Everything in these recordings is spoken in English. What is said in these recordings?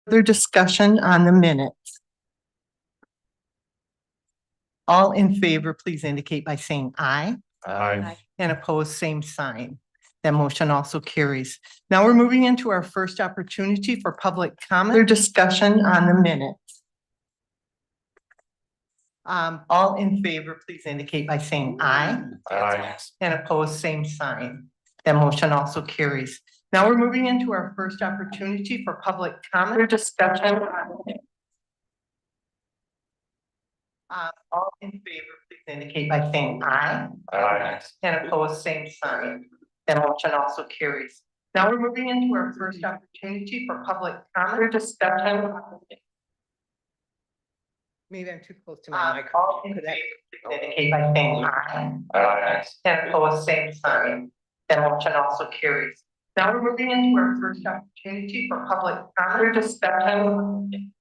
Further discussion on the minutes. All in favor, please indicate by saying aye. Aye. And opposed, same sign. That motion also carries. Now we're moving into our first opportunity for public comment or discussion on the minutes. All in favor, please indicate by saying aye. Aye. And opposed, same sign. That motion also carries. Now we're moving into our first opportunity for public comment or discussion on the minutes. All in favor, please indicate by saying aye. Aye. And opposed, same sign. That motion also carries. Now we're moving into our first opportunity for public comment or discussion. Maybe I'm too close to my microphone. All in favor, please indicate by saying aye. Aye. And opposed, same sign. That motion also carries. Now we're moving into our first opportunity for public comment or discussion.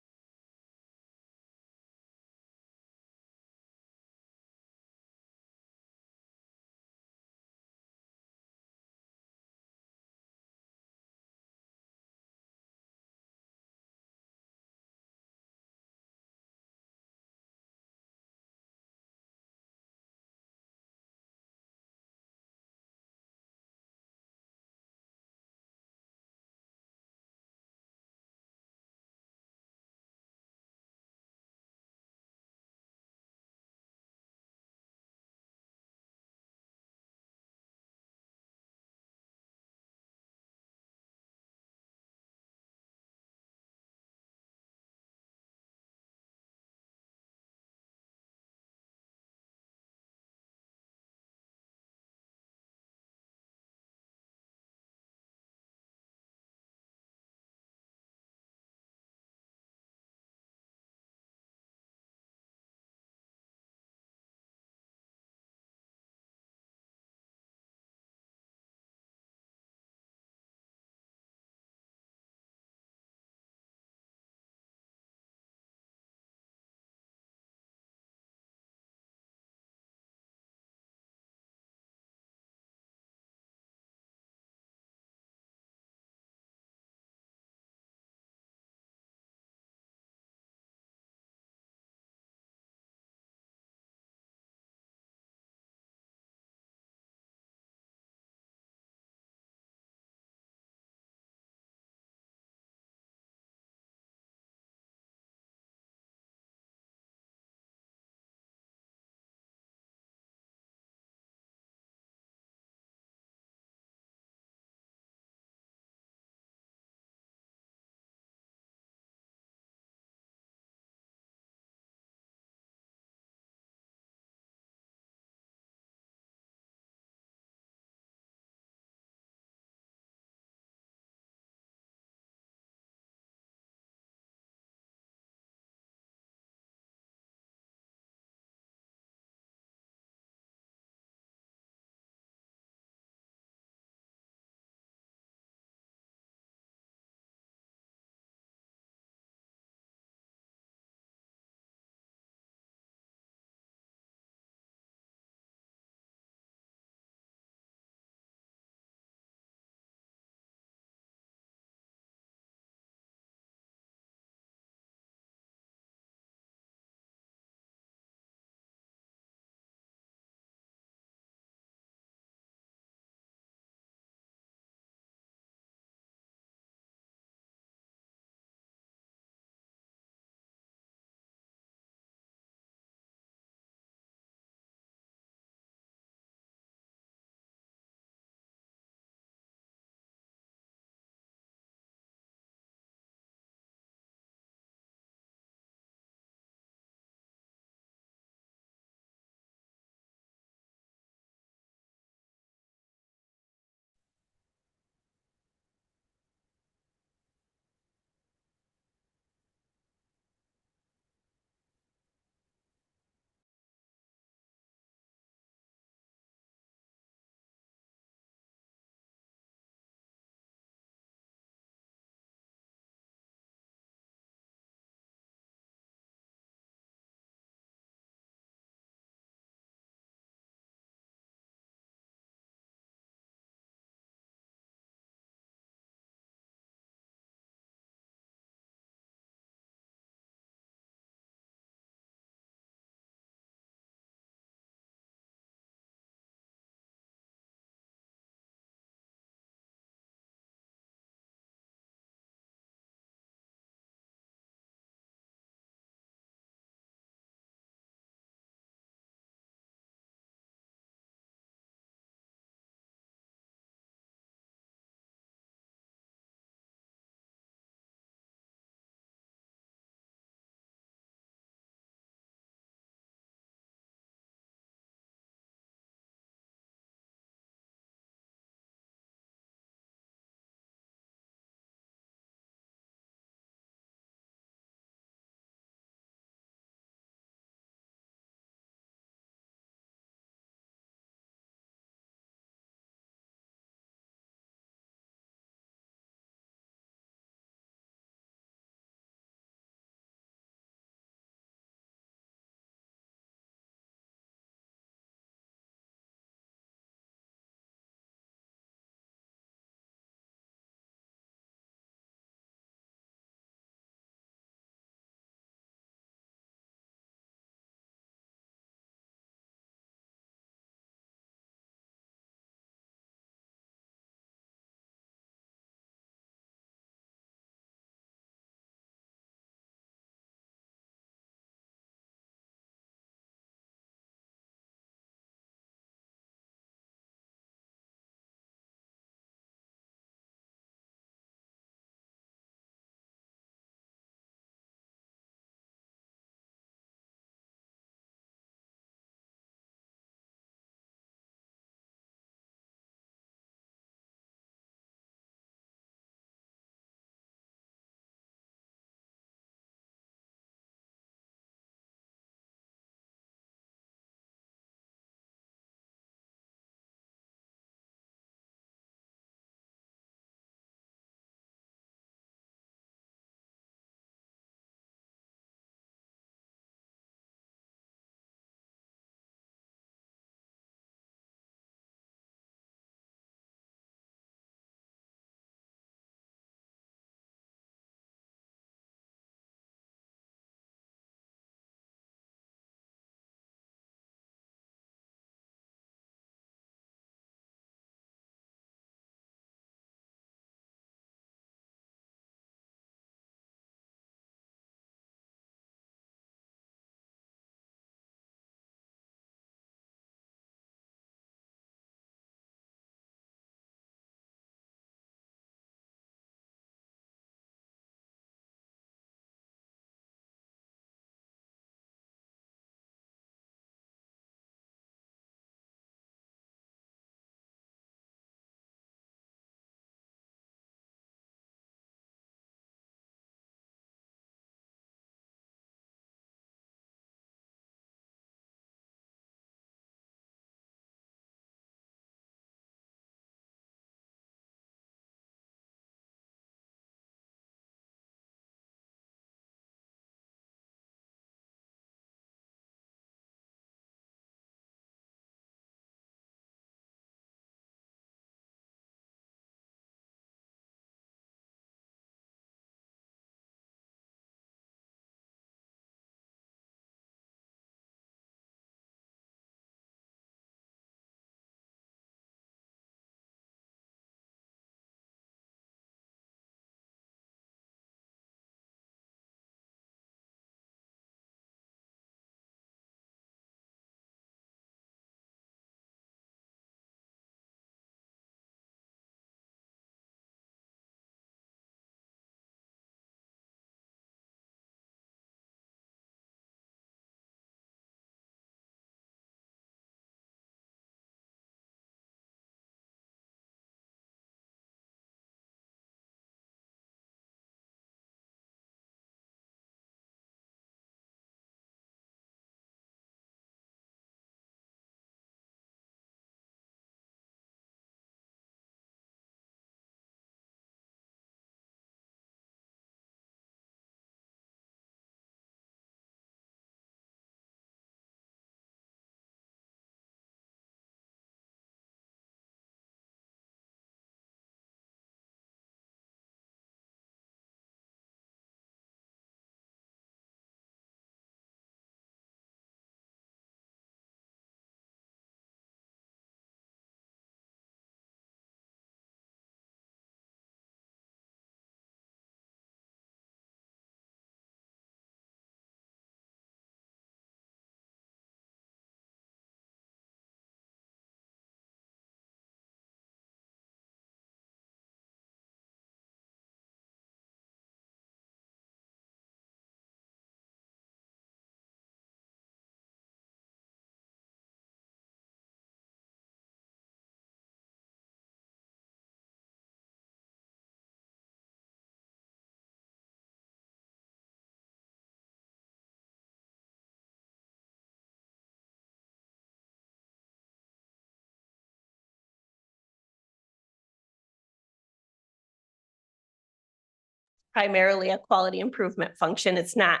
primarily a quality improvement function. It's not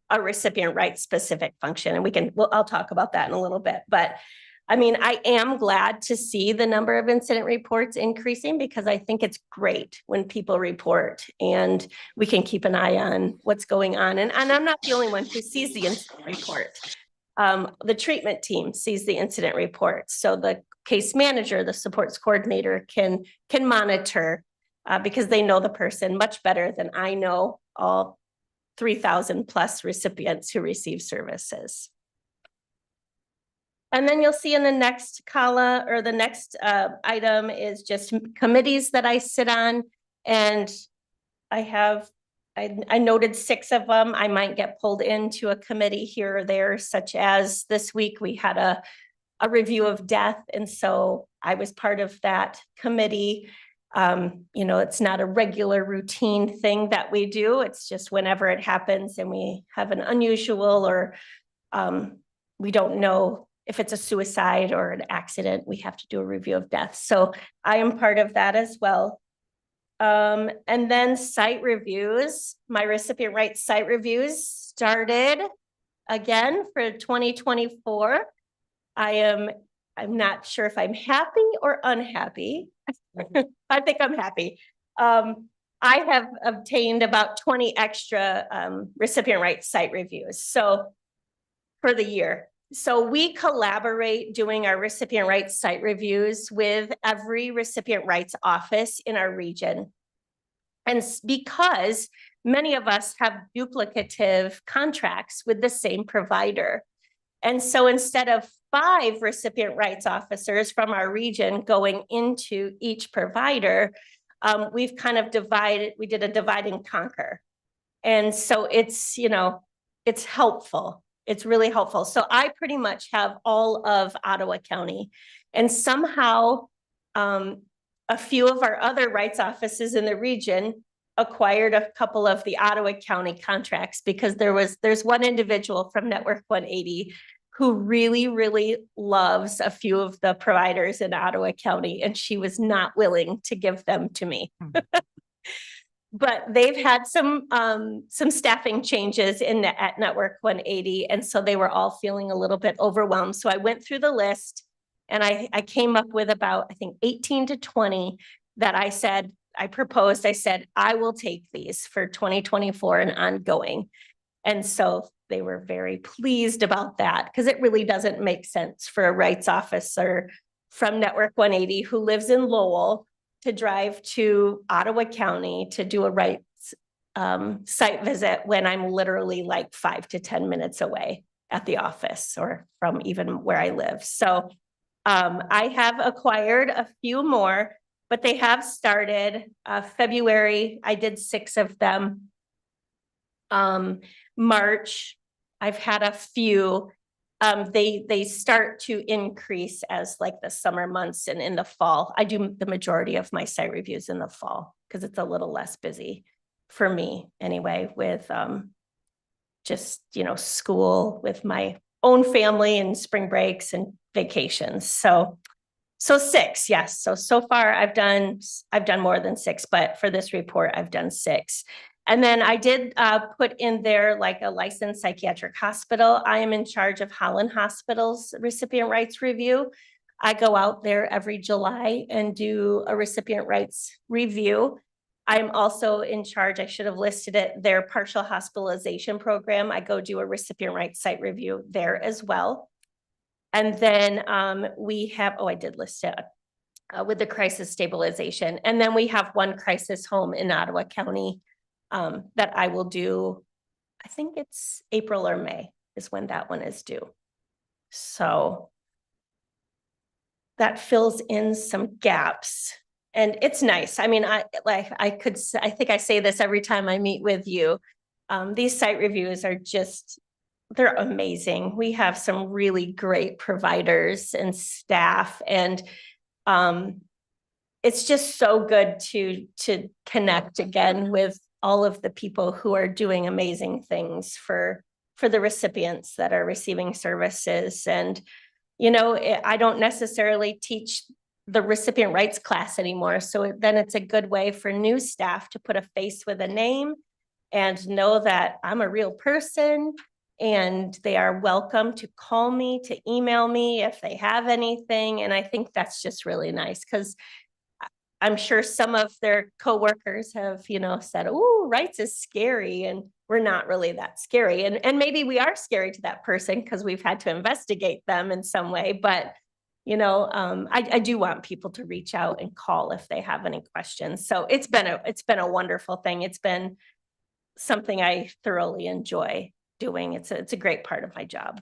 a recipient rights specific function. And I'll talk about that in a little bit. But I mean, I am glad to see the number of incident reports increasing, because I think it's great when people report and we can keep an eye on what's going on. And I'm not the only one who sees the incident report. The treatment team sees the incident report. So the case manager, the supports coordinator can monitor because they know the person much better than I know all 3,000 plus recipients who receive services. And then you'll see in the next column, or the next item, is just committees that I sit on. And I noted 6 of them. I might get pulled into a committee here or there, such as this week we had a review of death. And so I was part of that committee. You know, it's not a regular routine thing that we do. It's just whenever it happens and we have an unusual, or we don't know if it's a suicide or an accident, we have to do a review of death. So I am part of that as well. And then site reviews, my recipient rights site reviews started again for 2024. I'm not sure if I'm happy or unhappy. I think I'm happy. I have obtained about 20 extra recipient rights site reviews. So for the year. So we collaborate doing our recipient rights site reviews with every recipient rights office in our region. And because many of us have duplicative contracts with the same provider. And so instead of 5 recipient rights officers from our region going into each provider, we've kind of we did a divide and conquer. And so it's, you know, it's helpful. It's really helpful. So I pretty much have all of Ottawa County, and somehow a few of our other rights offices in the region acquired a couple of the Ottawa County contracts, because there's one individual from Network 180 who really, really loves a few of the providers in Ottawa County, and she was not willing to give them to me. But they've had some staffing changes at Network 180, and so they were all feeling a little bit overwhelmed. So I went through the list, and I came up with about, I think, 18 to 20 that I said, I will take these for 2024 and ongoing. And so they were very pleased about that, because it really doesn't make sense for a rights officer from Network 180 who lives in Lowell to drive to Ottawa County to do a rights site visit when I'm literally like 5 to 10 minutes away at the office, or from even where I live. So I have acquired a few more, but they have started. February, I did 6 of them. March, I've had a few. They start to increase as like the summer months, and in the fall. I do the majority of my site reviews in the fall because it's a little less busy for me anyway, with just, you know, school with my own family and spring breaks and vacations. So 6, yes. So far I've done more than 6, but for this report I've done 6. And then I did put in there like a licensed psychiatric hospital. I am in charge of Holland Hospital's recipient rights review. I go out there every July and do a recipient rights review. I'm also in charge, I should have listed it, their partial hospitalization program. I go do a recipient rights site review there as well. And then we have, I did list it with the crisis stabilization. And then we have one crisis home in Ottawa County that I will do. I think it's April or May is when that one is due. So that fills in some gaps, and it's nice. I mean, I think I say this every time I meet with you. These site reviews are they're amazing. We have some really great providers and staff, and it's just so good to connect again with all of the people who are doing amazing things for the recipients that are receiving services. And, you know, I don't necessarily teach the recipient rights class anymore. So then it's a good way for new staff to put a face with a name and know that I'm a real person, and they are welcome to call me, to email me if they have anything. And I think that's just really nice, because I'm sure some of their coworkers have, said, "Oh, rights is scary," and we're not really that scary. And maybe we are scary to that person because we've had to investigate them in some way. But, I do want people to reach out and call if they have any questions. So it's been a wonderful thing. It's been something I thoroughly enjoy doing. It's a great part of my job.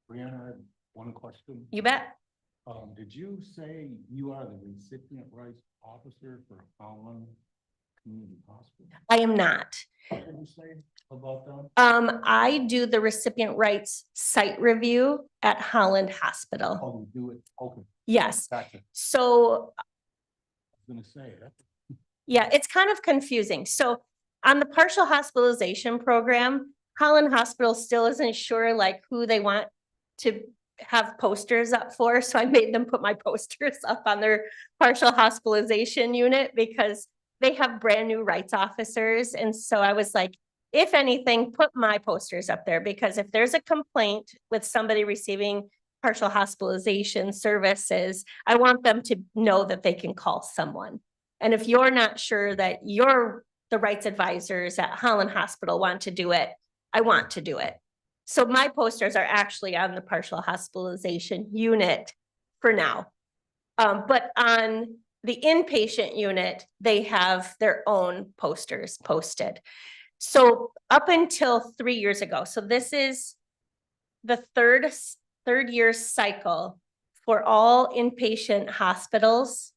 Brianna, I have one question. You bet. Did you say you are the recipient rights officer for Holland Community Hospital? I am not. What did you say about them? I do the recipient rights site review at Holland Hospital. Oh, you do it? Okay, Yes. gotcha. So I was gonna say that. yeah, it's kind of confusing. So on the partial hospitalization program, Holland Hospital still isn't sure like who they want to have posters up for. So I made them put my posters up on their partial hospitalization unit because they have brand new rights officers. And so I was like, if anything, put my posters up there, because if there's a complaint with somebody receiving partial hospitalization services, I want them to know that they can call someone. And if you're not sure that the rights advisors at Holland Hospital want to do it, I want to do it. So my posters are actually on the partial hospitalization unit for now. But on the inpatient unit, they have their own posters posted. So up until 3 years ago, so this is the third year cycle for all inpatient hospitals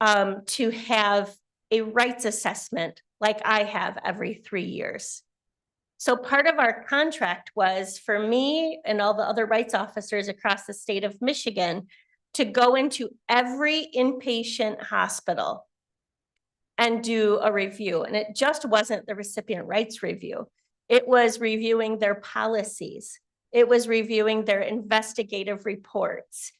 to have a rights assessment like I have every 3 years. So part of our contract was for me and all the other rights officers across the state of Michigan to go into every inpatient hospital and do a review. And it just wasn't the recipient rights review. It was reviewing their policies. It was reviewing their investigative reports.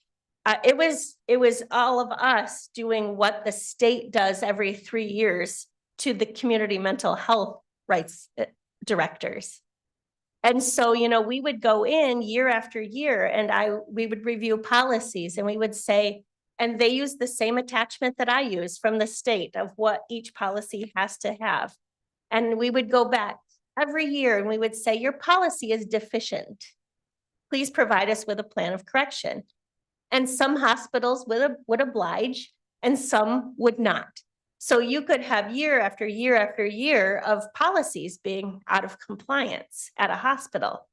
It was all of us doing what the state does every 3 years to the community mental health rights directors. And so, we would go in year after year and we would review policies, and we would say, and they use the same attachment that I use from the state of what each policy has to have. And we would go back every year and we would say, your policy is deficient. Please provide us with a plan of correction. And some hospitals would oblige and some would not. So you could have year after year after year of policies being out of compliance at a hospital.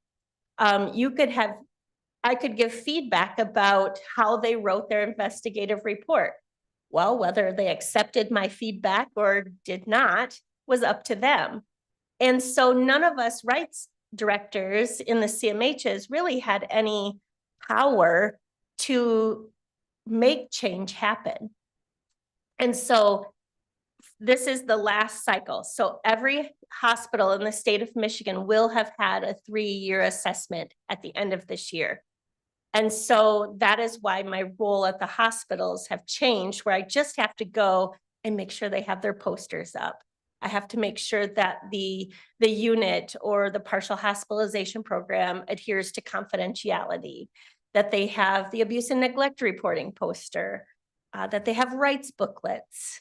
I could give feedback about how they wrote their investigative report. Well, whether they accepted my feedback or did not was up to them. And so none of us rights directors in the CMHs really had any power to make change happen. And so this is the last cycle. So every hospital in the state of Michigan will have had a 3-year assessment at the end of this year. And so that is why my role at the hospitals have changed, where I just have to go and make sure they have their posters up. I have to make sure that the unit or the partial hospitalization program adheres to confidentiality, that they have the abuse and neglect reporting poster, that they have rights booklets,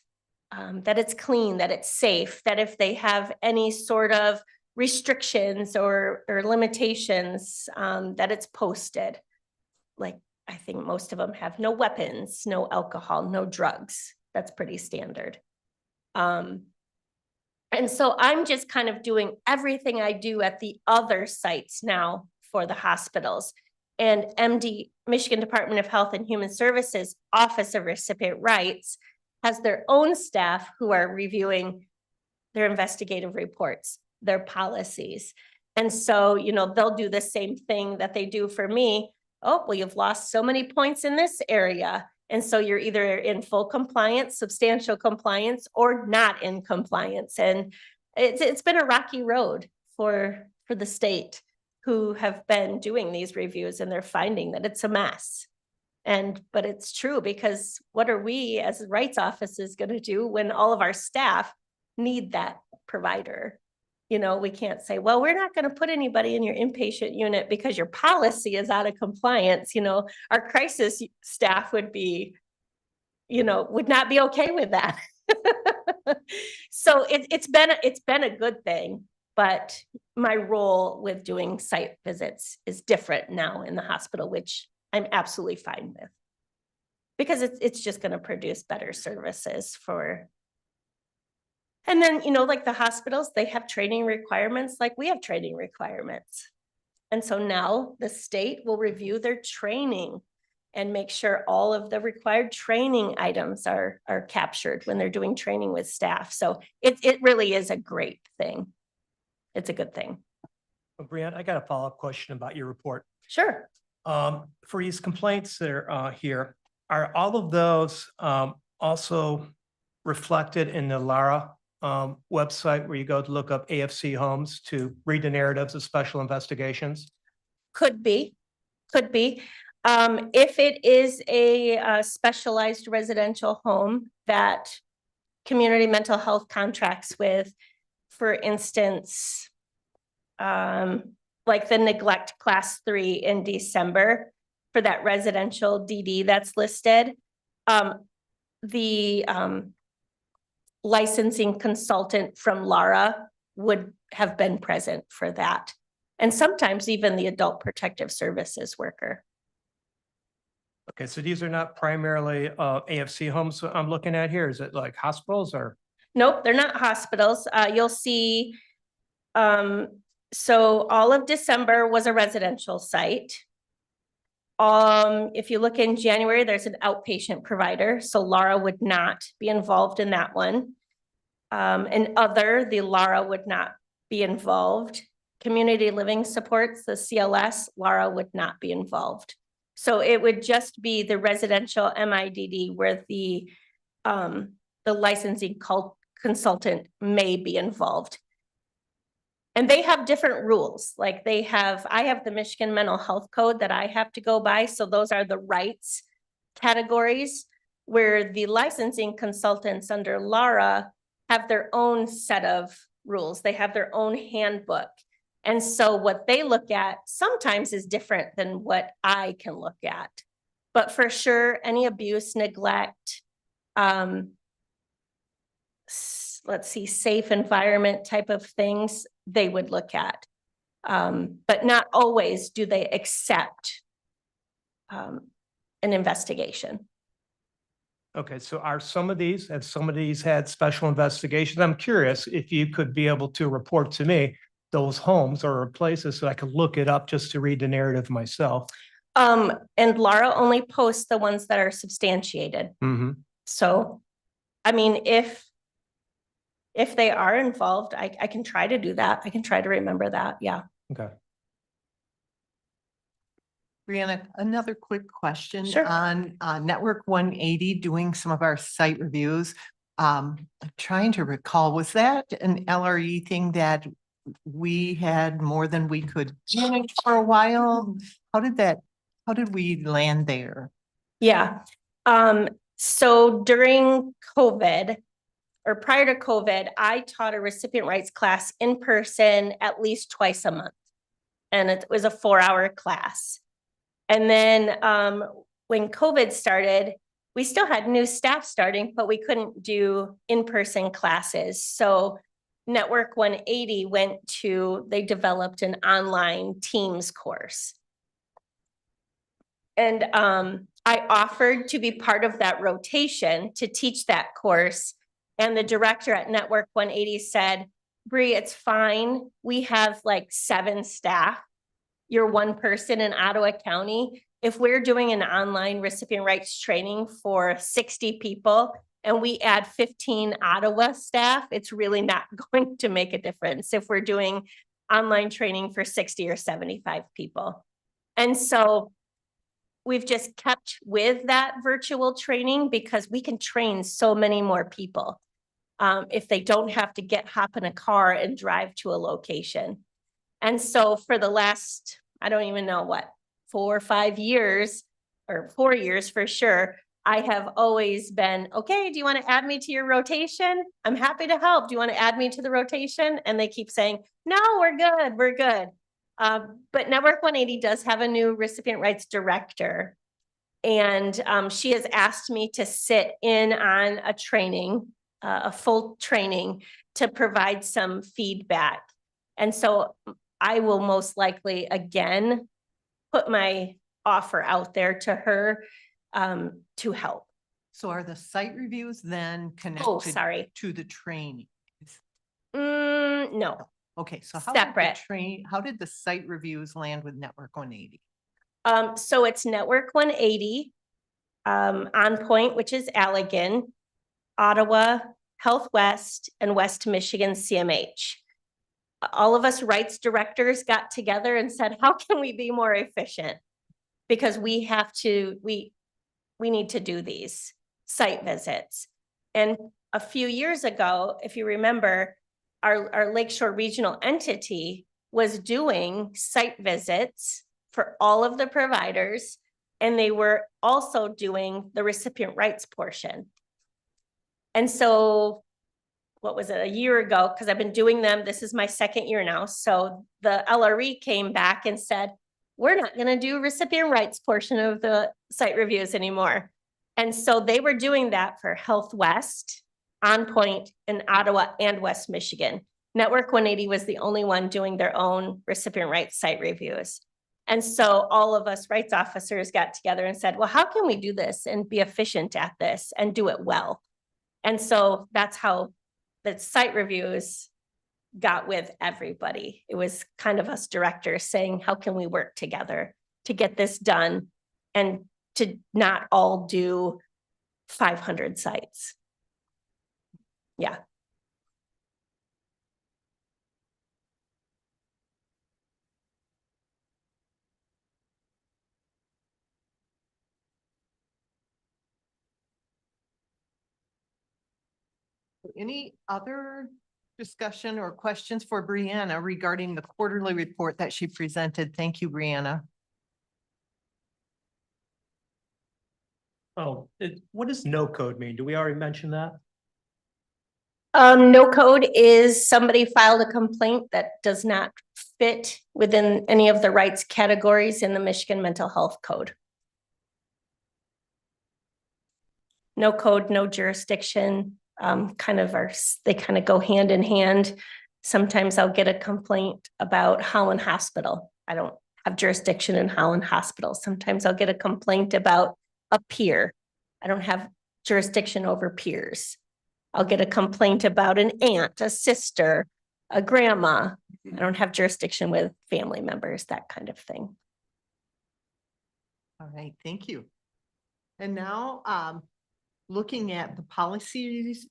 that it's clean, that it's safe, that if they have any sort of restrictions or limitations, that it's posted. Like, I think most of them have no weapons, no alcohol, no drugs. That's pretty standard. And so I'm just kind of doing everything I do at the other sites now for the hospitals. And MD, Michigan Department of Health and Human Services Office of Recipient Rights has their own staff who are reviewing their investigative reports, their policies. And so, they'll do the same thing that they do for me. Oh, well, you've lost so many points in this area. And so you're either in full compliance, substantial compliance, or not in compliance. And it's been a rocky road for the state who have been doing these reviews, and they're finding that it's a mess. But it's true, because what are we as rights offices going to do when all of our staff need that provider? You know, we can't say, well, we're not going to put anybody in your inpatient unit because your policy is out of compliance. You know, our crisis staff would be, you know, would not be okay with that. So it's been a good thing, but my role with doing site visits is different now in the hospital, which I'm absolutely fine with, because it's just going to produce better services for. And then, you know, like the hospitals, they have training requirements, like we have training requirements. And so now the state will review their training and make sure all of the required training items are captured when they're doing training with staff. So it really is a great thing. It's a good thing. Brianne, I got a follow-up question about your report. Sure. For these complaints that are here, are all of those also reflected in the Lara website where you go to look up AFC homes to read the narratives of special investigations? Could be. If it is a specialized residential home that community mental health contracts with, for instance, like the neglect class 3 in December for that residential DD that's listed, the licensing consultant from Lara would have been present for that. And sometimes even the adult protective services worker. Okay, so these are not primarily AFC homes I'm looking at here. Is it like hospitals or? Nope, they're not hospitals. You'll see, so all of December was a residential site. If you look in January, there's an outpatient provider, so Lara would not be involved in that one. The Lara would not be involved. Community living supports, the CLS, Lara would not be involved. So it would just be the residential MIDD where the licensing consultant may be involved. And they have different rules. Like I have the Michigan Mental Health Code that I have to go by. So those are the rights categories, where the licensing consultants under Lara have their own set of rules. They have their own handbook. And so what they look at sometimes is different than what I can look at. But for sure, any abuse, neglect, let's see, safe environment type of things, they would look at. But not always do they accept an investigation. Okay, so have some of these had special investigations? I'm curious if you could be able to report to me those homes or places so I could look it up just to read the narrative myself. And Lara only posts the ones that are substantiated. Mm-hmm. So, I mean, if they are involved, I can try to do that. I can try to remember that. Yeah. Okay. Brianna, another quick question. Sure. On Network 180, doing some of our site reviews. I'm trying to recall, was that an LRE thing that we had more than we could manage for a while? How did we land there? Yeah. So during COVID, or prior to COVID, I taught a recipient rights class in person at least twice a month. And it was a 4-hour class. And then when COVID started, we still had new staff starting, but we couldn't do in-person classes. So Network 180 they developed an online Teams course. And I offered to be part of that rotation to teach that course. And the director at Network 180 said, Bree, it's fine. We have like 7 staff. You're one person in Ottawa County. If we're doing an online recipient rights training for 60 people and we add 15 Ottawa staff, it's really not going to make a difference if we're doing online training for 60 or 75 people. And so we've just kept with that virtual training because we can train so many more people if they don't have to hop in a car and drive to a location. And so for the last, I don't even know what, 4 or 5 years, or 4 years for sure, I have always been, okay, do you want to add me to your rotation? I'm happy to help. Do you want to add me to the rotation? And they keep saying, no, we're good, we're good. But Network 180 does have a new recipient rights director. And she has asked me to sit in on a training, a full training to provide some feedback. And so I will most likely again put my offer out there to her to help. So are the site reviews then Oh, connected sorry. to the training? No. Okay, so how did Separate. how did the site reviews land with Network 180? So it's Network 180, On Point, which is Allegan, Ottawa, Health West, and West Michigan CMH. All of us rights directors got together and said, how can we be more efficient? Because we have to, we need to do these site visits. And a few years ago, if you remember, our Lakeshore Regional entity was doing site visits for all of the providers, and they were also doing the recipient rights portion. And so, what was it, a year ago, because I've been doing them, this is my second year now. So the LRE came back and said, we're not going to do recipient rights portion of the site reviews anymore. And so they were doing that for Health West, On Point, in Ottawa and West Michigan. Network 180 was the only one doing their own recipient rights site reviews. And so all of us rights officers got together and said, well, how can we do this and be efficient at this and do it well? And so that's how the site reviews got with everybody. It was kind of us directors saying, how can we work together to get this done and to not all do 500 sites? Yeah. Any other discussion or questions for Brianna regarding the quarterly report that she presented? Thank you, Brianna. Oh, what does no code mean? Do we already mention that? No code is somebody filed a complaint that does not fit within any of the rights categories in the Michigan Mental Health Code. No code, no jurisdiction, they kind of go hand in hand. Sometimes I'll get a complaint about Holland Hospital. I don't have jurisdiction in Holland Hospital. Sometimes I'll get a complaint about a peer. I don't have jurisdiction over peers. I'll get a complaint about an aunt, a sister, a grandma. I don't have jurisdiction with family members, that kind of thing. All right, thank you. And now, looking at the policies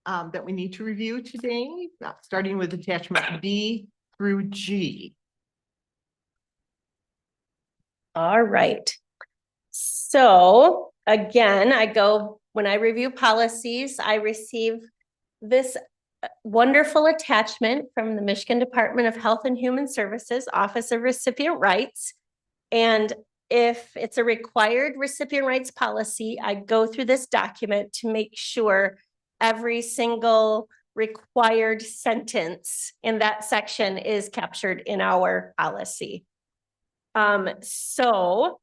that we need to review today, starting with attachment B through G. All right. So again, when I review policies, I receive this wonderful attachment from the Michigan Department of Health and Human Services, Office of Recipient Rights. And if it's a required recipient rights policy, I go through this document to make sure every single required sentence in that section is captured in our policy. So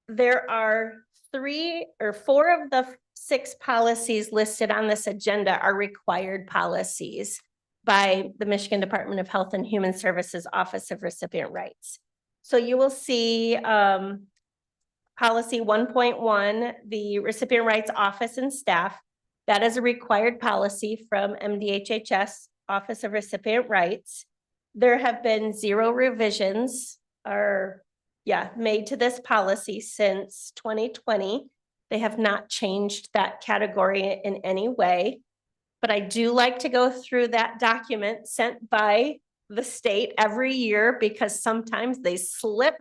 there are 3 or 4 of the 6 policies listed on this agenda are required policies by the Michigan Department of Health and Human Services Office of Recipient Rights. So you will see policy 1.1, the Recipient Rights Office and Staff. That is a required policy from MDHHS, Office of Recipient Rights. There have been 0 revisions made to this policy since 2020. They have not changed that category in any way. But I do like to go through that document sent by the state every year because sometimes they slip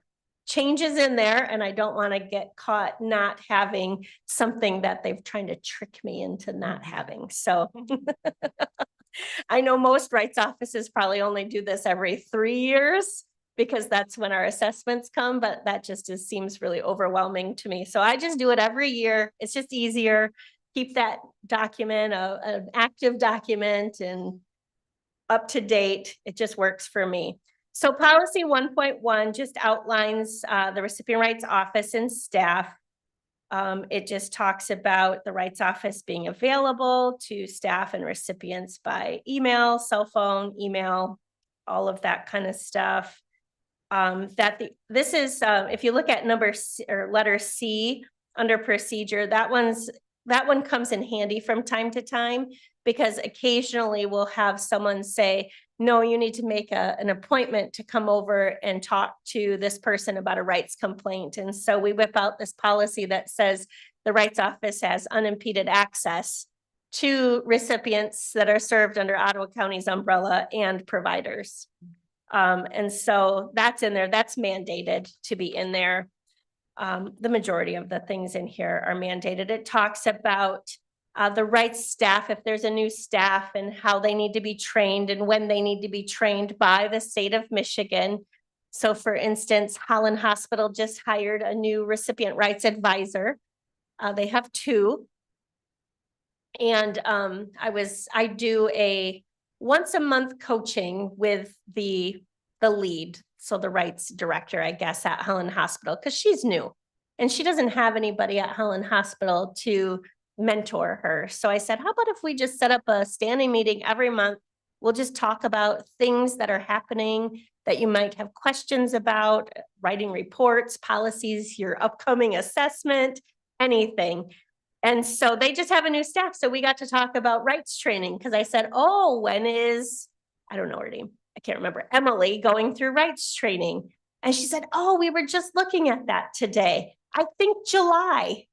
changes in there and I don't want to get caught not having something that they've trying to trick me into not having. So I know most rights offices probably only do this every 3 years. because that's when our assessments come, but that just seems really overwhelming to me. So I just do it every year. It's just easier. Keep that document, an active document and up to date. It just works for me. So policy 1.1 just outlines the recipient rights office and staff. It just talks about the rights office being available to staff and recipients by email, cell phone, email, all of that kind of stuff. This is, if you look at number C, or letter C under procedure, that one comes in handy from time to time, because occasionally we'll have someone say, no, you need to make an appointment to come over and talk to this person about a rights complaint. And so we whip out this policy that says the rights office has unimpeded access to recipients that are served under Ottawa County's umbrella and providers. And so that's in there, that's mandated to be in there. The majority of the things in here are mandated. It talks about the rights staff, if there's a new staff, and how they need to be trained and when they need to be trained by the state of Michigan. So for instance, Holland Hospital just hired a new recipient rights advisor. They have 2. And I do a once a month coaching with the lead, so the rights director, I guess, at Holland Hospital, because she's new and she doesn't have anybody at Holland Hospital to mentor her. So I said, how about if we just set up a standing meeting every month? We'll just talk about things that are happening that you might have questions about, writing reports, policies, your upcoming assessment, anything. And so they just have a new staff. So we got to talk about rights training, because I said, oh, when is, I don't know her name, I can't remember, Emily going through rights training. And she said, oh, we were just looking at that today. I think July.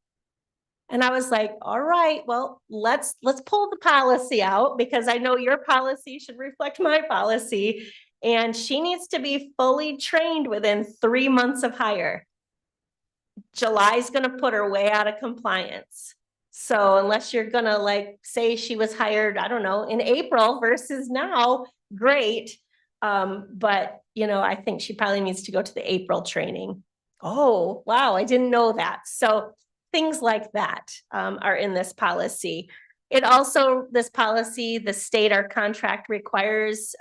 And I was like, all right, well, let's pull the policy out, because I know your policy should reflect my policy. And she needs to be fully trained within 3 months of hire. July's going to put her way out of compliance. So unless you're going to like say she was hired, I don't know, in April versus now, great. But you know, I think she probably needs to go to the April training. Oh, wow, I didn't know that. So things like that are in this policy. It also, this policy, the state, our contract requires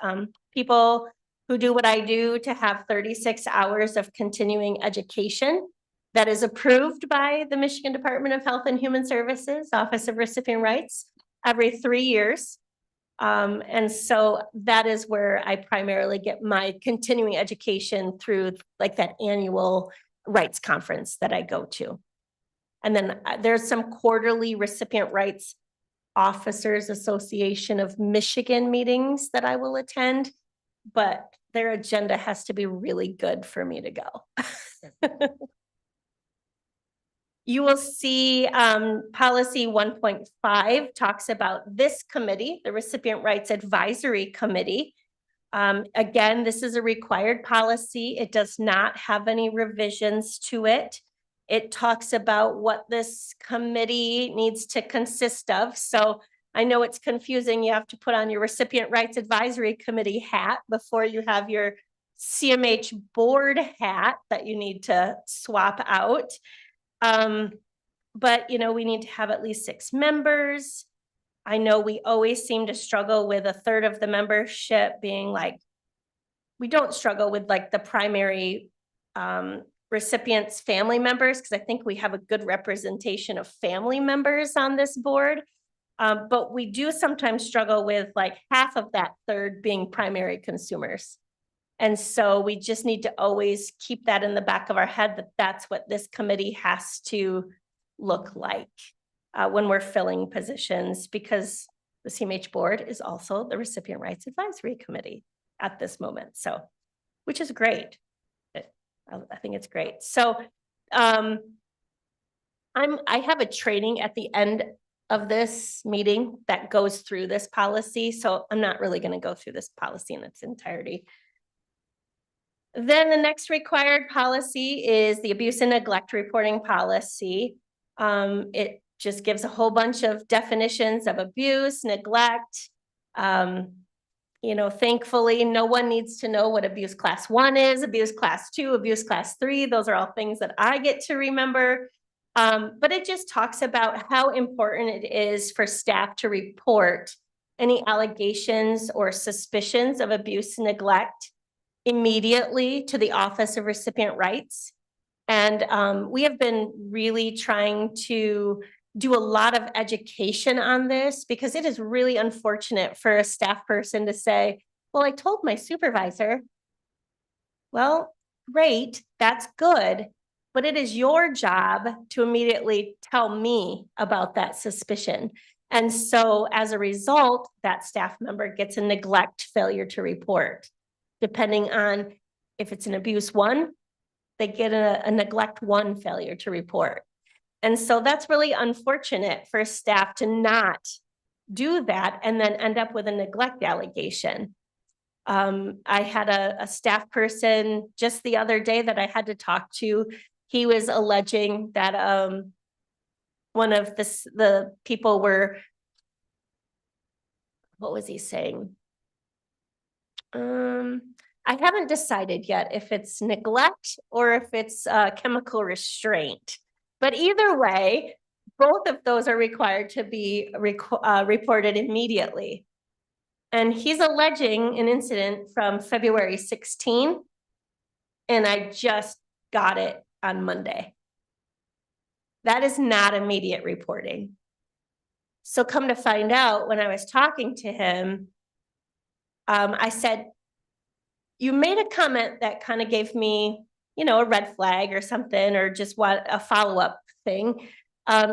people who do what I do to have 36 hours of continuing education that is approved by the Michigan Department of Health and Human Services, Office of Recipient Rights, every 3 years. And so that is where I primarily get my continuing education through like that annual rights conference that I go to. And then there's some quarterly recipient rights officers association of Michigan meetings that I will attend, but their agenda has to be really good for me to go. You will see policy 1.5 talks about this committee, the Recipient Rights Advisory Committee. Again, this is a required policy. It does not have any revisions to it. It talks about what this committee needs to consist of. So I know it's confusing. You have to put on your Recipient Rights Advisory Committee hat before you have your CMH board hat that you need to swap out. But you know, we need to have at least 6 members. I know we always seem to struggle with a third of the membership being like, we don't struggle with like the primary recipients' family members, because I think we have a good representation of family members on this board. But we do sometimes struggle with like half of that third being primary consumers. And so we just need to always keep that in the back of our head, that that's what this committee has to look like when we're filling positions, because the CMH board is also the Recipient Rights Advisory Committee at this moment. So, which is great. I think it's great. So I have a training at the end of this meeting that goes through this policy. So I'm not really going to go through this policy in its entirety. Then the next required policy is the abuse and neglect reporting policy. It just gives a whole bunch of definitions of abuse, neglect, You know, thankfully, no one needs to know what abuse class 1 is, abuse class 2, abuse class 3. Those are all things that I get to remember. But it just talks about how important it is for staff to report any allegations or suspicions of abuse and neglect immediately to the Office of Recipient Rights. And we have been really trying to do a lot of education on this because it is really unfortunate for a staff person to say, well, I told my supervisor. Well, great, that's good, but it is your job to immediately tell me about that suspicion. And so as a result, that staff member gets a neglect failure to report. Depending on if it's an abuse 1, they get a neglect 1 failure to report. And so that's really unfortunate for staff to not do that and then end up with a neglect allegation. I had a staff person just the other day that I had to talk to. He was alleging that one of the people were, what was he saying? I haven't decided yet if it's neglect or if it's chemical restraint. But either way, both of those are required to be reported immediately. And he's alleging an incident from February 16, and I just got it on Monday. That is not immediate reporting. So come to find out, when I was talking to him, I said, you made a comment that kind of gave me, you know, a red flag or something, or just what a follow-up thing.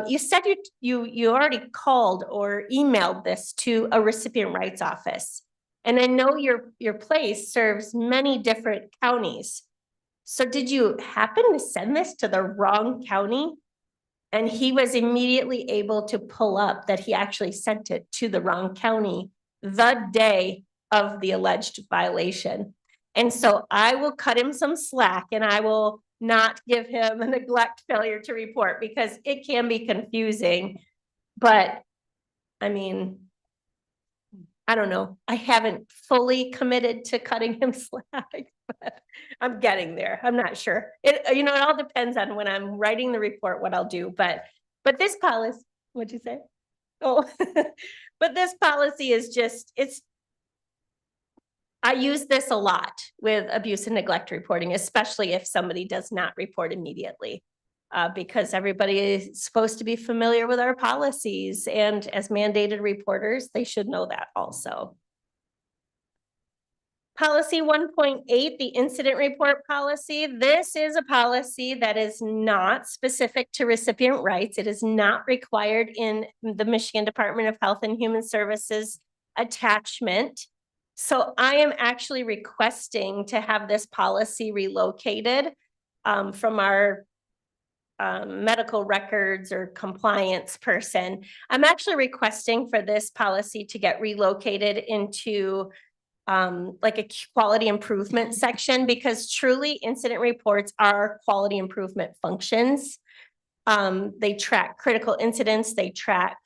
You said you already called or emailed this to a recipient rights office. And I know your place serves many different counties. So did you happen to send this to the wrong county? And he was immediately able to pull up that he actually sent it to the wrong county the day of the alleged violation. And so I will cut him some slack and I will not give him a neglect failure to report because it can be confusing. But I mean, I don't know. I haven't fully committed to cutting him slack, but I'm getting there. I'm not sure. You know, it all depends on when I'm writing the report, what I'll do. But this policy, what'd you say? Oh, but this policy is just, I use this a lot with abuse and neglect reporting, especially if somebody does not report immediately, because everybody is supposed to be familiar with our policies, and as mandated reporters, they should know that also. Policy 1.8, the incident report policy. This is a policy that is not specific to recipient rights. It is not required in the Michigan Department of Health and Human Services attachment. So I am actually requesting to have this policy relocated from our medical records or compliance person. I'm actually requesting for this policy to get relocated into like a quality improvement section, because truly incident reports are quality improvement functions. They track critical incidents, they track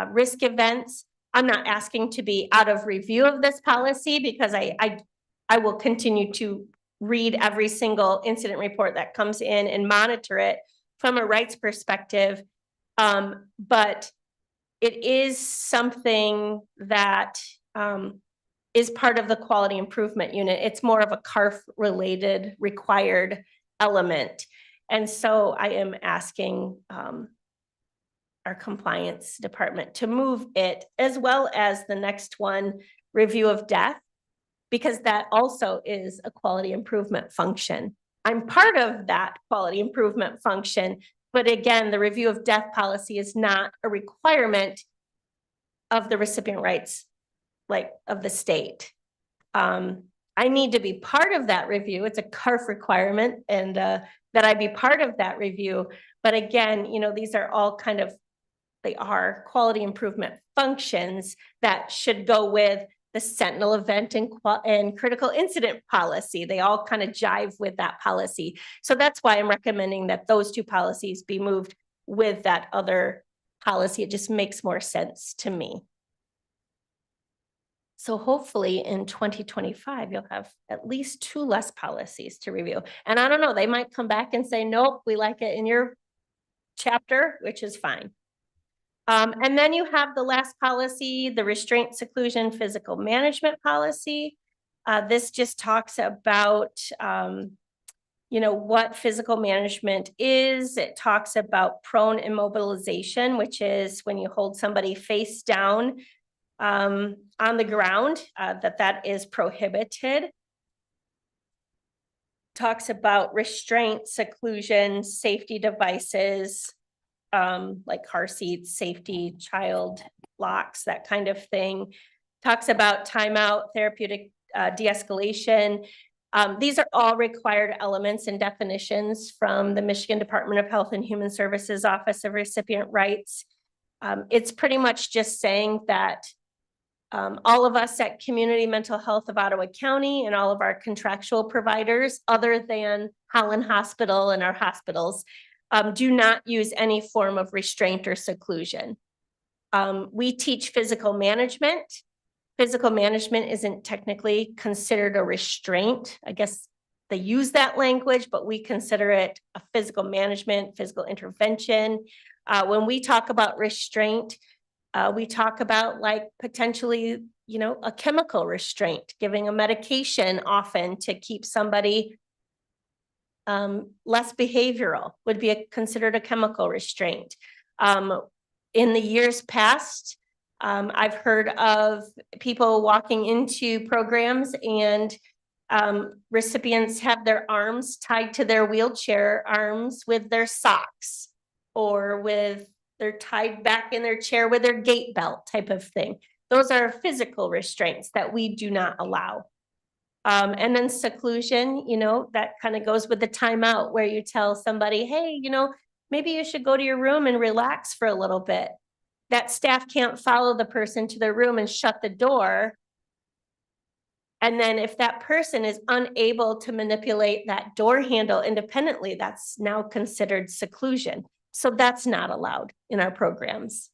risk events. I'm not asking to be out of review of this policy because I will continue to read every single incident report that comes in and monitor it from a rights perspective. But it is something that is part of the quality improvement unit. It's more of a CARF related required element. And so I am asking our compliance department to move it, as well as the next one, review of death, because that also is a quality improvement function. I'm part of that quality improvement function, but again, the review of death policy is not a requirement of the recipient rights, like of the state. I need to be part of that review. It's a CARF requirement, and that I be part of that review. But again, you know, these are all kind of, they are quality improvement functions that should go with the Sentinel event and critical incident policy. They all kind of jive with that policy. So that's why I'm recommending that those two policies be moved with that other policy. It just makes more sense to me. So hopefully in 2025, you'll have at least 2 less policies to review. And I don't know, they might come back and say, nope, we like it in your chapter, which is fine. And then you have the last policy, the restraint, seclusion, physical management policy. This just talks about, what physical management is. It talks about prone immobilization, which is when you hold somebody face down on the ground, that is prohibited. Talks about restraint, seclusion, safety devices, like car seats, safety, child locks, that kind of thing. Talks about timeout, therapeutic de-escalation. These are all required elements and definitions from the Michigan Department of Health and Human Services Office of Recipient Rights. It's pretty much just saying that all of us at Community Mental Health of Ottawa County and all of our contractual providers, other than Holland Hospital and our hospitals, do not use any form of restraint or seclusion. We teach physical management. Physical management isn't technically considered a restraint. I guess they use that language, but we consider it a physical management, physical intervention. When we talk about restraint, we talk about like potentially, a chemical restraint, giving a medication often to keep somebody less behavioral would be considered a chemical restraint. In the years past, I've heard of people walking into programs and recipients have their arms tied to their wheelchair arms with their socks, or they're tied back in their chair with their gait belt type of thing. Those are physical restraints that we do not allow. And then seclusion, that kind of goes with the timeout, where you tell somebody, hey, maybe you should go to your room and relax for a little bit. That staff can't follow the person to their room and shut the door. And then if that person is unable to manipulate that door handle independently, that's now considered seclusion. So that's not allowed in our programs.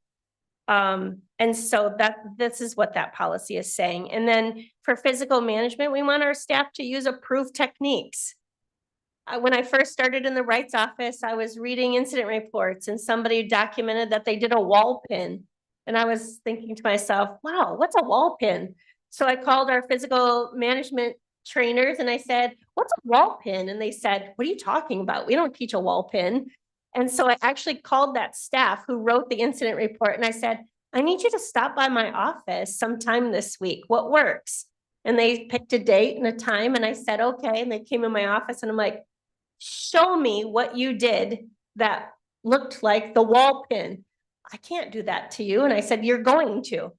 And so this is what that policy is saying. And then for physical management, we want our staff to use approved techniques. When I first started in the rights office, I was reading incident reports and somebody documented that they did a wall pin. And I was thinking to myself, wow, what's a wall pin? So I called our physical management trainers and I said, what's a wall pin? And they said, what are you talking about? We don't teach a wall pin. And so I actually called that staff who wrote the incident report and I said, I need you to stop by my office sometime this week. What works? And they picked a date and a time and I said, okay. And they came in my office and I'm like, show me what you did that looked like the wall pin. I can't do that to you. And I said, you're going to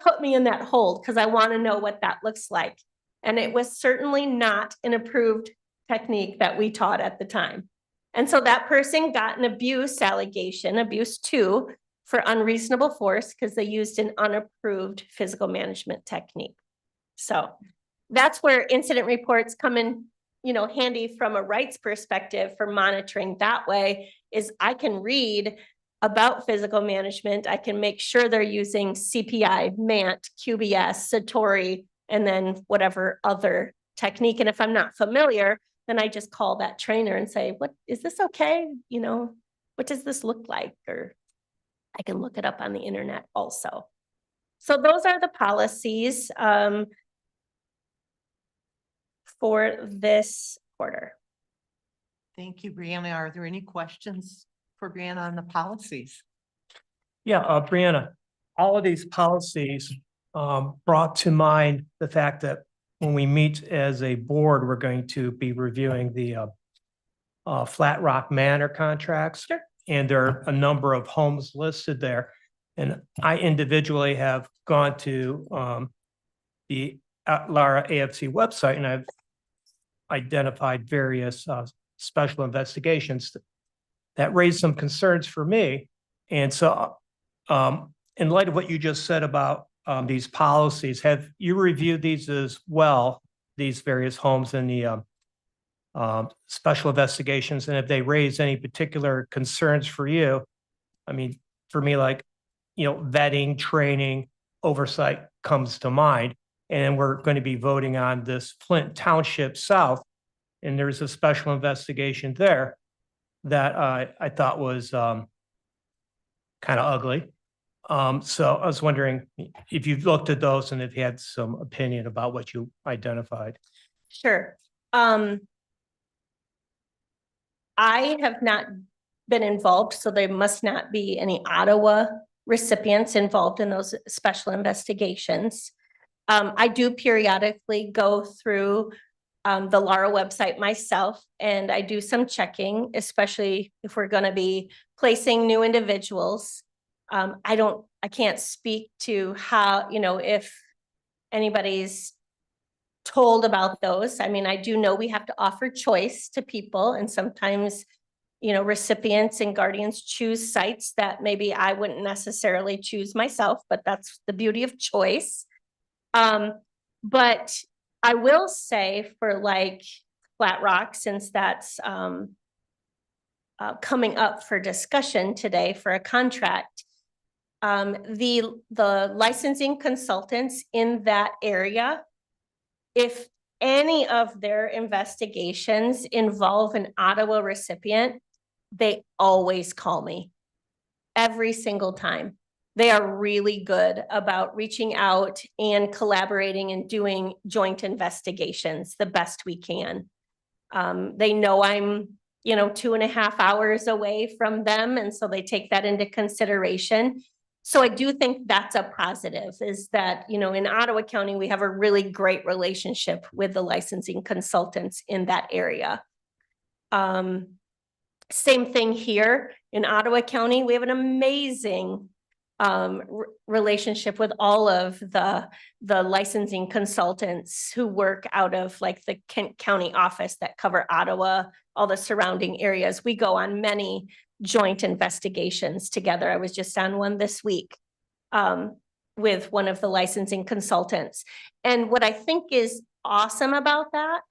put me in that hold because I want to know what that looks like. And it was certainly not an approved technique that we taught at the time. And so that person got an abuse allegation, abuse 2, for unreasonable force because they used an unapproved physical management technique. So that's where incident reports come in, handy from a rights perspective for monitoring that way. Is I can read about physical management. I can make sure they're using CPI, MANT, QBS, Satori, and then whatever other technique. And if I'm not familiar, then I just call that trainer and say, what is this okay? What does this look like? Or I can look it up on the internet also. So those are the policies for this quarter. Thank you, Brianna. Are there any questions for Brianna on the policies? Yeah, Brianna, all of these policies brought to mind the fact that when we meet as a board, we're going to be reviewing the Flat Rock Manor contracts. Sure. And there are a number of homes listed there. And I individually have gone to the Lara AFC website and I've identified various special investigations that raised some concerns for me. And so in light of what you just said about these policies, have you reviewed these as well, these various homes and the special investigations? And if they raise any particular concerns for you, I mean, for me, like, vetting, training, oversight, comes to mind. And we're going to be voting on this Flint Township South. And there's a special investigation there that I thought was kind of ugly. So I was wondering if you've looked at those and if you had some opinion about what you identified. Sure. I have not been involved, so there must not be any Ottawa recipients involved in those special investigations. I do periodically go through the Lara website myself, and I do some checking, especially if we're going to be placing new individuals. I can't speak to how, if anybody's told about those. I mean, I do know we have to offer choice to people, and sometimes, recipients and guardians choose sites that maybe I wouldn't necessarily choose myself, but that's the beauty of choice. But I will say for like Flat Rock, since that's coming up for discussion today for a contract, the licensing consultants in that area, if any of their investigations involve an Ottawa recipient, they always call me every single time. They are really good about reaching out and collaborating and doing joint investigations the best we can. They know I'm, 2.5 hours away from them, and so they take that into consideration. So I do think that's a positive, is that, in Ottawa County, we have a really great relationship with the licensing consultants in that area. Same thing here in Ottawa County. We have an amazing relationship with all of the licensing consultants who work out of like the Kent County office that cover Ottawa, all the surrounding areas. We go on many joint investigations together. I was just on one this week with one of the licensing consultants. And what I think is awesome about that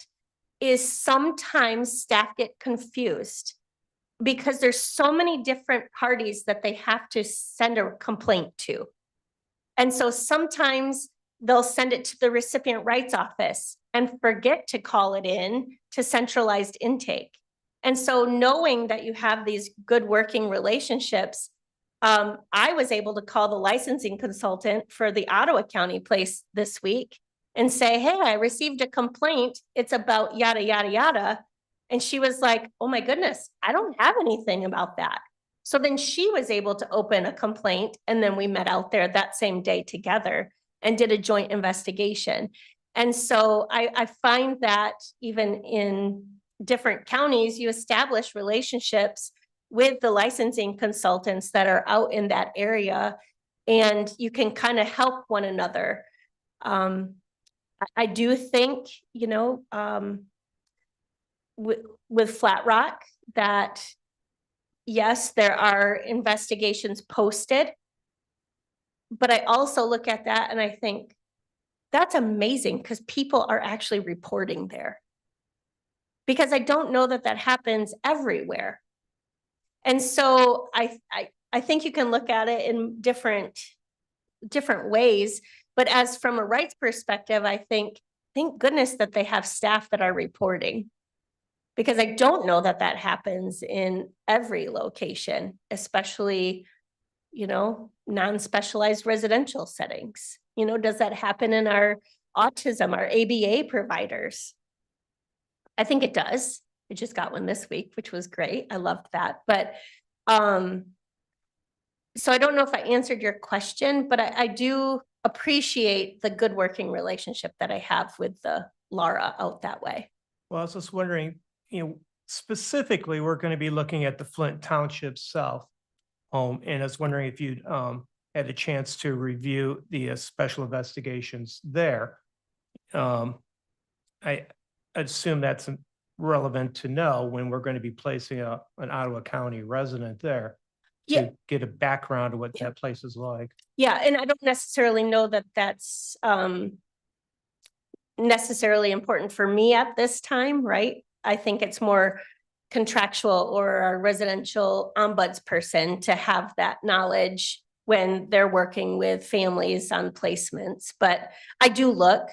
is sometimes staff get confused because there's so many different parties that they have to send a complaint to. And so sometimes they'll send it to the recipient rights office and forget to call it in to centralized intake. And so knowing that you have these good working relationships, I was able to call the licensing consultant for the Ottawa County place this week and say, hey, I received a complaint. It's about yada, yada, yada. And she was like, oh my goodness, I don't have anything about that. So then she was able to open a complaint, and then we met out there that same day together and did a joint investigation. And so I find that even in different counties, you establish relationships with the licensing consultants that are out in that area, and you can kind of help one another. I do think, with Flat Rock, that yes, there are investigations posted, but I also look at that and I think that's amazing because people are actually reporting there, because I don't know that that happens everywhere. And so I think you can look at it in different ways, but as from a rights perspective, I think, thank goodness that they have staff that are reporting, because I don't know that that happens in every location, especially, non-specialized residential settings. Does that happen in our autism, our ABA providers? I think it does. I just got one this week, which was great. I loved that. But so I don't know if I answered your question, but I do appreciate the good working relationship that I have with the Lara out that way. Well, I was just wondering, specifically, we're going to be looking at the Flint Township South home, and I was wondering if you'd had a chance to review the special investigations there. I assume that's relevant to know when we're going to be placing an Ottawa County resident there to get a background of what that place is like. Yeah, and I don't necessarily know that that's necessarily important for me at this time, right? I think it's more contractual or a residential ombuds person to have that knowledge when they're working with families on placements, but I do look.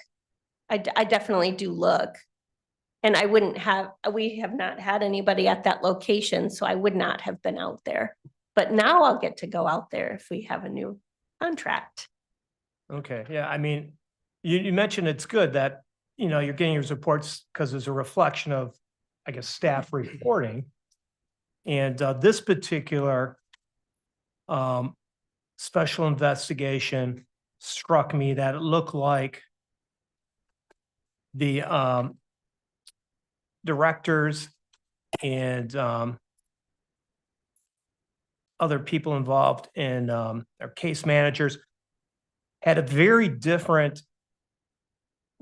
I definitely do look. And we have not had anybody at that location, so I would not have been out there. But now I'll get to go out there if we have a new contract. Okay, yeah, I mean, you mentioned it's good that, you're getting your reports because it's a reflection of, I guess, staff reporting. And this particular special investigation struck me that it looked like the directors and other people involved in their case managers had a very different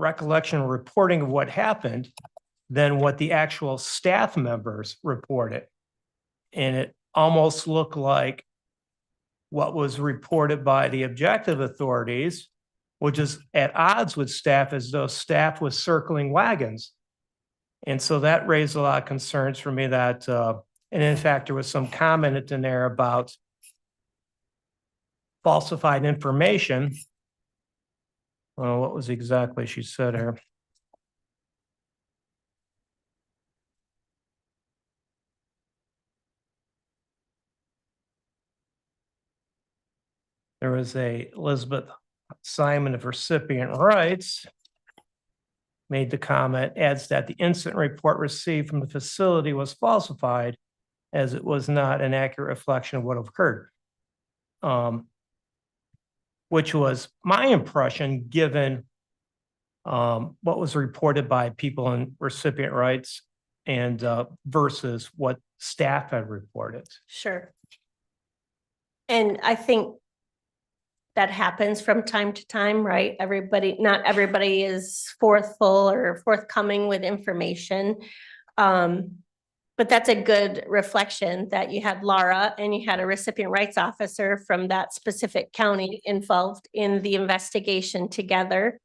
recollection or reporting of what happened than what the actual staff members reported. And it almost looked like what was reported by the objective authorities, which is at odds with staff, as though staff was circling wagons. And so that raised a lot of concerns for me that, and in fact, there was some comment in there about falsified information. Well, what was exactly she said here? There was a Elizabeth Simon of recipient rights made the comment, adds that the incident report received from the facility was falsified as it was not an accurate reflection of what occurred. Which was my impression, given what was reported by people in recipient rights and versus what staff had reported. Sure. And I think that happens from time to time, right? Not everybody is forthcoming with information. But that's a good reflection that you had Laura and you had a recipient rights officer from that specific county involved in the investigation together.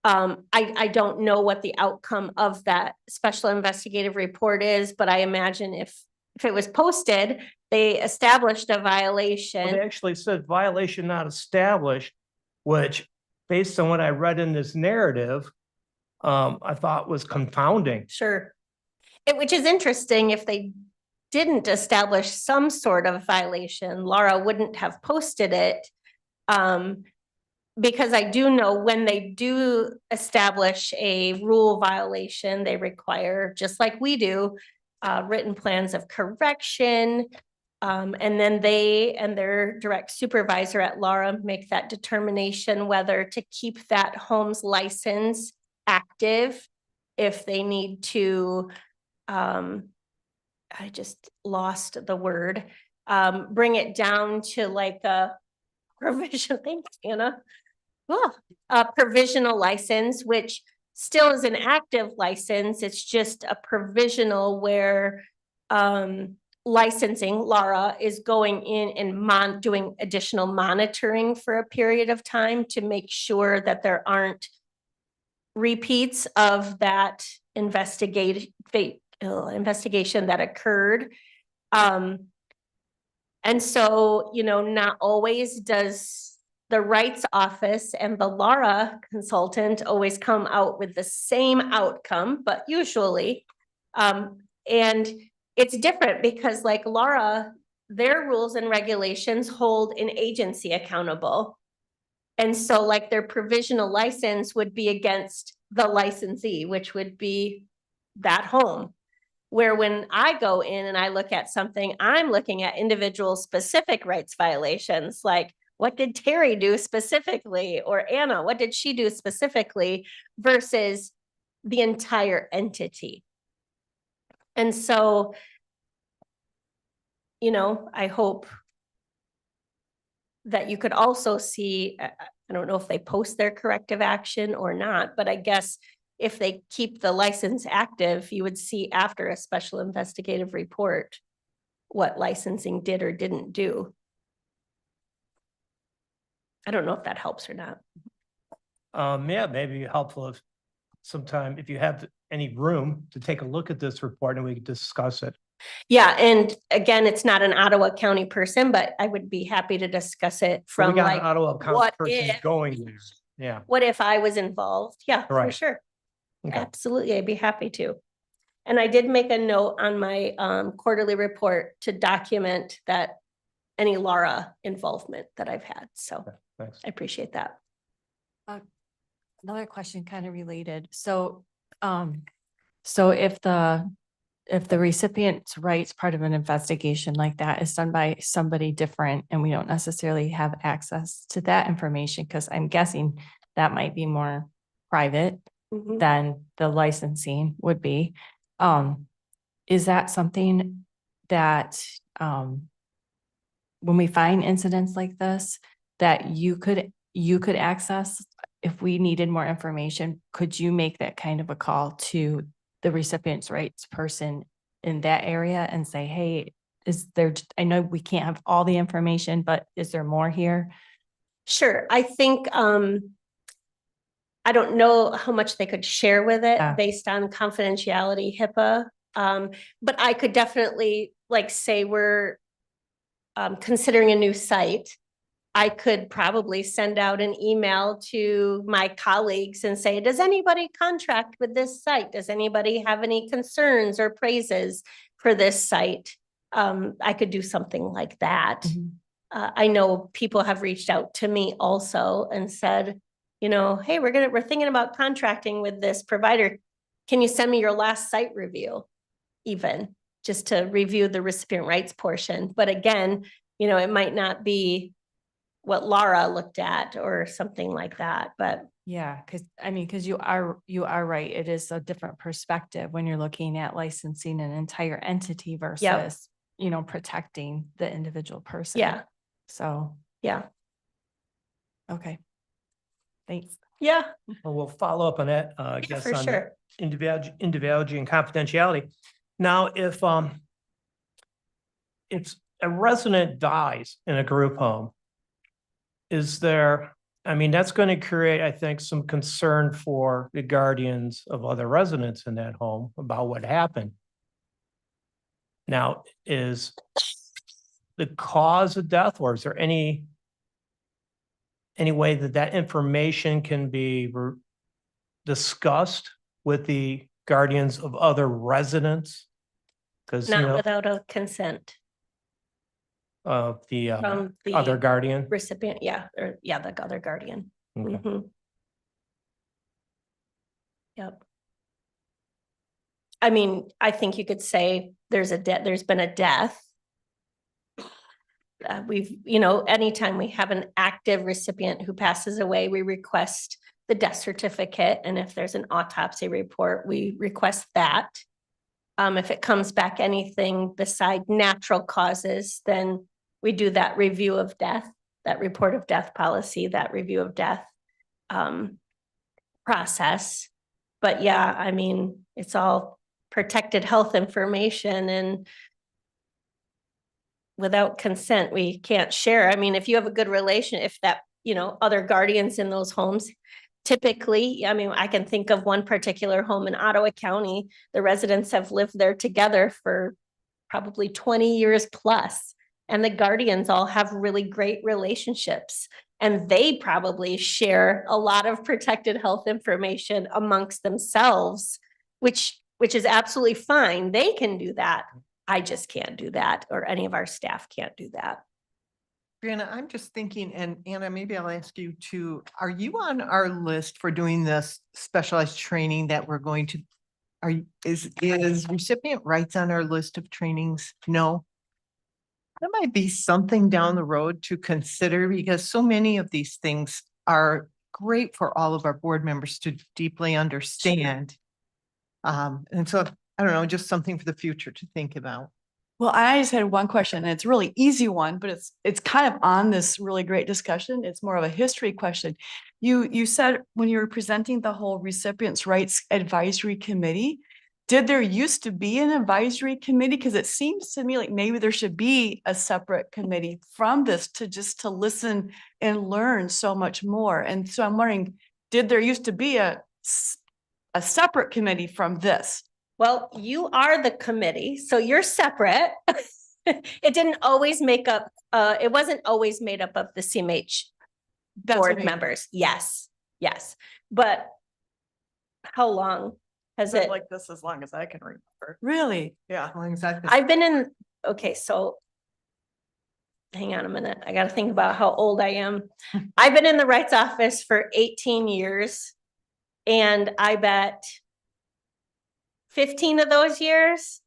I don't know what the outcome of that special investigative report is, but I imagine if it was posted, they established a Well, violation. they actually said violation not established, which based on what I read in this narrative, I thought was confounding. Sure. Which is interesting. If they didn't establish some sort of violation, Laura wouldn't have posted it. Because I do know when they do establish a rule violation, they require, just like we do, written plans of correction. And then they and their direct supervisor at Laura make that determination whether to keep that home's license active, if they need to, I just lost the word, bring it down to like a provisional, thanks, Anna. Oh, a provisional license, which still is an active license. It's just a provisional where licensing, Laura, is going in and doing additional monitoring for a period of time to make sure that there aren't repeats of that investigation that occurred. And so, not always does the rights office and the Laura consultant always come out with the same outcome, but usually, and it's different because like Laura, their rules and regulations hold an agency accountable. And so like their provisional license would be against the licensee, which would be that home. Where when I go in and I look at something, I'm looking at individual specific rights violations, like what did Terry do specifically? Or Anna, what did she do specifically versus the entire entity? And so, I hope that you could also see, I don't know if they post their corrective action or not, but I guess if they keep the license active, you would see after a special investigative report what licensing did or didn't do. I don't know if that helps or not. Yeah, maybe helpful if sometime, if you have any room to take a look at this report and we can discuss it. Yeah, and again, it's not an Ottawa County person, but I would be happy to discuss it So we from got an like, Ottawa County what person if, going there. Yeah. what if I was involved? Yeah, for Right. sure. Okay. Absolutely, I'd be happy to. And I did make a note on my quarterly report to document that any Laura involvement that I've had. So Thanks. I appreciate that. Another question kind of related. So if the recipient's rights part of an investigation like that is done by somebody different and we don't necessarily have access to that information, because I'm guessing that might be more private Mhm. than the licensing would be. Is that something that, when we find incidents like this, that you could access if we needed more information? Could you make that kind of a call to the recipient's rights person in that area and say, hey, is there, I know we can't have all the information, but is there more here? Sure, I think I don't know how much they could share with it Yeah. based on confidentiality HIPAA. But I could definitely like say we're considering a new site. I could probably send out an email to my colleagues and say, does anybody contract with this site? Does anybody have any concerns or praises for this site? I could do something like that. I know people have reached out to me also and said, you know, hey, we're thinking about contracting with this provider. Can you send me your last site review? Even just to review the recipient rights portion. But again, you know, it might not be what Laura looked at or something like that, but Yeah, because you are right. It is a different perspective when you're looking at licensing an entire entity versus, protecting the individual person. yeah, So, yeah, okay. Thanks. yeah, Well, we'll follow up on that, I yeah, guess, for on sure. individuality and confidentiality. Now, if a resident dies in a group home, is there, I mean, that's going to create, I think, some concern for the guardians of other residents in that home about what happened. Now, is the cause of death, or is there any way that information can be discussed with the guardians of other residents? Because, Not without a consent of the from other the guardian. recipient, the other guardian. Okay. Mhm. Yep. I mean, I think you could say there's been a death. Anytime we have an active recipient who passes away, we request the death certificate. And if there's an autopsy report, we request that. If it comes back anything beside natural causes, then we do that review of death, that report of death policy, that review of death process. But yeah, I mean, it's all protected health information, and without consent, we can't share. I mean, if you have a good relation, if that, other guardians in those homes, typically, I mean, I can think of one particular home in Ottawa County. The residents have lived there together for probably 20 years plus, and the guardians all have really great relationships. And they probably share a lot of protected health information amongst themselves, which is absolutely fine. They can do that. I just can't do that, or any of our staff can't do that. Brianna, I'm just thinking, and Anna, maybe I'll ask you too, are you on our list for doing this specialized training that we're going to, is recipient rights on our list of trainings? No. That might be something down the road to consider, because so many of these things are great for all of our board members to deeply understand. And so, I don't know, just something for the future to think about. Well, I just had one question, and it's a really easy one, but it's kind of on this really great discussion. It's more of a history question. You said when you were presenting the whole Recipients' Rights Advisory Committee, did there used to be an advisory committee? Because it seems to me like maybe there should be a separate committee from this to listen and learn so much more. And so I'm wondering, did there used to be a separate committee from this? Well, you are the committee, so you're separate. It didn't always make up, it wasn't always made up of the CMH That's what I board mean. members. Yes, yes. But how long has it? Like this as long as I can remember. Really? Yeah. How long has that been? I've been in, okay, so hang on a minute. I gotta think about how old I am. I've been in the rights office for 18 years. And I bet 15 of those years,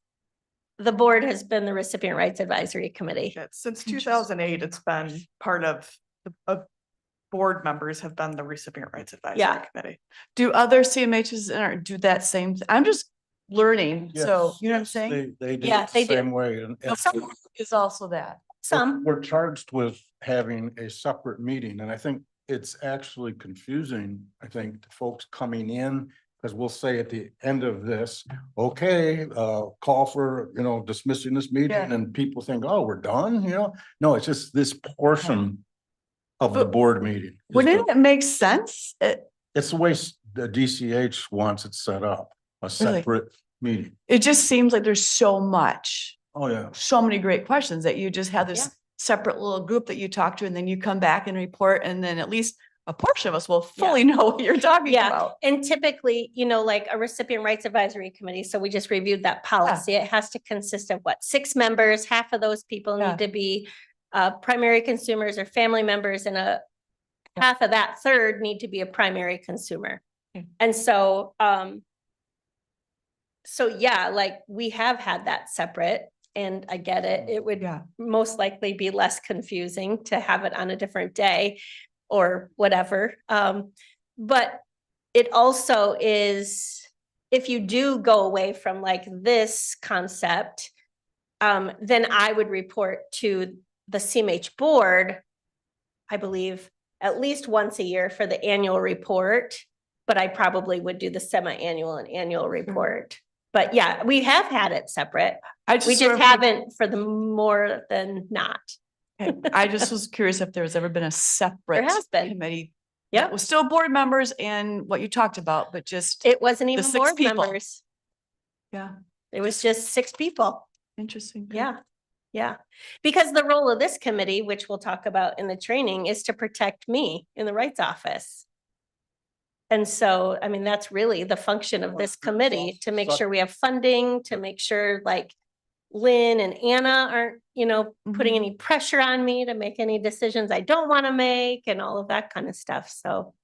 the board has been the Recipient Rights Advisory Committee. Since 2008, it's been part of board members have been the Recipient Rights Yeah. Advisory Committee. Do other CMHs do that same? I'm just learning. So, Yes, you know what I'm yes, saying? They do Yeah, it they the do. same way. And Some is also that. Some, we're charged with having a separate meeting, and I think it's actually confusing, I think, to folks coming in, because we'll say at the end of this, okay, call for, dismissing this meeting, Yeah. and people think, oh, we're done, No, it's just this portion of the But board meeting. is Wouldn't the- it make sense? It's the way the DCH wants it set up, a separate meeting. It just seems like there's so much, Oh, yeah. so many great questions that you just have Yeah. this separate little group that you talk to, and then you come back and report, and then at least a portion of us will fully know what you're talking yeah. about. And typically, like a Recipient Rights Advisory Committee, so we just reviewed that policy. It has to consist of 6 members? Half of those people Yeah. need to be primary consumers or family members, and half of that third need to be a primary consumer. Okay. And so, yeah, like we have had that separate, and I get it. It would Yeah. most likely be less confusing to have it on a different day or whatever. But it also is, if you do go away from like this concept, then I would report to the CMH board, I believe, at least once a year for the annual report, but I probably would do the semi-annual and annual report. But yeah, we have had it separate. I We sort just of- haven't for the more than not. Okay. I just was curious if there's ever been a separate has been. committee. Yeah. That was still board members and what you talked about, but just, It wasn't even 6 board people. members. yeah, It was just 6 people. interesting. Good. Yeah. Yeah. Because the role of this committee, which we'll talk about in the training, is to protect me in the rights office. And so, I mean, that's really the function of this committee, to make sure we have funding, to make sure like Lynn and Anna aren't, putting Mhm. any pressure on me to make any decisions I don't want to make, and all of that kind of stuff. So,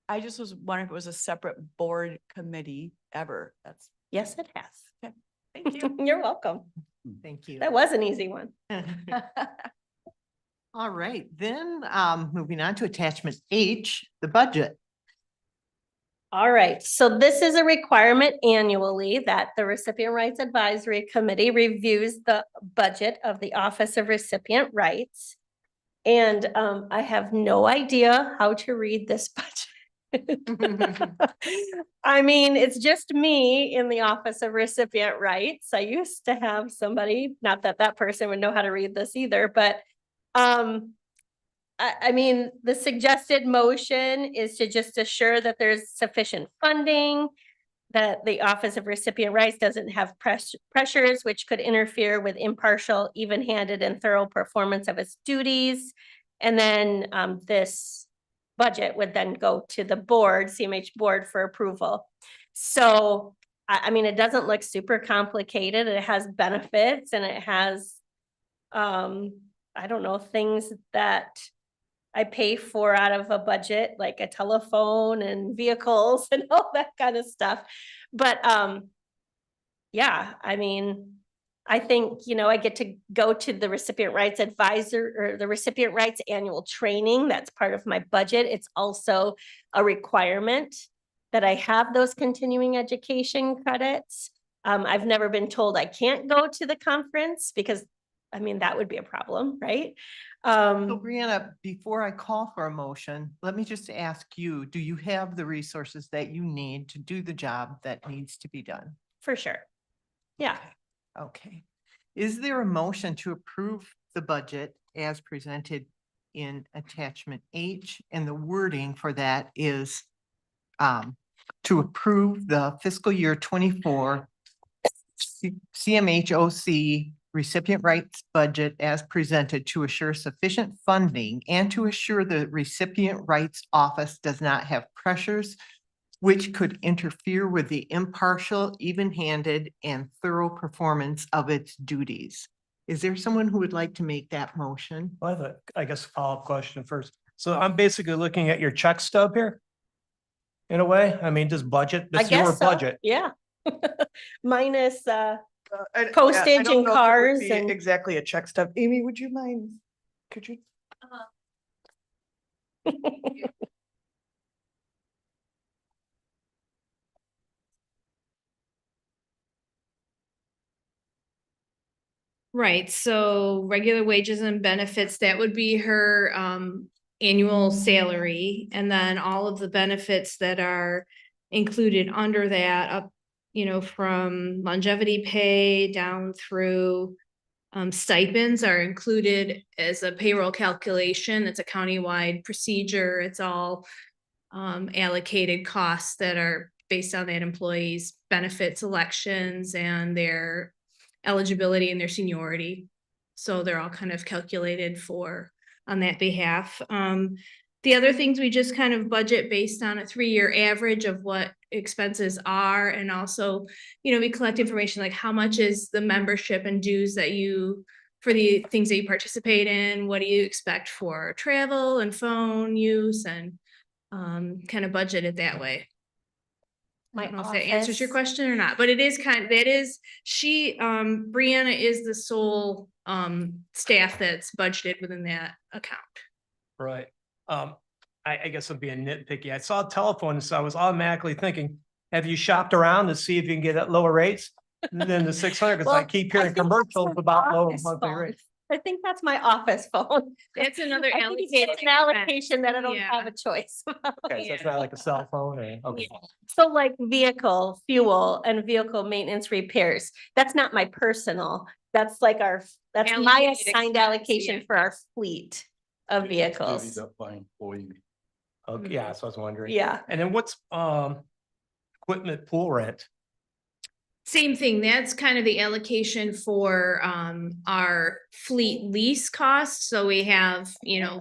I just was wondering if it was a separate board committee ever. That's, yes, it has. thank you. You're welcome. Thank you. That was an easy one. All right, then, moving on to attachment H, the budget. All right, so this is a requirement annually that the Recipient Rights Advisory Committee reviews the budget of the Office of Recipient Rights. And I have no idea how to read this budget. I mean, it's just me in the Office of Recipient Rights. I used to have somebody, not that that person would know how to read this either, but I mean, the suggested motion is to just assure that there's sufficient funding, that the Office of Recipient Rights doesn't have pressures which could interfere with impartial, even-handed, and thorough performance of its duties. And then this budget would then go to the board, CMH board, for approval. So, I mean, it doesn't look super complicated. It has benefits, and it has, I don't know, things that I pay for out of a budget, like a telephone and vehicles and all that kind of stuff. But yeah, I mean, I think, I get to go to the Recipient Rights Advisor or the Recipient Rights Annual Training. That's part of my budget. It's also a requirement that I have those continuing education credits. I've never been told I can't go to the conference, because I mean, that would be a problem, right? So Brianna, before I call for a motion, let me just ask you, do you have the resources that you need to do the job that needs to be done? For sure. Yeah. Okay. Is there a motion to approve the budget as presented in attachment H? And the wording for that is to approve the fiscal year 24 CMHOC recipient rights budget as presented to assure sufficient funding and to assure the recipient rights office does not have pressures which could interfere with the impartial, even-handed, and thorough performance of its duties. Is there someone who would like to make that motion? I have a, I guess, follow-up question first. So I'm basically looking at your check stub here. In a way, I mean, just budget, I this is your guess so, budget. yeah. Minus, I Postage don't and know if it would cars be and- Exactly a check stub. Amy, would you mind? Could you? Right, so regular wages and benefits, that would be her annual salary, and then all of the benefits that are included under that up, you know, from longevity pay down through stipends are included as a payroll calculation. It's a countywide procedure. It's all allocated costs that are based on that employee's benefits, elections, and their eligibility and their seniority. So they're all kind of calculated for on that behalf. The other things we just kind of budget based on a 3-year average of what expenses are. And also, you know, we collect information like how much is the membership and dues that you, for the things that you participate in, what do you expect for travel and phone use, and kind of budget it that way. I My don't know if that answers your office- question or not, but it is kind of, that is, Brianna is the sole staff that's budgeted within that account. Right. I guess I'm being nitpicky. I saw a telephone, so I was automatically thinking, have you shopped around to see if you can get at lower rates than the 600? Because I Well, keep I hearing think that's commercials my about lower office monthly phone. rates. I think that's my office phone. That's another I think it's allocated an allocation that I don't Yeah. have a choice. Okay, so it's not like a cell phone or, okay. So like vehicle, fuel and vehicle maintenance repairs, that's not my personal, that's like that's my Allocated assigned expense, allocation yeah. for our fleet of Divvied vehicles. up by employee. Okay, yeah, so I was wondering. Yeah, And then what's, equipment pool rent? Same thing, that's kind of the allocation for our fleet lease costs. So we have, you know,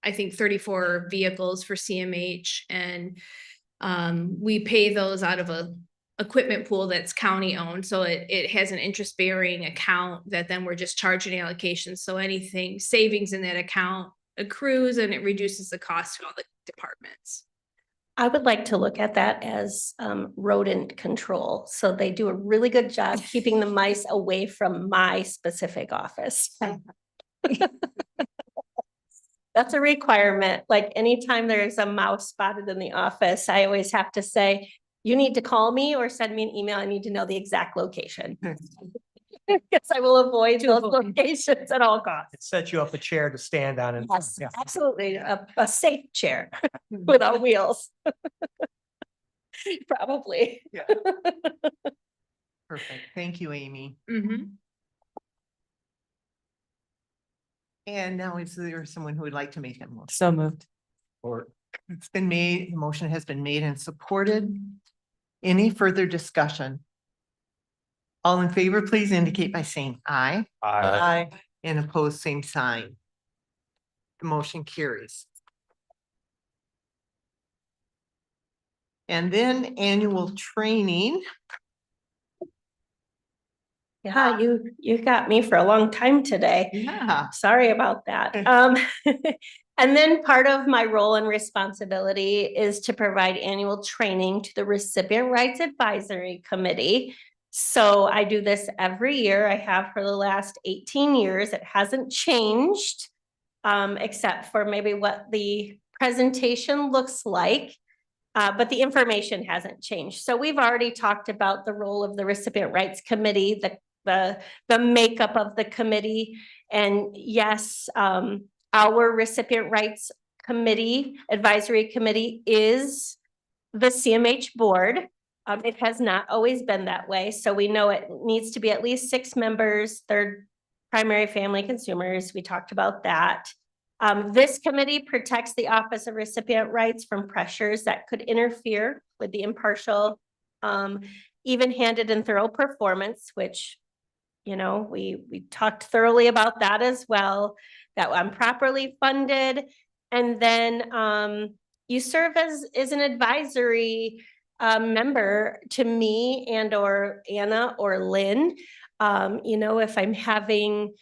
I think 34 vehicles for CMH, and we pay those out of a equipment pool that's county owned. So it has an interest bearing account that then we're just charging allocations. So anything savings in that account accrues and it reduces the cost to all the departments. I would like to look at that as rodent control. So they do a really good job keeping the mice away from my specific office. That's a requirement. Like anytime there's a mouse spotted in the office, I always have to say, you need to call me or send me an email. I need to know the exact location. Because I will avoid those locations at all costs. It sets you up a chair to stand on and. Yes, Yeah. absolutely. A safe chair without wheels. Probably. Perfect. Thank you, Amy. Mhm. And now is there someone who would like to make that motion? So moved. Or It's been made, the motion has been made and supported. Any further discussion? All in favor, please indicate by saying aye. Aye. And opposed, same sign. The motion carries. And then annual training. Yeah, you got me for a long time today. Yeah. Sorry about that. And then part of my role and responsibility is to provide annual training to the Recipient Rights Advisory Committee. So I do this every year. I have for the last 18 years. It hasn't changed, except for maybe what the presentation looks like. But the information hasn't changed. So we've already talked about the role of the Recipient Rights Committee, the makeup of the committee. And yes, our Recipient Rights Committee, Advisory Committee is the CMH board. It has not always been that way. So we know it needs to be at least 6 members, third primary family consumers. We talked about that. This committee protects the Office of Recipient Rights from pressures that could interfere with the impartial, even-handed and thorough performance, which, you know, we talked thoroughly about that as well, that I'm properly funded. And then you serve as an advisory member to me and or Anna or Lynn. You know, if I'm having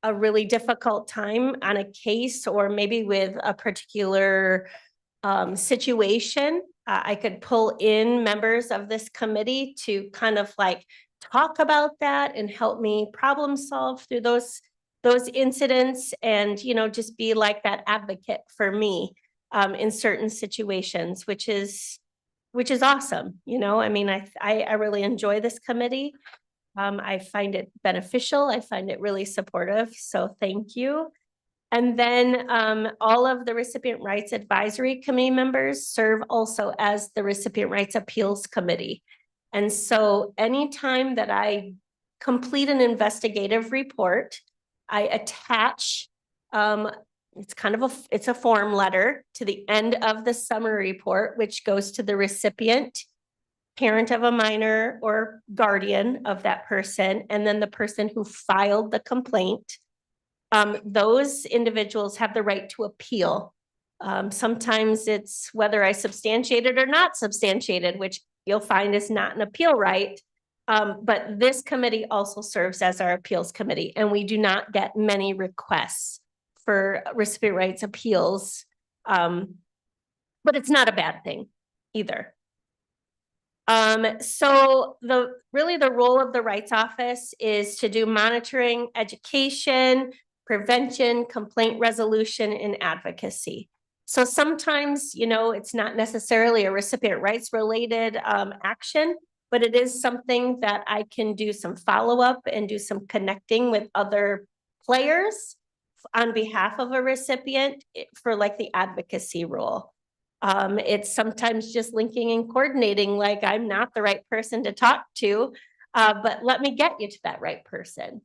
a really difficult time on a case or maybe with a particular situation, I could pull in members of this committee to kind of like talk about that and help me problem solve through those incidents, and, you know, just be like that advocate for me in certain situations, which is awesome. You know, I mean, I really enjoy this committee. I find it beneficial. I find it really supportive. So thank you. And then all of the Recipient Rights Advisory Committee members serve also as the Recipient Rights Appeals Committee. And so anytime that I complete an investigative report, I attach, it's kind of it's a form letter to the end of the summary report, which goes to the recipient, parent of a minor or guardian of that person, and then the person who filed the complaint. Those individuals have the right to appeal. Sometimes it's whether I substantiated or not substantiated, which you'll find is not an appeal right. But this committee also serves as our appeals committee, and we do not get many requests for recipient rights appeals. But it's not a bad thing either. So really the role of the rights office is to do monitoring, education, prevention, complaint resolution, and advocacy. So sometimes, you know, it's not necessarily a recipient rights related action, but it is something that I can do some follow-up and do some connecting with other players on behalf of a recipient for like the advocacy role. It's sometimes just linking and coordinating, like I'm not the right person to talk to, but let me get you to that right person.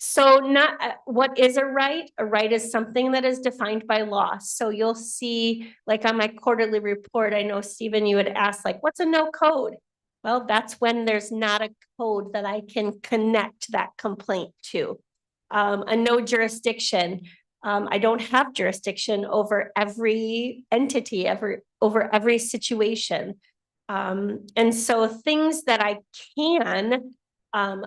So not what is a right? A right is something that is defined by law. So you'll see, like on my quarterly report, I know, Stephen, you had asked, like, what's a no code? Well, that's when there's not a code that I can connect that complaint to. A no jurisdiction. I don't have jurisdiction over every entity, over every situation. And so things that I can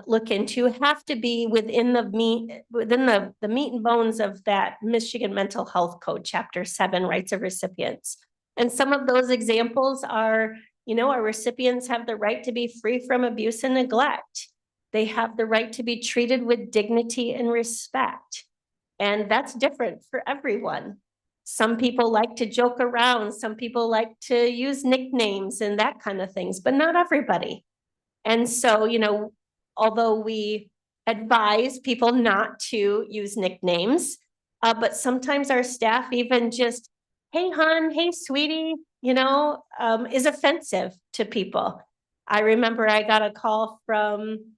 look into have to be within the meat and bones of that Michigan Mental Health Code, Chapter 7, Rights of Recipients. And some of those examples are, you know, our recipients have the right to be free from abuse and neglect. They have the right to be treated with dignity and respect. And that's different for everyone. Some people like to joke around. Some people like to use nicknames and that kind of things, but not everybody. And so, you know, although we advise people not to use nicknames, but sometimes our staff even just, hey, hon, hey, sweetie, you know, is offensive to people. I remember I got a call from,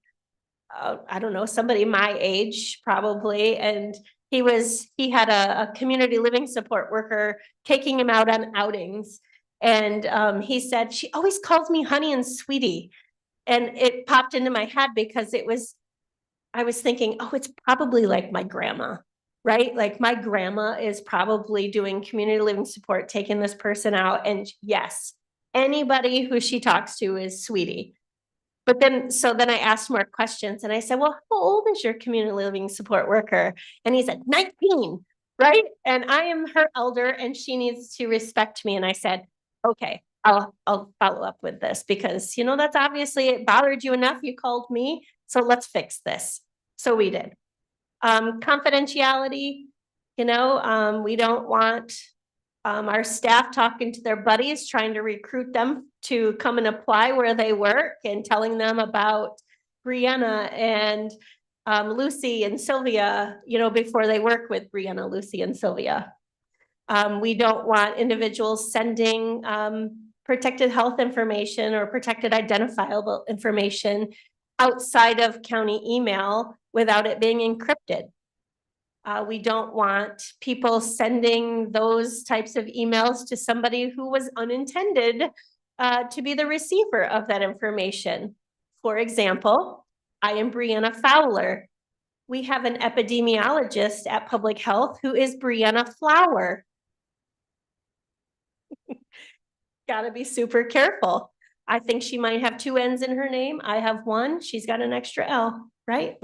I don't know, somebody my age probably, and he had a community living support worker taking him out on outings. And he said, she always calls me honey and sweetie. And it popped into my head because I was thinking, oh, it's probably like my grandma, right? Like my grandma is probably doing community living support, taking this person out. And yes, anybody who she talks to is sweetie. But then I asked more questions and I said, well, how old is your community living support worker? And he said, 19, right? And I am her elder and she needs to respect me. And I said, okay, I'll follow up with this because, you know, that's obviously it bothered you enough. You called me. So let's fix this. So we did. Confidentiality, you know, we don't want our staff talking to their buddies, trying to recruit them to come and apply where they work and telling them about Brianna and Lucy and Sylvia, you know, before they work with Brianna, Lucy, and Sylvia. We don't want individuals sending protected health information or protected identifiable information outside of county email without it being encrypted. We don't want people sending those types of emails to somebody who was unintended to be the receiver of that information. For example, I am Brianna Fowler. We have an epidemiologist at Public Health who is Brianna Flower. Gotta be super careful. I think she might have 2 N's in her name. I have 1. She's got an extra L, right?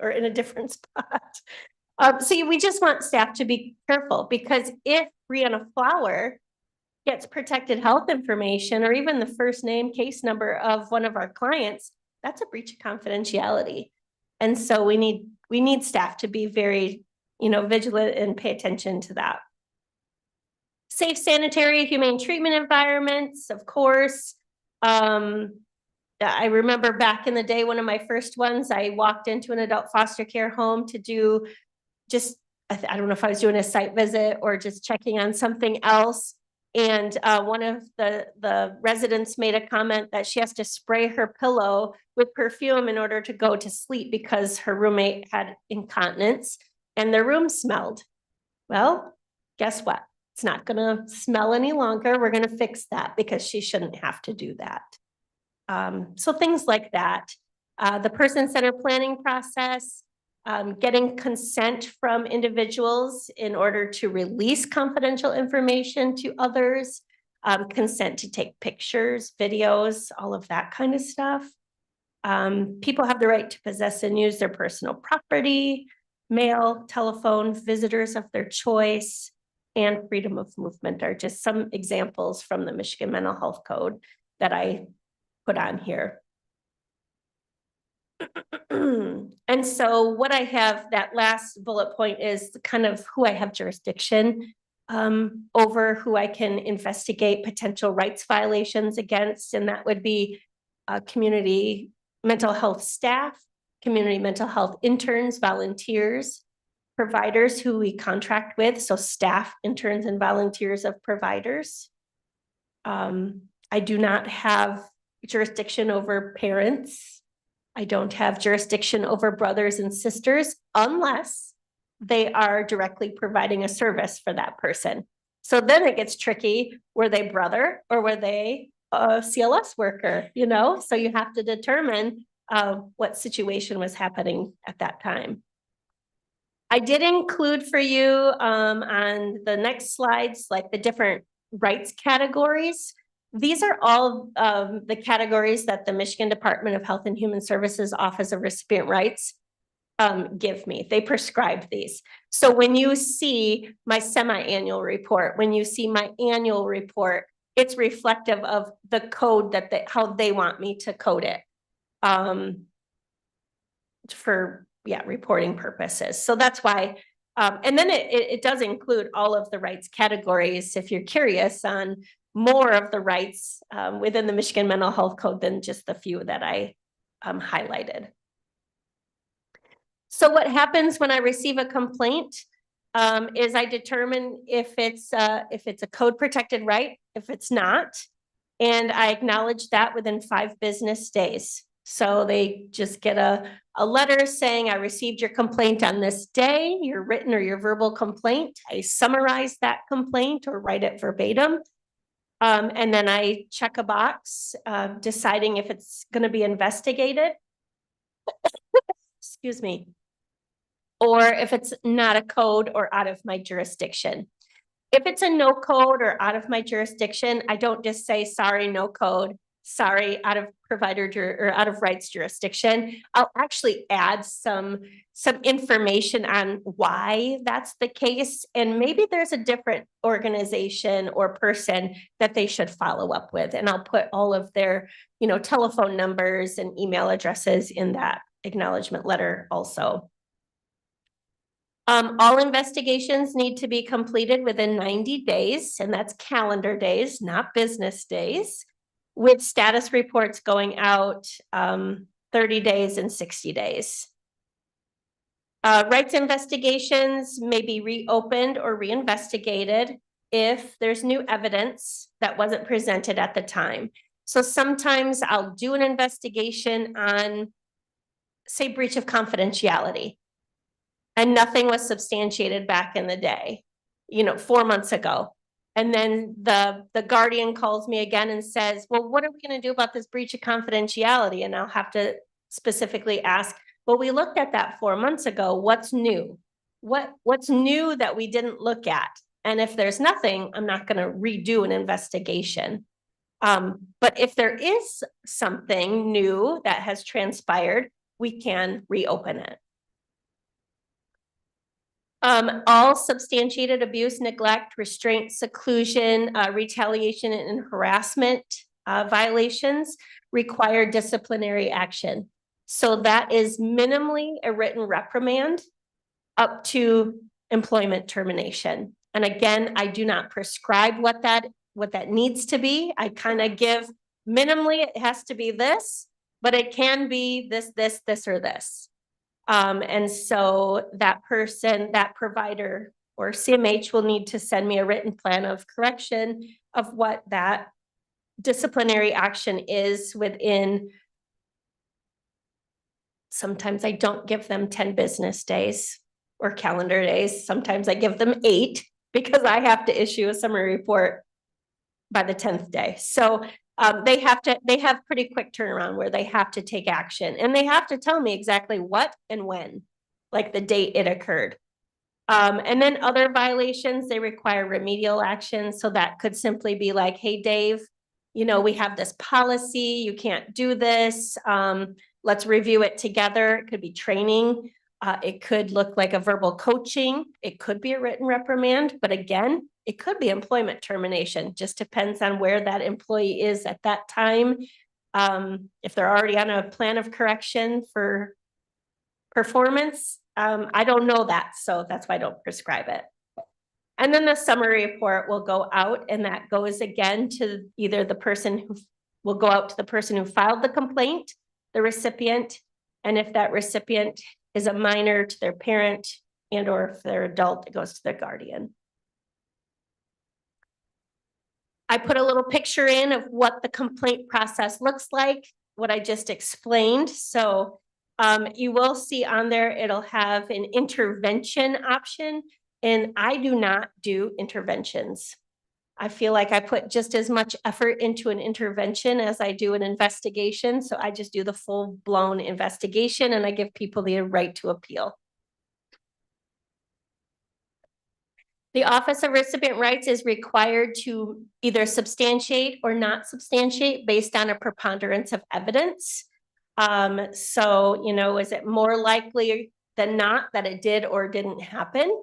Or in a different spot. So we just want staff to be careful, because if Brianna Flower gets protected health information or even the first name, case number of one of our clients, that's a breach of confidentiality. And so we need staff to be very, vigilant and pay attention to that. Safe, sanitary, humane treatment environments, of course. I remember back in the day, one of my first ones, I walked into an adult foster care home to do I don't know if I was doing a site visit or just checking on something else. And one of the residents made a comment that she has to spray her pillow with perfume in order to go to sleep because her roommate had incontinence and their room smelled. Well, guess what? It's not gonna smell any longer. We're gonna fix that because she shouldn't have to do that. So things like that. The person-centered planning process, getting consent from individuals in order to release confidential information to others, consent to take pictures, videos, all of that kind of stuff. People have the right to possess and use their personal property, mail, telephone, visitors of their choice, and freedom of movement are just some examples from the Michigan Mental Health Code that I put on here. And so what I have, that last bullet point, is kind of who I have jurisdiction over, who I can investigate potential rights violations against, and that would be community mental health staff, community mental health interns, volunteers, providers who we contract with, so staff, interns, and volunteers of providers. I do not have jurisdiction over parents. I don't have jurisdiction over brothers and sisters unless they are directly providing a service for that person. So then it gets tricky. Were they brother or were they a CLS worker? So you have to determine what situation was happening at that time. I did include for you on the next slides, like the different rights categories. These are all the categories that the Michigan Department of Health and Human Services Office of Recipient Rights give me. They prescribe these. So when you see my semi-annual report, when you see my annual report, it's reflective of the code how they want me to code it for reporting purposes. So that's why. And then it does include all of the rights categories if you're curious on more of the rights within the Michigan Mental Health Code than just the few that I highlighted. So what happens when I receive a complaint is I determine if it's a code protected right, if it's not, and I acknowledge that within 5 business days. So they just get a letter saying, I received your complaint on this day, your written or your verbal complaint. I summarize that complaint or write it verbatim. And then I check a box deciding if it's going to be investigated. Excuse me. Or if it's not a code or out of my jurisdiction. If it's a no code or out of my jurisdiction, I don't just say, sorry, no code, sorry, out of provider or out of rights jurisdiction. I'll actually add some information on why that's the case. And maybe there's a different organization or person that they should follow up with. And I'll put all of their, telephone numbers and email addresses in that acknowledgement letter also. All investigations need to be completed within 90 days, and that's calendar days, not business days, with status reports going out 30 days and 60 days. Rights investigations may be reopened or reinvestigated if there's new evidence that wasn't presented at the time. So sometimes I'll do an investigation on, say, breach of confidentiality. and nothing was substantiated back in the day, 4 months ago. And then the guardian calls me again and says, well, what are we going to do about this breach of confidentiality? And I'll have to specifically ask, well, we looked at that 4 months ago. What's new? What's new that we didn't look at? And if there's nothing, I'm not going to redo an investigation. But if there is something new that has transpired, we can reopen it. All substantiated abuse, neglect, restraint, seclusion, retaliation, and harassment violations require disciplinary action. So that is minimally a written reprimand up to employment termination. And again, I do not prescribe what that needs to be. I kind of give minimally, it has to be this, but it can be this, or this. And so that person, that provider or CMH will need to send me a written plan of correction of what that disciplinary action is within. Sometimes I don't give them 10 business days or calendar days. Sometimes I give them 8 because I have to issue a summary report by the 10th day. So they have pretty quick turnaround where they have to take action, and they have to tell me exactly what and when, like the date it occurred. And then other violations, they require remedial action. So that could simply be like, hey, Dave, we have this policy, you can't do this. Let's review it together. It could be training. It could look like a verbal coaching. It could be a written reprimand, but again, it could be employment termination. Just depends on where that employee is at that time. If they're already on a plan of correction for performance, I don't know that. So that's why I don't prescribe it. And then the summary report will go out, and that goes again to either the person who will go out to the person who filed the complaint, the recipient, and if that recipient is a minor, to their parent, and or if they're adult, it goes to their guardian. I put a little picture in of what the complaint process looks like, what I just explained. So you will see on there, it'll have an intervention option, and I do not do interventions. I feel like I put just as much effort into an intervention as I do an investigation. So I just do the full-blown investigation, and I give people the right to appeal. The Office of Recipient Rights is required to either substantiate or not substantiate based on a preponderance of evidence. So, is it more likely than not that it did or didn't happen?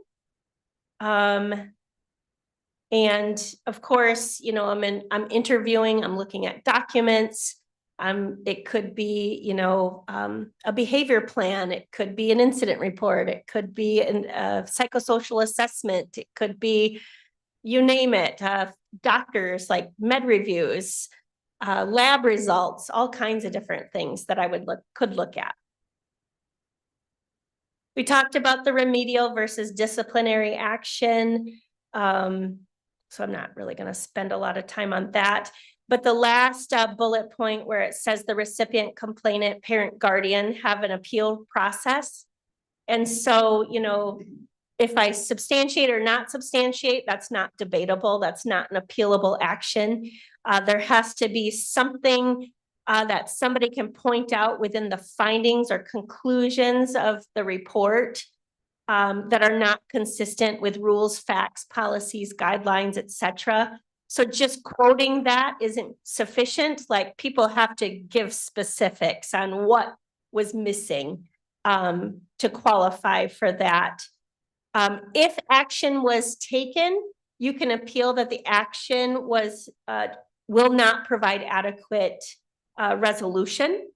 And of course, I'm interviewing, I'm looking at documents. It could be, a behavior plan. It could be an incident report. It could be a psychosocial assessment. It could be, you name it, doctors, like med reviews, lab results, all kinds of different things that I could look at. We talked about the remedial versus disciplinary action. So I'm not really going to spend a lot of time on that. But the last bullet point where it says the recipient, complainant, parent, guardian have an appeal process. And so, if I substantiate or not substantiate, that's not debatable. That's not an appealable action. There has to be something that somebody can point out within the findings or conclusions of the report that are not consistent with rules, facts, policies, guidelines, etc. So just quoting that isn't sufficient. Like, people have to give specifics on what was missing to qualify for that. If action was taken, you can appeal that the action will not provide adequate resolution.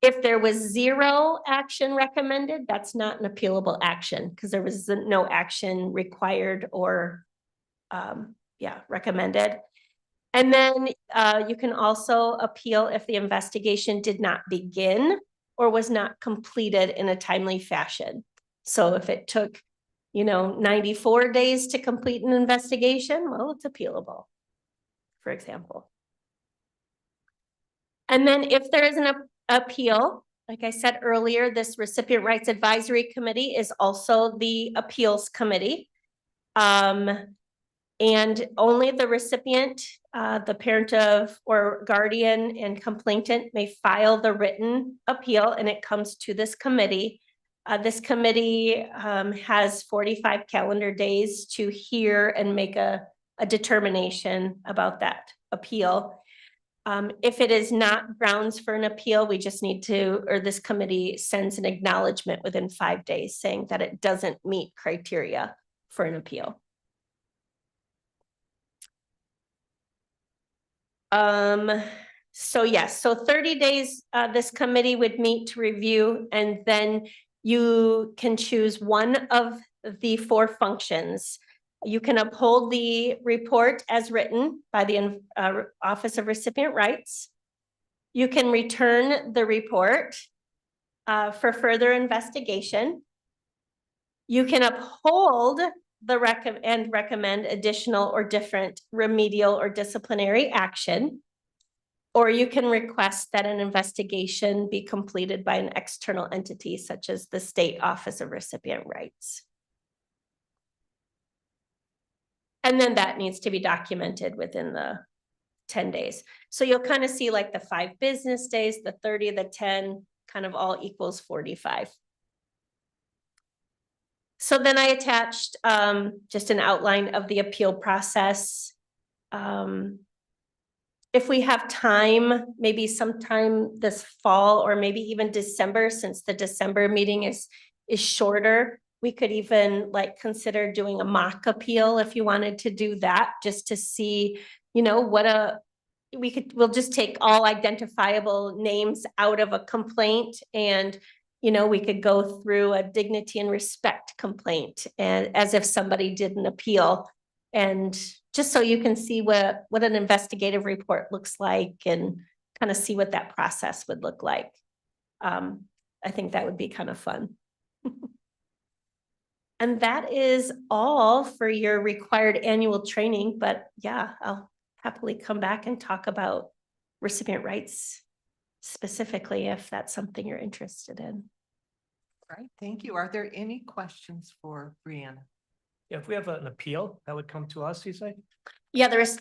If there was 0 action recommended, that's not an appealable action because there was no action required or recommended. And then you can also appeal if the investigation did not begin or was not completed in a timely fashion. So if it took, 94 days to complete an investigation, well, it's appealable, for example. And then if there is an appeal, Like I said earlier, this Recipient Rights Advisory Committee is also the appeals committee. And only the recipient, the parent of or guardian and complainant may file the written appeal, and it comes to this committee. This committee has 45 calendar days to hear and make a determination about that appeal. If it is not grounds for an appeal, we just need to, or this committee sends an acknowledgement within 5 days saying that it doesn't meet criteria for an appeal. So yes, so 30 days, this committee would meet to review, and then you can choose one of the 4 functions. You can uphold the report as written by the Office of Recipient Rights. You can return the report for further investigation. You can uphold the recommend additional or different remedial or disciplinary action. Or you can request that an investigation be completed by an external entity such as the State Office of Recipient Rights. And then that needs to be documented within the 10 days. So you'll kind of see like the 5 business days, the 30, the 10, kind of all equals 45. So then I attached just an outline of the appeal process. If we have time, maybe sometime this fall or maybe even December, since the December meeting is shorter, we could even like consider doing a mock appeal if you wanted to do that, just to see, you know, we'll just take all identifiable names out of a complaint, and you know, we could go through a dignity and respect complaint and as if somebody did an appeal, and just so you can see what an investigative report looks like and kind of see what that process would look like. I think that would be kind of fun. And that is all for your required annual training, but yeah, I'll happily come back and talk about recipient rights specifically if that's something you're interested in. Right, thank you. Are there any questions for Brianna? If we have an appeal, that would come to us, you say? Yeah, there's,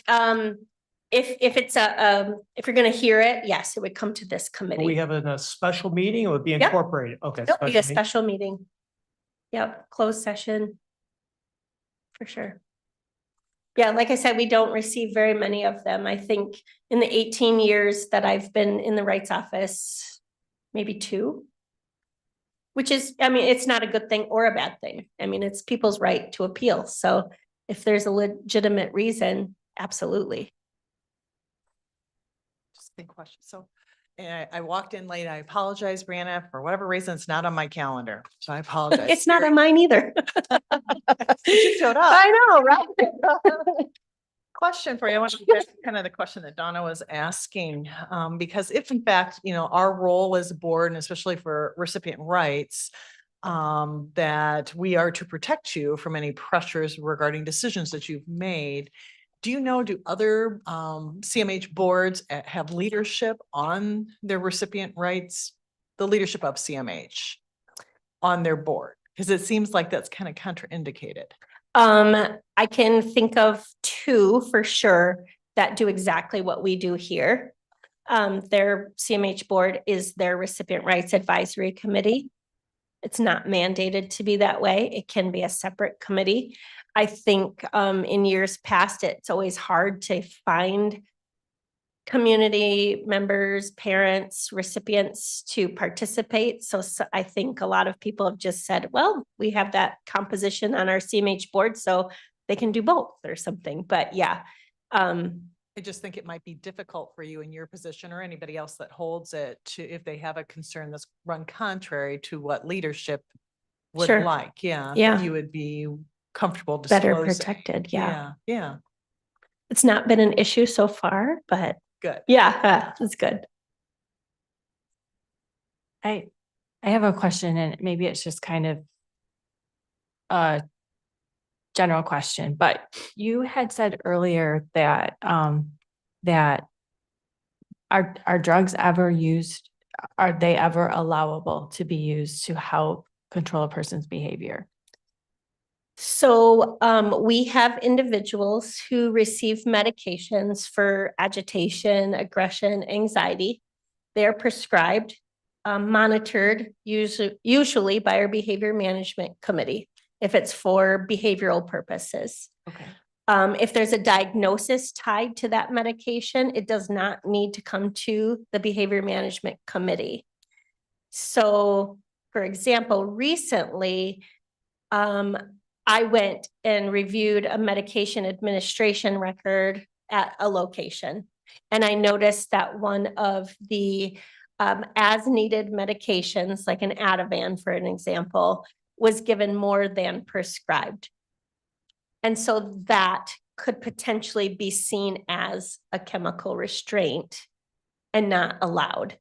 if it's if you're gonna hear it, yes, it would come to this Will we committee. have a special meeting, it would be Yep. incorporated, okay. It'll be a meeting. special meeting. Yep, closed session. For sure. Yeah, like I said, we don't receive very many of them. I think in the 18 years that I've been in the rights office, maybe 2. Which is, I mean, it's not a good thing or a bad thing. I mean, it's people's right to appeal. So if there's a legitimate reason, absolutely. Just a question. So, and I walked in late. I apologize, Brianna, for whatever reason, it's not on my calendar. So I apologize. It's not on mine either. You showed up. I know, right? Question for you. I want to get kind of the question that Donna was asking, because if in fact, you know, our role as a board, and especially for recipient rights, that we are to protect you from any pressures regarding decisions that you've made. Do you know, do other CMH boards have leadership on their recipient rights, the leadership of CMH on their board? Because it seems like that's kind of contraindicated. I can think of 2 for sure that do exactly what we do here. Their CMH board is their Recipient Rights Advisory Committee. It's not mandated to be that way. It can be a separate committee. I think in years past, it's always hard to find community members, parents, recipients to participate. So I think a lot of people have just said, well, we have that composition on our CMH board, so they can do both or something. But yeah. I just think it might be difficult for you in your position or anybody else that holds it to, if they have a concern that's run contrary to what leadership would Sure. like. Yeah. Yeah. You would be comfortable Better disclosing. protected. Yeah. Yeah. It's not been an issue so far, but Good. yeah, it's good. I have a question, and maybe it's just kind of a general question, but you had said earlier that that are drugs ever used are they ever allowable to be used to help control a person's behavior? So we have individuals who receive medications for agitation, aggression, anxiety. They're prescribed, monitored, usually by our behavior management committee, if it's for behavioral purposes. Okay. If there's a diagnosis tied to that medication, it does not need to come to the behavior management committee. So, for example, recently, I went and reviewed a medication administration record at a location. And I noticed that one of the as needed medications, like an Ativan, for an example, was given more than prescribed. And so that could potentially be seen as a chemical restraint and not allowed.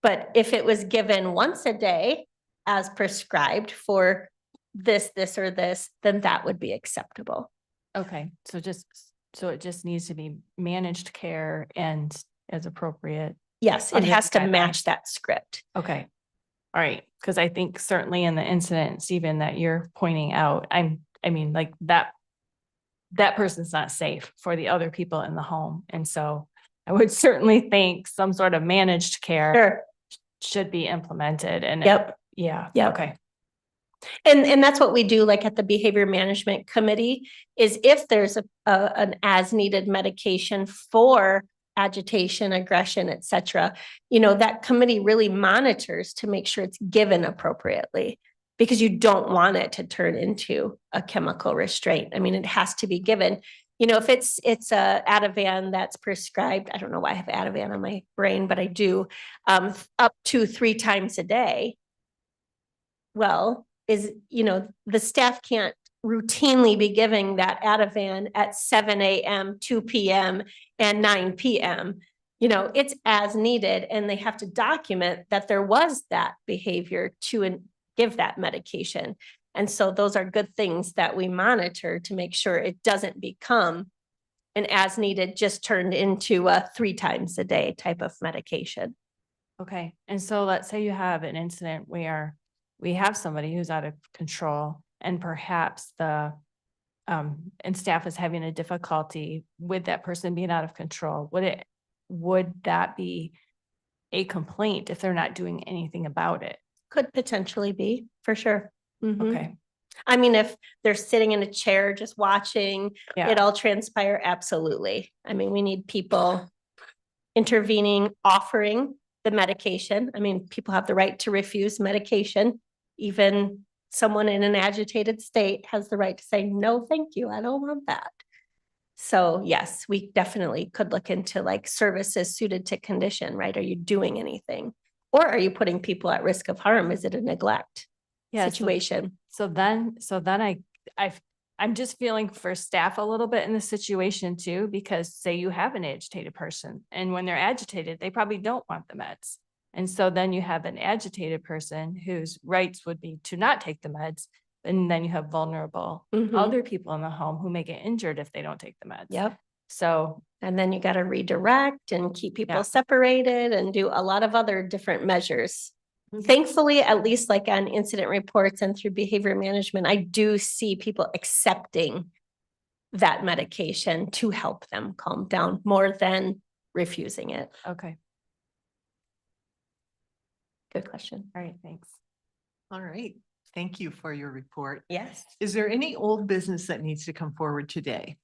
But if it was given once a day as prescribed for this, or this, then that would be acceptable. Okay, so it just needs to be managed care and as appropriate. Yes, it Under has the to match that script. Okay. All right, because I think certainly in the incident, Stephen, that you're pointing out, I mean, like that person's not safe for the other people in the home. And so I would certainly think some sort of managed care Sure. should be implemented and Yep. yeah. Yep. Okay. And that's what we do, like at the behavior management committee, is if there's an as needed medication for agitation, aggression, et cetera, that committee really monitors to make sure it's given appropriately, because you don't want it to turn into a chemical restraint. I mean, it has to be given. If it's a Ativan that's prescribed, I don't know why I have Ativan on my brain, but I do, up to 3 times a day. Well, the staff can't routinely be giving that Ativan at 7 a.m., 2 p.m., and 9 p.m. It's as needed, and they have to document that there was that behavior to give that medication. And so those are good things that we monitor to make sure it doesn't become an as needed, just turned into a 3 times a day type of medication. Okay. And so let's say you have an incident where we have somebody who's out of control and perhaps and staff is having a difficulty with that person being out of control. Would that be a complaint if they're not doing anything about it? Could potentially be, for sure. Mhm. Okay. I mean, if they're sitting in a chair just watching Yeah. it all transpire, absolutely. I mean, we need people intervening, offering the medication. I mean, people have the right to refuse medication. Even someone in an agitated state has the right to say, no, thank you, I don't want that. So yes, we definitely could look into like services suited to condition, right? Are you doing anything? Or are you putting people at risk of harm? Is it a neglect situation? So then I'm just feeling for staff a little bit in the situation too, because say you have an agitated person and when they're agitated, they probably don't want the meds. And so then you have an agitated person whose rights would be to not take the meds. And then you have vulnerable Mhm. other people in the home who may get injured if they don't take the meds. Yep. So, And then you got to redirect and keep people Yeah. separated and do a lot of other different measures. Thankfully, at least like on incident reports and through behavior management, I do see people accepting that medication to help them calm down more than refusing it. okay. Good question. All right. Thanks. All right. Thank you for your report. Yes. Is there any old business that needs to come forward today?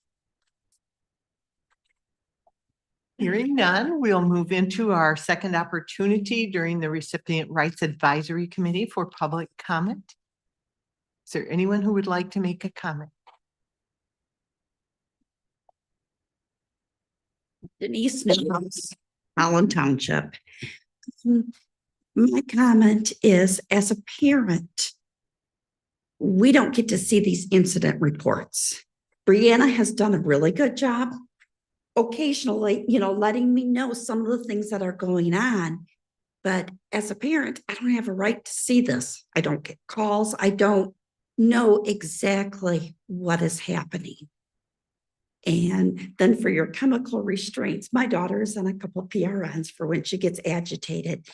Hearing none, we'll move into our second opportunity during the Recipient Rights Advisory Committee for public comment. Is there anyone who would like to make a comment? Denise Nichols, Holland Township. My comment is, as a parent, we don't get to see these incident reports. Brianna has done a really good job occasionally, letting me know some of the things that are going on. But as a parent, I don't have a right to see this. I don't get calls. I don't know exactly what is happening. And then for your chemical restraints, my daughter is on a couple PRNs for when she gets agitated.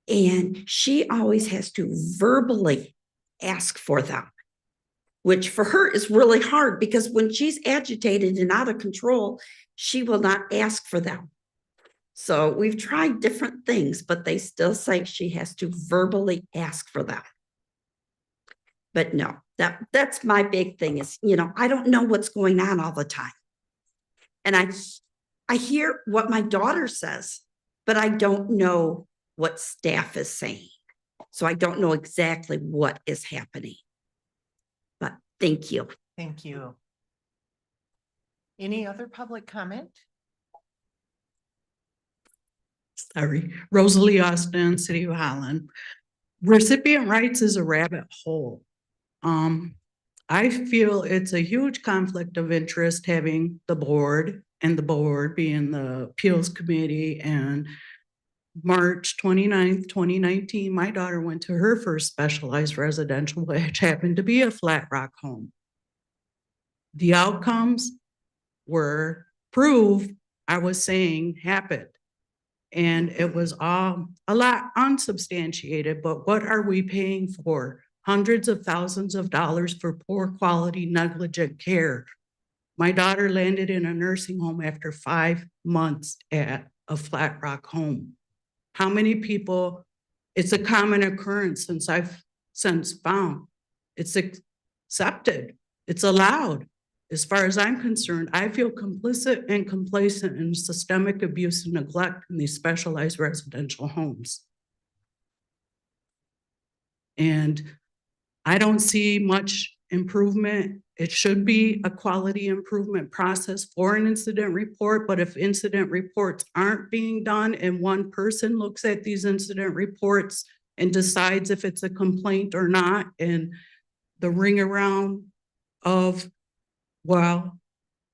And she always has to verbally ask for them, which for her is really hard because when she's agitated and out of control, she will not ask for them. So we've tried different things, but they still say she has to verbally ask for them. But no, that's my big thing is, I don't know what's going on all the time. And I hear what my daughter says, but I don't know what staff is saying. So I don't know exactly what is happening. But thank you. Thank you. Any other public comment? Sorry, Rosalie Austin, City of Holland. Recipient rights is a rabbit hole. I feel it's a huge conflict of interest having the board being the appeals committee. And March 29th, 2019, my daughter went to her first specialized residential, which happened to be a Flat Rock home. The outcomes were proof I was saying happened. And it was all a lot unsubstantiated, but what are we paying for? Hundreds of thousands of dollars for poor quality, negligent care. My daughter landed in a nursing home after 5 months at a Flat Rock home. How many people? It's a common occurrence since I've since found. It's accepted. It's allowed. As far as I'm concerned, I feel complicit and complacent in systemic abuse and neglect in these specialized residential homes. And I don't see much improvement. It should be a quality improvement process for an incident report, but if incident reports aren't being done and one person looks at these incident reports and decides if it's a complaint or not, and the ring around of, well,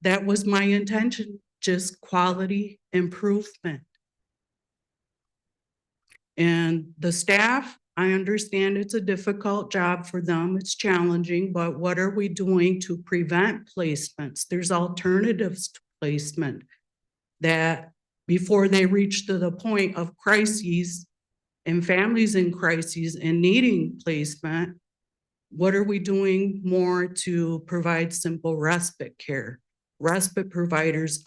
that was my intention, just quality improvement. And the staff, I understand it's a difficult job for them, it's challenging, but what are we doing to prevent placements? There's alternatives to placement that before they reach to the point of crises and families in crises and needing placement, what are we doing more to provide simple respite care? Respite providers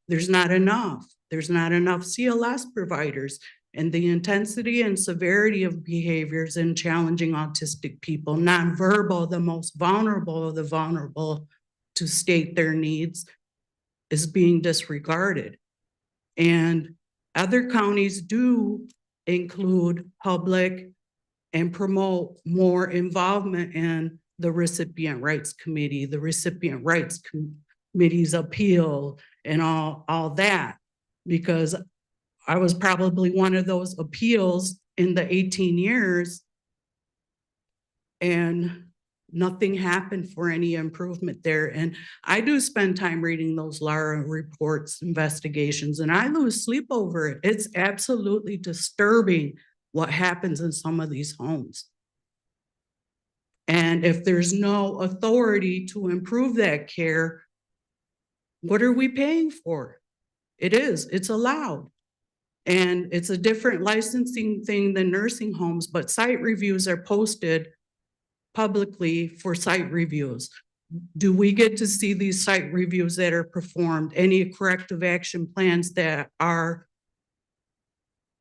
there's not enough. There's not enough CLS providers. And the intensity and severity of behaviors in challenging autistic people, nonverbal, the most vulnerable of the vulnerable to state their needs, is being disregarded. And other counties do include public and promote more involvement in the recipient rights committee, the recipient rights committee's appeal and all that, because I was probably one of those appeals in the 18 years and nothing happened for any improvement there. And I do spend time reading those Lara reports, investigations, and I lose sleep over it. It's absolutely disturbing what happens in some of these homes. And if there's no authority to improve that care, what are we paying for? It's allowed. And it's a different licensing thing than nursing homes, but site reviews are posted publicly for site reviews. Do we get to see these site reviews that are performed? Any corrective action plans that are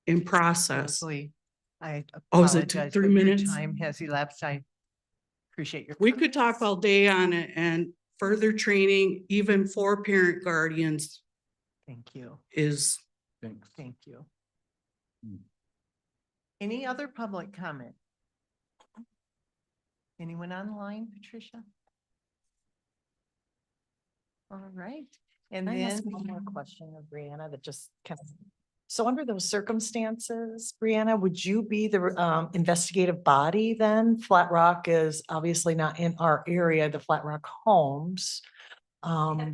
in process? Leslie, I Oh, is it apologize, 3 but your minutes? time has elapsed. I appreciate your. We could talk all day on it, and further training, even for parent guardians, Thank you. is Thanks. Thank you. Hmm. Any other public comment? Anyone online, Patricia? All right, and Can I ask then one more question of Brianna that just kind of, so under those circumstances, Brianna, would you be the investigative body then? Flat Rock is obviously not in our area, the Flat Rock homes. I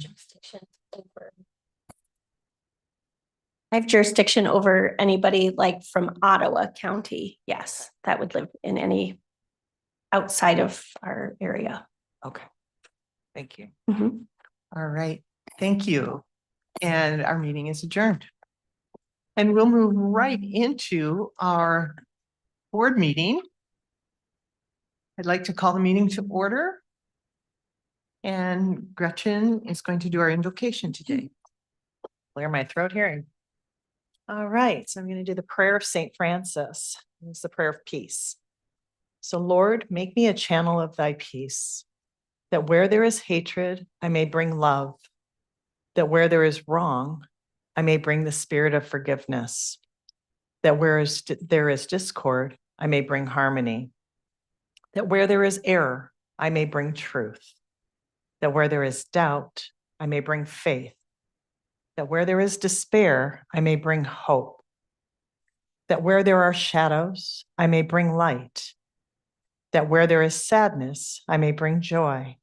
have jurisdiction over anybody like from Ottawa County. Yes, that would live in any outside of our area. Okay. Thank you. Mhm. all right, thank you. And our meeting is adjourned. And we'll move right into our board meeting. I'd like to call the meeting to order. And Gretchen is going to do our invocation today. Clear my throat here. All right, so I'm going to do the prayer of Saint Francis. It's the prayer of peace. So Lord, make me a channel of thy peace, that where there is hatred, I may bring love, that where there is wrong, I may bring the spirit of forgiveness, that where there is discord, I may bring harmony, that where there is error, I may bring truth, that where there is doubt, I may bring faith, that where there is despair, I may bring hope, that where there are shadows, I may bring light, that where there is sadness, I may bring joy.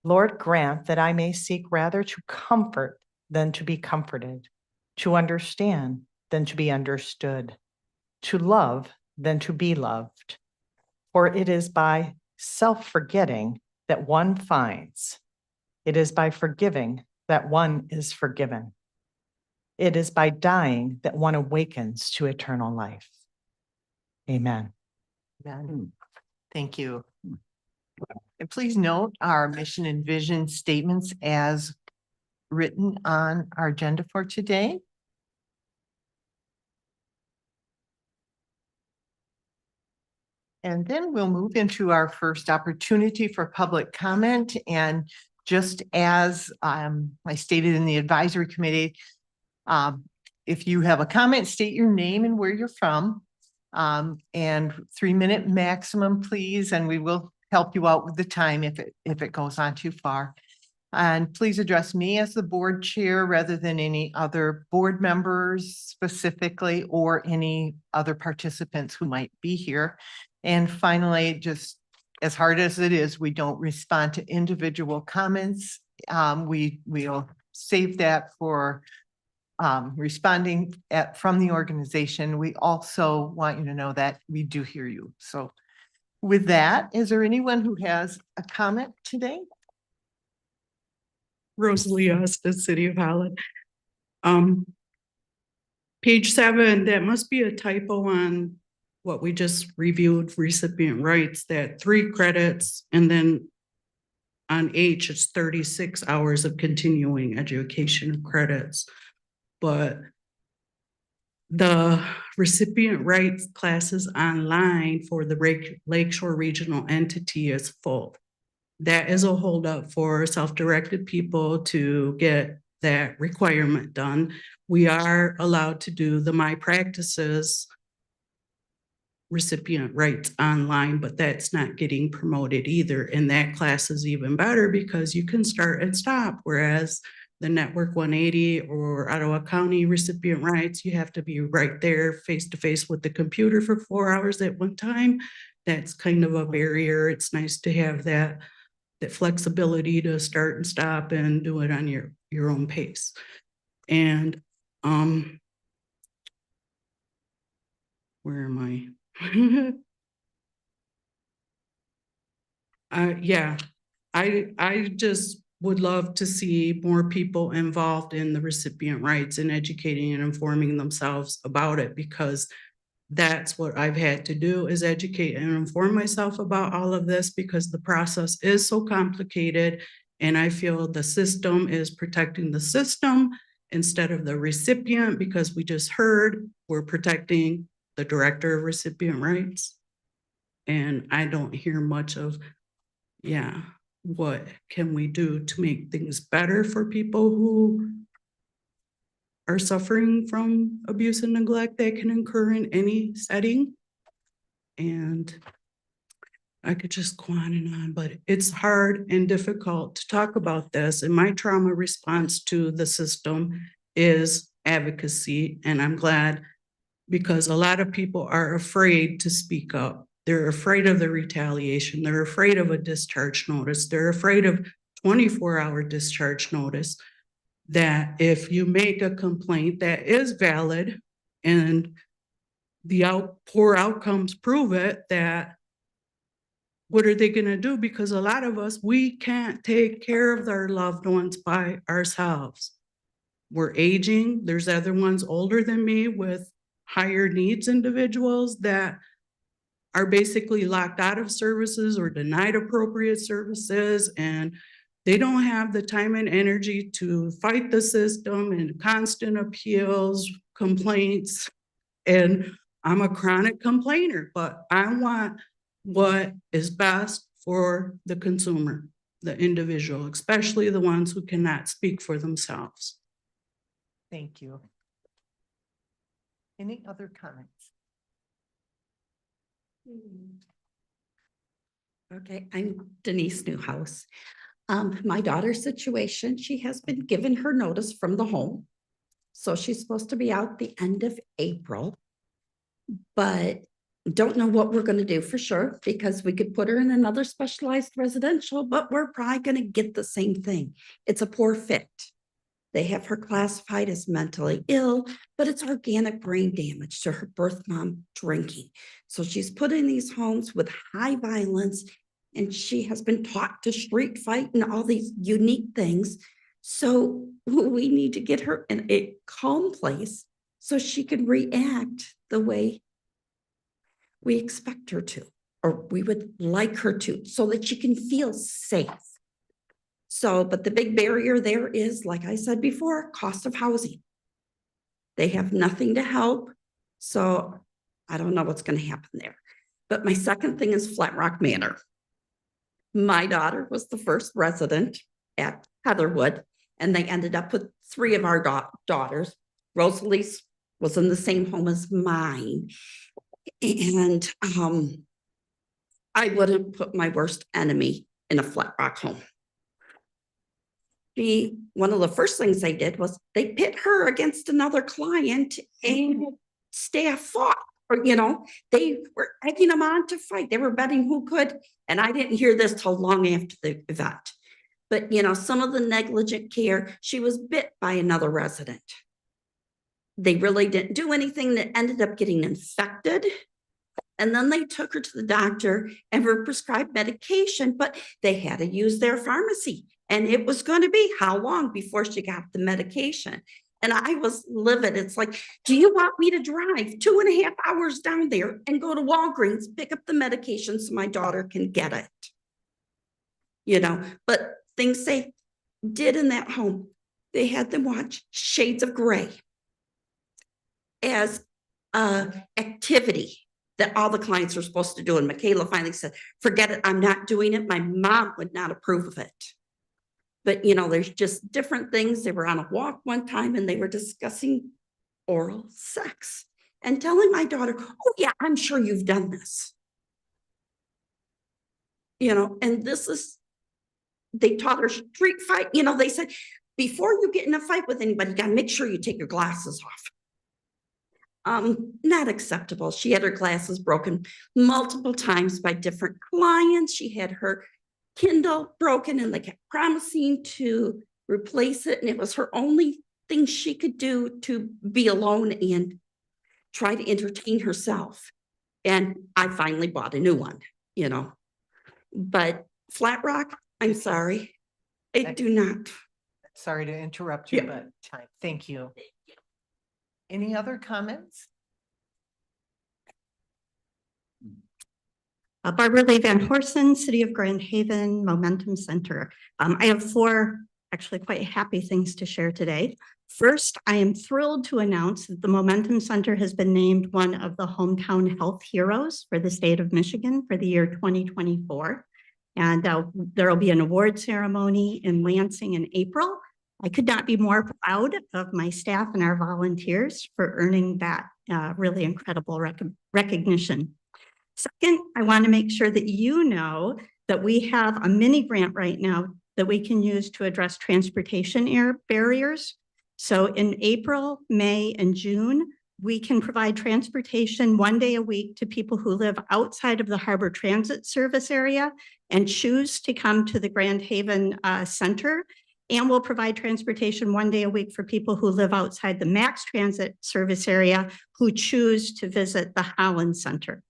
Lord, grant that I may seek rather to comfort than to be comforted, to understand than to be understood, to love than to be loved. For it is by self-forgetting that one finds. It is by forgiving that one is forgiven. It is by dying that one awakens to eternal life. Amen. Amen. Thank you. And please note our mission and vision statements as written on our agenda for today. And then we'll move into our first opportunity for public comment. And just as I stated in the advisory committee, if you have a comment, state your name and where you're from. And 3-minute maximum, please, and we will help you out with the time if it goes on too far. And please address me as the board chair rather than any other board members specifically or any other participants who might be here. And finally, just as hard as it is, we don't respond to individual comments. We'll save that for responding from the organization. We also want you to know that we do hear you. So with that, is there anyone who has a comment today? Rosalie Austin, City of Holland. Page 7, that must be a typo on what we just reviewed, recipient rights, that 3 credits, and then on H, it's 36 hours of continuing education credits. But the recipient rights classes online for the Lakeshore Regional entity is full. That is a holdup for self-directed people to get that requirement done. We are allowed to do the My Practices recipient rights online, but that's not getting promoted either. And that class is even better because you can start and stop, whereas the Network 180 or Ottawa County recipient rights, you have to be right there face to face with the computer for 4 hours at one time. That's kind of a barrier. It's nice to have that flexibility to start and stop and do it on your own pace. And where am I? Yeah, I just would love to see more people involved in the recipient rights and educating and informing themselves about it, because that's what I've had to do, is educate and inform myself about all of this, because the process is so complicated. And I feel the system is protecting the system instead of the recipient, because we just heard we're protecting the director of recipient rights. And I don't hear much of, what can we do to make things better for people who are suffering from abuse and neglect that can occur in any setting. And I could just go on and on, but it's hard and difficult to talk about this. And my trauma response to the system is advocacy. And I'm glad, because a lot of people are afraid to speak up. They're afraid of the retaliation. They're afraid of a discharge notice. They're afraid of 24-hour discharge notice. That if you make a complaint that is valid and the poor outcomes prove it, that what are they going to do? Because a lot of us, we can't take care of our loved ones by ourselves. we're aging. There's other ones older than me with higher needs individuals that are basically locked out of services or denied appropriate services, and they don't have the time and energy to fight the system and constant appeals, complaints. And I'm a chronic complainer, but I want what is best for the consumer, the individual, especially the ones who cannot speak for themselves. Thank you. Any other comments? Okay, I'm Denise Newhouse. My daughter's situation, she has been given her notice from the home. So she's supposed to be out the end of April. But don't know what we're gonna do for sure, because we could put her in another specialized residential, but we're probably gonna get the same thing. It's a poor fit. They have her classified as mentally ill, but it's organic brain damage to her birth mom drinking. So she's put in these homes with high violence, and she has been taught to street fight and all these unique things. So we need to get her in a calm place so she can react the way we expect her to, or we would like her to, so that she can feel safe. So, but the big barrier there is, like I said before, cost of housing. They have nothing to help. So I don't know what's going to happen there. But my second thing is Flat Rock Manor. My daughter was the first resident at Heatherwood, and they ended up with 3 of our daughters. Rosalie's was in the same home as mine. And I wouldn't put my worst enemy in a Flat Rock home. One of the first things they did was they pit her against another client, and staff fought, or, they were egging them on to fight. They were betting who could. And I didn't hear this till long after the event. But, some of the negligent care, she was bit by another resident. They really didn't do anything, that ended up getting infected. And then they took her to the doctor and were prescribed medication, but they had to use their pharmacy. And it was going to be how long before she got the medication? And I was livid. It's like, do you want me to drive 2.5 hours down there and go to Walgreens, pick up the medication so my daughter can get it? But things they did in that home, they had them watch Shades of Grey as activity that all the clients are supposed to do. And Michaela finally said, forget it, I'm not doing it. My mom would not approve of it. But, there's just different things. They were on a walk one time and they were discussing oral sex and telling my daughter, oh yeah, I'm sure you've done this. And they taught her street fight. They said, before you get in a fight with anybody, you gotta make sure you take your glasses off. Not acceptable. She had her glasses broken multiple times by different clients. She had her Kindle broken, and they kept promising to replace it. And it was her only thing she could do to be alone and try to entertain herself. And I finally bought a new one, But Flat Rock, I'm sorry. I do not. Sorry to interrupt you, Yeah. but time. Thank you. Any other comments? Barbara Lee Van Horsen, City of Grand Haven Momentum Center. I have 4 actually quite happy things to share today. First, I am thrilled to announce that the Momentum Center has been named one of the Hometown Health Heroes for the state of Michigan for the year 2024. And there will be an award ceremony in Lansing in April. I could not be more proud of my staff and our volunteers for earning that really incredible recognition. Second, I want to make sure that you know that we have a mini grant right now that we can use to address transportation barriers. So in April, May, and June, we can provide transportation 1 day a week to people who live outside of the Harbor Transit Service area and choose to come to the Grand Haven Center. And we'll provide transportation 1 day a week for people who live outside the Max Transit Service area who choose to visit the Holland Center.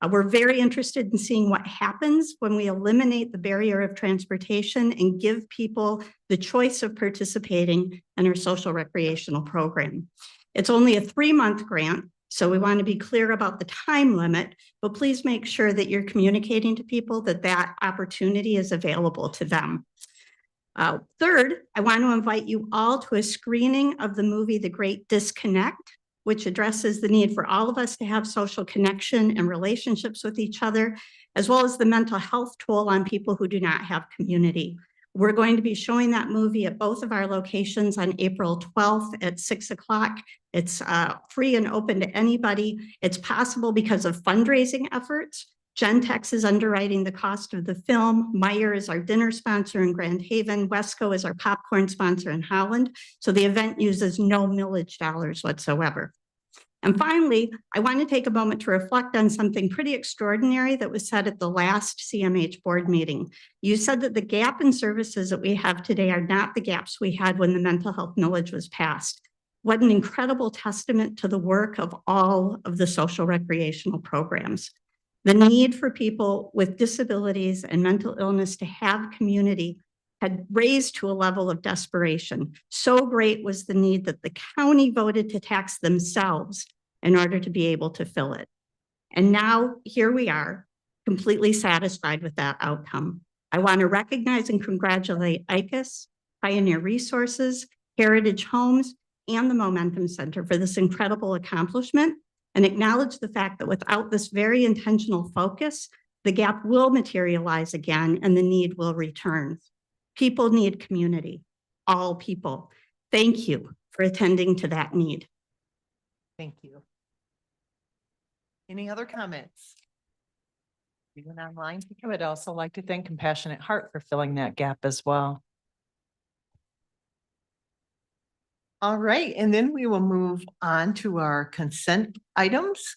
We're very interested in seeing what happens when we eliminate the barrier of transportation and give people the choice of participating in our social recreational program. It's only a 3-month grant, so we want to be clear about the time limit, but please make sure that you're communicating to people that that opportunity is available to them. Third, I want to invite you all to a screening of the movie The Great Disconnect, which addresses the need for all of us to have social connection and relationships with each other, as well as the mental health toll on people who do not have community. We're going to be showing that movie at both of our locations on April 12th at 6 o'clock. It's free and open to anybody. It's possible because of fundraising efforts. Gentex is underwriting the cost of the film. Meyer is our dinner sponsor in Grand Haven. Wesco is our popcorn sponsor in Holland. So the event uses no millage dollars whatsoever. And finally, I want to take a moment to reflect on something pretty extraordinary that was said at the last CMH board meeting. You said that the gap in services that we have today are not the gaps we had when the mental health millage was passed. What an incredible testament to the work of all of the social recreational programs. The need for people with disabilities and mental illness to have community had raised to a level of desperation. So great was the need that the county voted to tax themselves in order to be able to fill it. And now here we are, completely satisfied with that outcome. I want to recognize and congratulate ICUS, Pioneer Resources, Heritage Homes, and the Momentum Center for this incredible accomplishment, and acknowledge the fact that without this very intentional focus, the gap will materialize again and the need will return. People need community, all people. Thank you for attending to that need. Thank you. Any other comments? Anyone online? I would also like to thank Compassionate Heart for filling that gap as well. All right, and then we will move on to our consent items.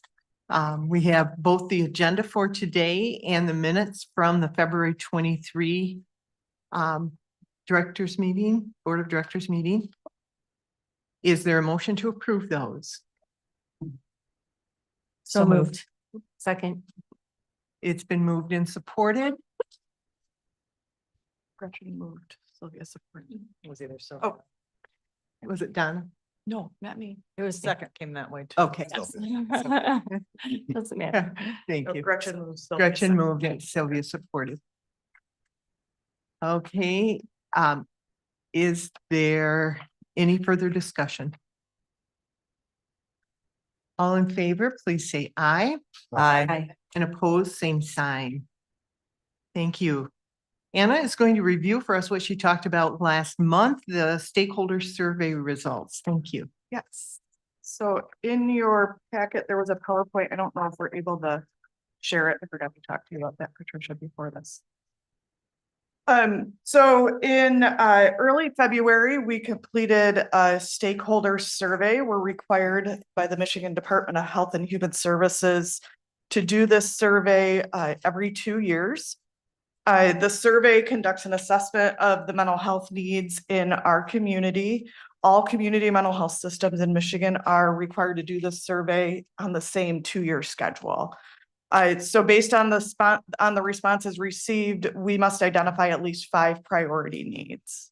We have both the agenda for today and the minutes from the February 23 directors meeting, Board of Directors meeting. Is there a motion to approve those? So moved. Second. It's been moved and supported. Gretchen moved, Sylvia supported. Was either so. Oh. Was it done? No, not me. It was second came that way too. Okay. Doesn't matter. Thank you. Gretchen moved. Sylvia Gretchen second. moved and Sylvia supported. Okay, is there any further discussion? All in favor, please say aye. Aye. And opposed, same sign. Thank you. Anna is going to review for us what she talked about last month, the stakeholder survey results. Thank you. Yes. So in your packet, there was a PowerPoint. I don't know if we're able to share it. I forgot to talk to you about that, Patricia, before this. So in early February, we completed a stakeholder survey. We're required by the Michigan Department of Health and Human Services to do this survey every 2 years. The survey conducts an assessment of the mental health needs in our community. All community mental health systems in Michigan are required to do this survey on the same 2-year schedule. So based on the responses received, we must identify at least 5 priority needs.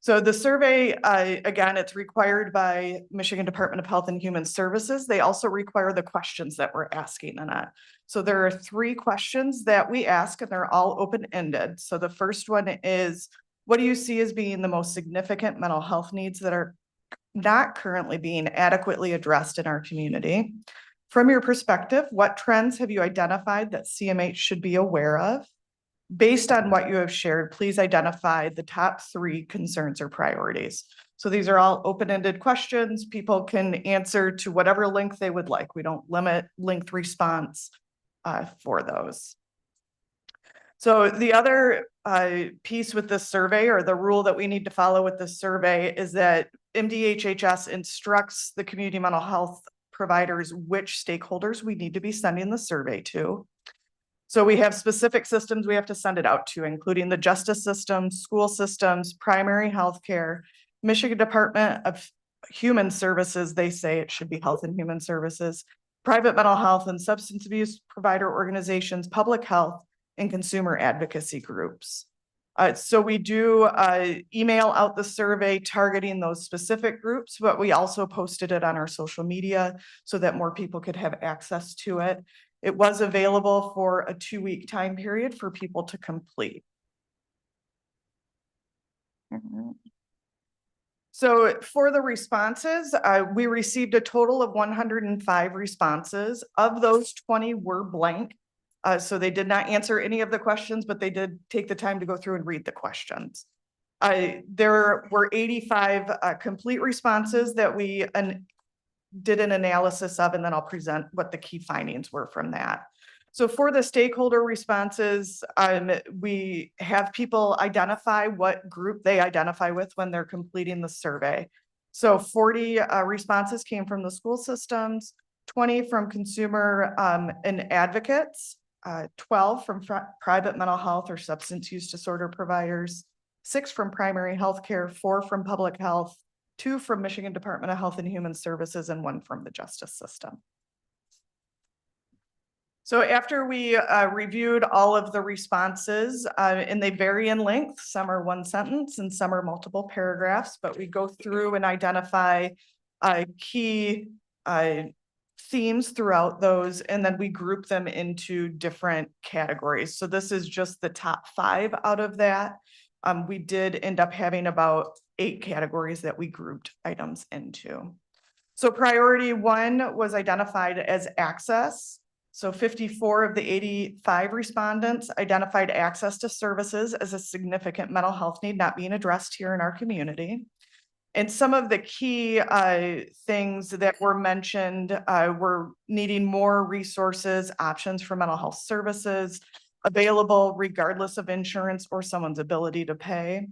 So the survey, again, it's required by Michigan Department of Health and Human Services. They also require the questions that we're asking in it. So there are 3 questions that we ask, and they're all open-ended. So the first one is, what do you see as being the most significant mental health needs that are not currently being adequately addressed in our community? From your perspective, what trends have you identified that CMH should be aware of? Based on what you have shared, please identify the top 3 concerns or priorities. So these are all open-ended questions. People can answer to whatever length they would like. We don't limit length response for those. So the other piece with this survey, or the rule that we need to follow with this survey, is that MDHHS instructs the community mental health providers which stakeholders we need to be sending the survey to. So we have specific systems we have to send it out to, including the justice system, school systems, primary health care, Michigan Department of Human Services. They say it should be Health and Human Services, private mental health and substance abuse provider organizations, public health, and consumer advocacy groups. So we do email out the survey targeting those specific groups, but we also posted it on our social media so that more people could have access to it. It was available for a 2-week time period for people to complete. So for the responses, we received a total of 105 responses. Of those, 20 were blank. So they did not answer any of the questions, but they did take the time to go through and read the questions. There were 85 complete responses that we did an analysis of, and then I'll present what the key findings were from that. So for the stakeholder responses, we have people identify what group they identify with when they're completing the survey. So 40 responses came from the school systems, 20 from consumer and advocates, 12 from private mental health or substance use disorder providers, 6 from primary health care, 4 from public health, 2 from Michigan Department of Health and Human Services, and 1 from the justice system. So after we reviewed all of the responses, and they vary in length, some are 1 sentence and some are multiple paragraphs, but we go through and identify key themes throughout those, and then we group them into different categories. So this is just the top 5 out of that. We did end up having about 8 categories that we grouped items into. So priority 1 was identified as access. So 54 of the 85 respondents identified access to services as a significant mental health need not being addressed here in our community. And some of the key things that were mentioned were needing more resources, options for mental health services available regardless of insurance or someone's ability to pay.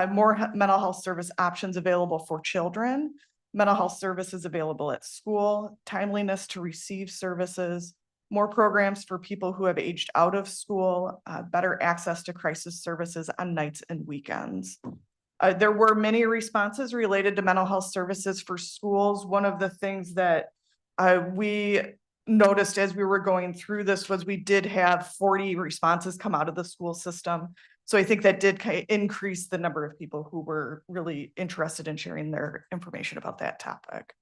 More mental health service options available for children, mental health services available at school, timeliness to receive services, more programs for people who have aged out of school, better access to crisis services on nights and weekends. There were many responses related to mental health services for schools. One of the things that we noticed as we were going through this was we did have 40 responses come out of the school system. So I think that did increase the number of people who were really interested in sharing their information about that topic.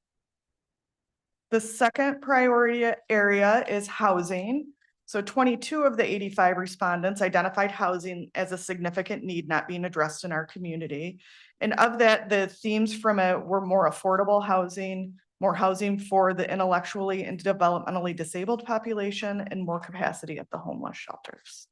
The second priority area is housing. So 22 of the 85 respondents identified housing as a significant need not being addressed in our community. And of that, the themes from it were more affordable housing, more housing for the intellectually and developmentally disabled population, and more capacity at the homeless shelters.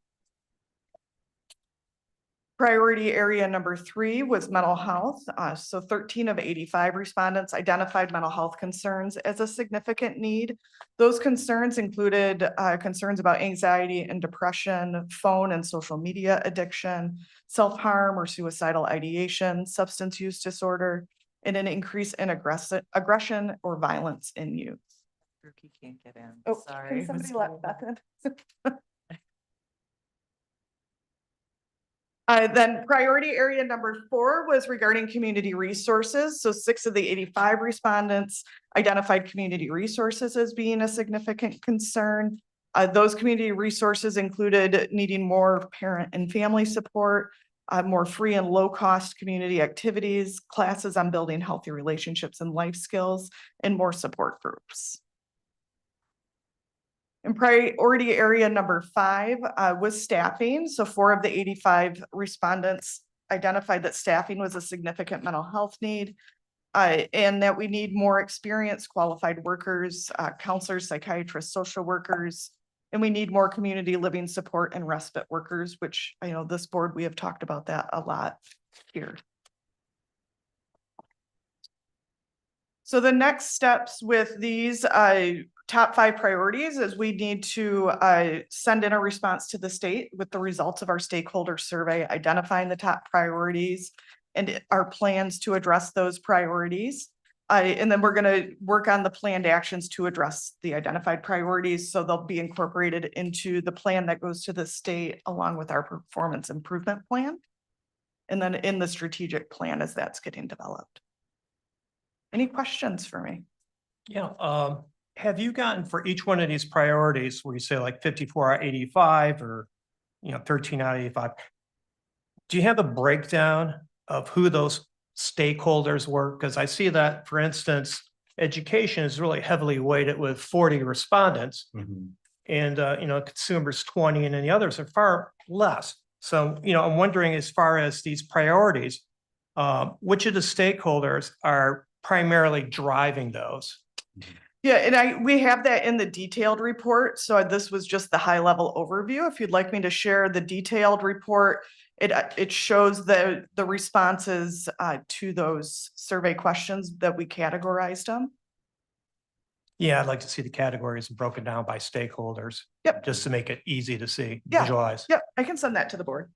Priority area number 3 was mental health. So 13 of 85 respondents identified mental health concerns as a significant need. Those concerns included concerns about anxiety and depression, phone and social media addiction, self-harm or suicidal ideation, substance use disorder, and an increase in aggression or violence in youth. Turkey can't get in. Oh, Sorry. can somebody let Beth in? Then priority area number 4 was regarding community resources. So 6 of the 85 respondents identified community resources as being a significant concern. Those community resources included needing more parent and family support, more free and low cost community activities, classes on building healthy relationships and life skills, and more support groups. And priority area number 5 was staffing. So 4 of the 85 respondents identified that staffing was a significant mental health need, and that we need more experienced qualified workers, counselors, psychiatrists, social workers, and we need more community living support and respite workers, which I know this board, we have talked about that a lot here. So the next steps with these top 5 priorities is we need to send in a response to the state with the results of our stakeholder survey, identifying the top priorities and our plans to address those priorities. And then we're going to work on the planned actions to address the identified priorities. So they'll be incorporated into the plan that goes to the state along with our performance improvement plan. And then in the strategic plan as that's getting developed. Any questions for me? Yeah, have you gotten for each one of these priorities where you say like 54 out of 85 or, 13 out of 85? Do you have a breakdown of who those stakeholders were? Because I see that, for instance, education is really heavily weighted with 40 respondents and, consumers 20, and then the others are far less. So, I'm wondering, as far as these priorities, which of the stakeholders are primarily driving those? Yeah, and we have that in the detailed report. So this was just the high level overview. If you'd like me to share the detailed report, it shows the responses to those survey questions that we categorized them. Yeah, I'd like to see the categories broken down by stakeholders. Yep. Just to make it easy to see, Yeah. visualize. Yep, I can send that to the board.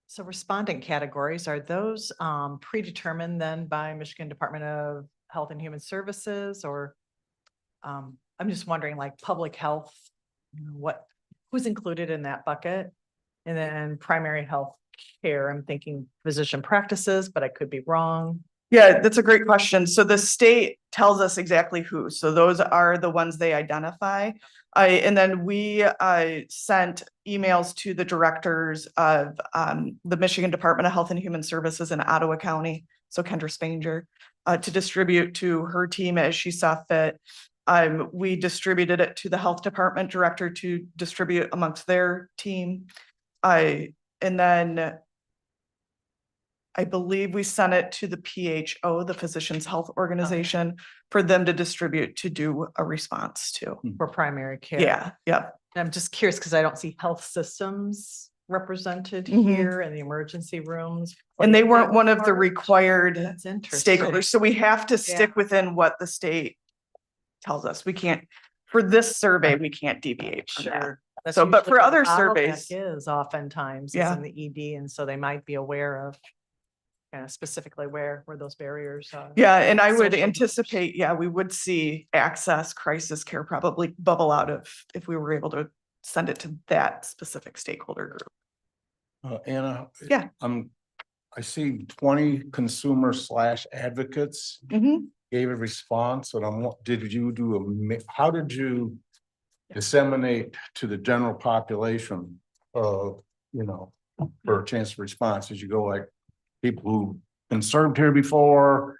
So respondent categories, are those predetermined then by Michigan Department of Health and Human Services, or I'm just wondering, like public health, who's included in that bucket? And then primary health care, I'm thinking physician practices, but I could be wrong. Yeah, that's a great question. So the state tells us exactly who. So those are the ones they identify. And then we sent emails to the directors of the Michigan Department of Health and Human Services in Ottawa County. So Kendra Spanger, to distribute to her team as she saw fit. We distributed it to the health department director to distribute amongst their team. And then I believe we sent it to the PHO, the Physicians Health Organization, for them to distribute to do a response to. For primary care. Yeah, yeah. And I'm just curious because I don't see health systems represented Mhm. here in the emergency rooms. And they Like, weren't that one of the part, required That's interesting. stakeholders. So we have to stick within what the state tells us. We can't, for this survey, we can't deviate from that. Sure. That's So, but usually for what other the bottleneck surveys, is oftentimes is Yeah. in the ED, and so they might be aware of kind of specifically where those barriers are. yeah, and I would Social groups. anticipate, yeah, we would see access crisis care probably bubble out of if we were able to send it to that specific stakeholder group. Anna. Yeah. I see 20 consumer/advocates Mhm. gave a response, and did you how did you disseminate to the general population for a chance to response? Did you go like people who've been served here before,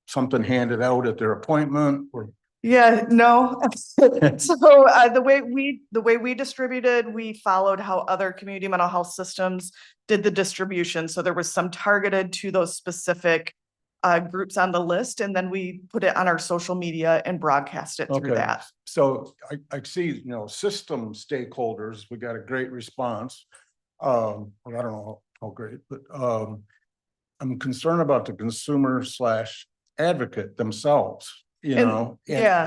something handed out at their appointment, or? Yeah, no. So the way we distributed, we followed how other community mental health systems did the distribution. So there was some targeted to those specific groups on the list, and then we put it on our social media and broadcast it through Okay. that. So I see, system stakeholders, we got a great response. I don't know how great, but I'm concerned about the consumer/advocate themselves, and yeah.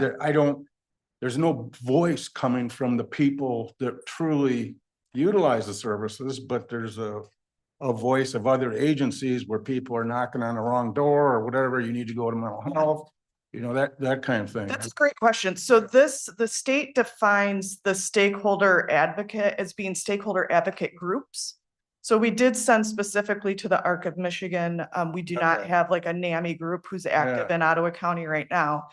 there's no voice coming from the people that truly utilize the services, but there's a voice of other agencies where people are knocking on the wrong door or whatever, you need to go to mental health, that kind of thing. That's a great question. So the state defines the stakeholder advocate as being stakeholder advocate groups. So we did send specifically to the ARC of Michigan. We do not Okay. have like a NAMI group who's active in Ottawa County right now.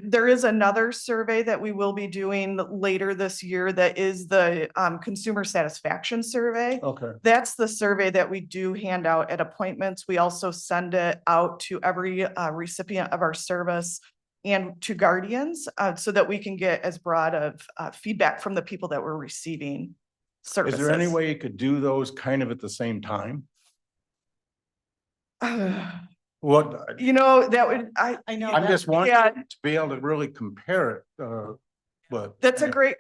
There is another survey that we will be doing later this year that is the consumer satisfaction survey. Okay. That's the survey that we do hand out at appointments. We also send it out to every recipient of our service and to guardians so that we can get as broad of feedback from the people that we're receiving services. Is there any way you could do those kind of at the same time? What? That would, I know. I'm just wanting Yeah. to be able to really compare it, but. That's a great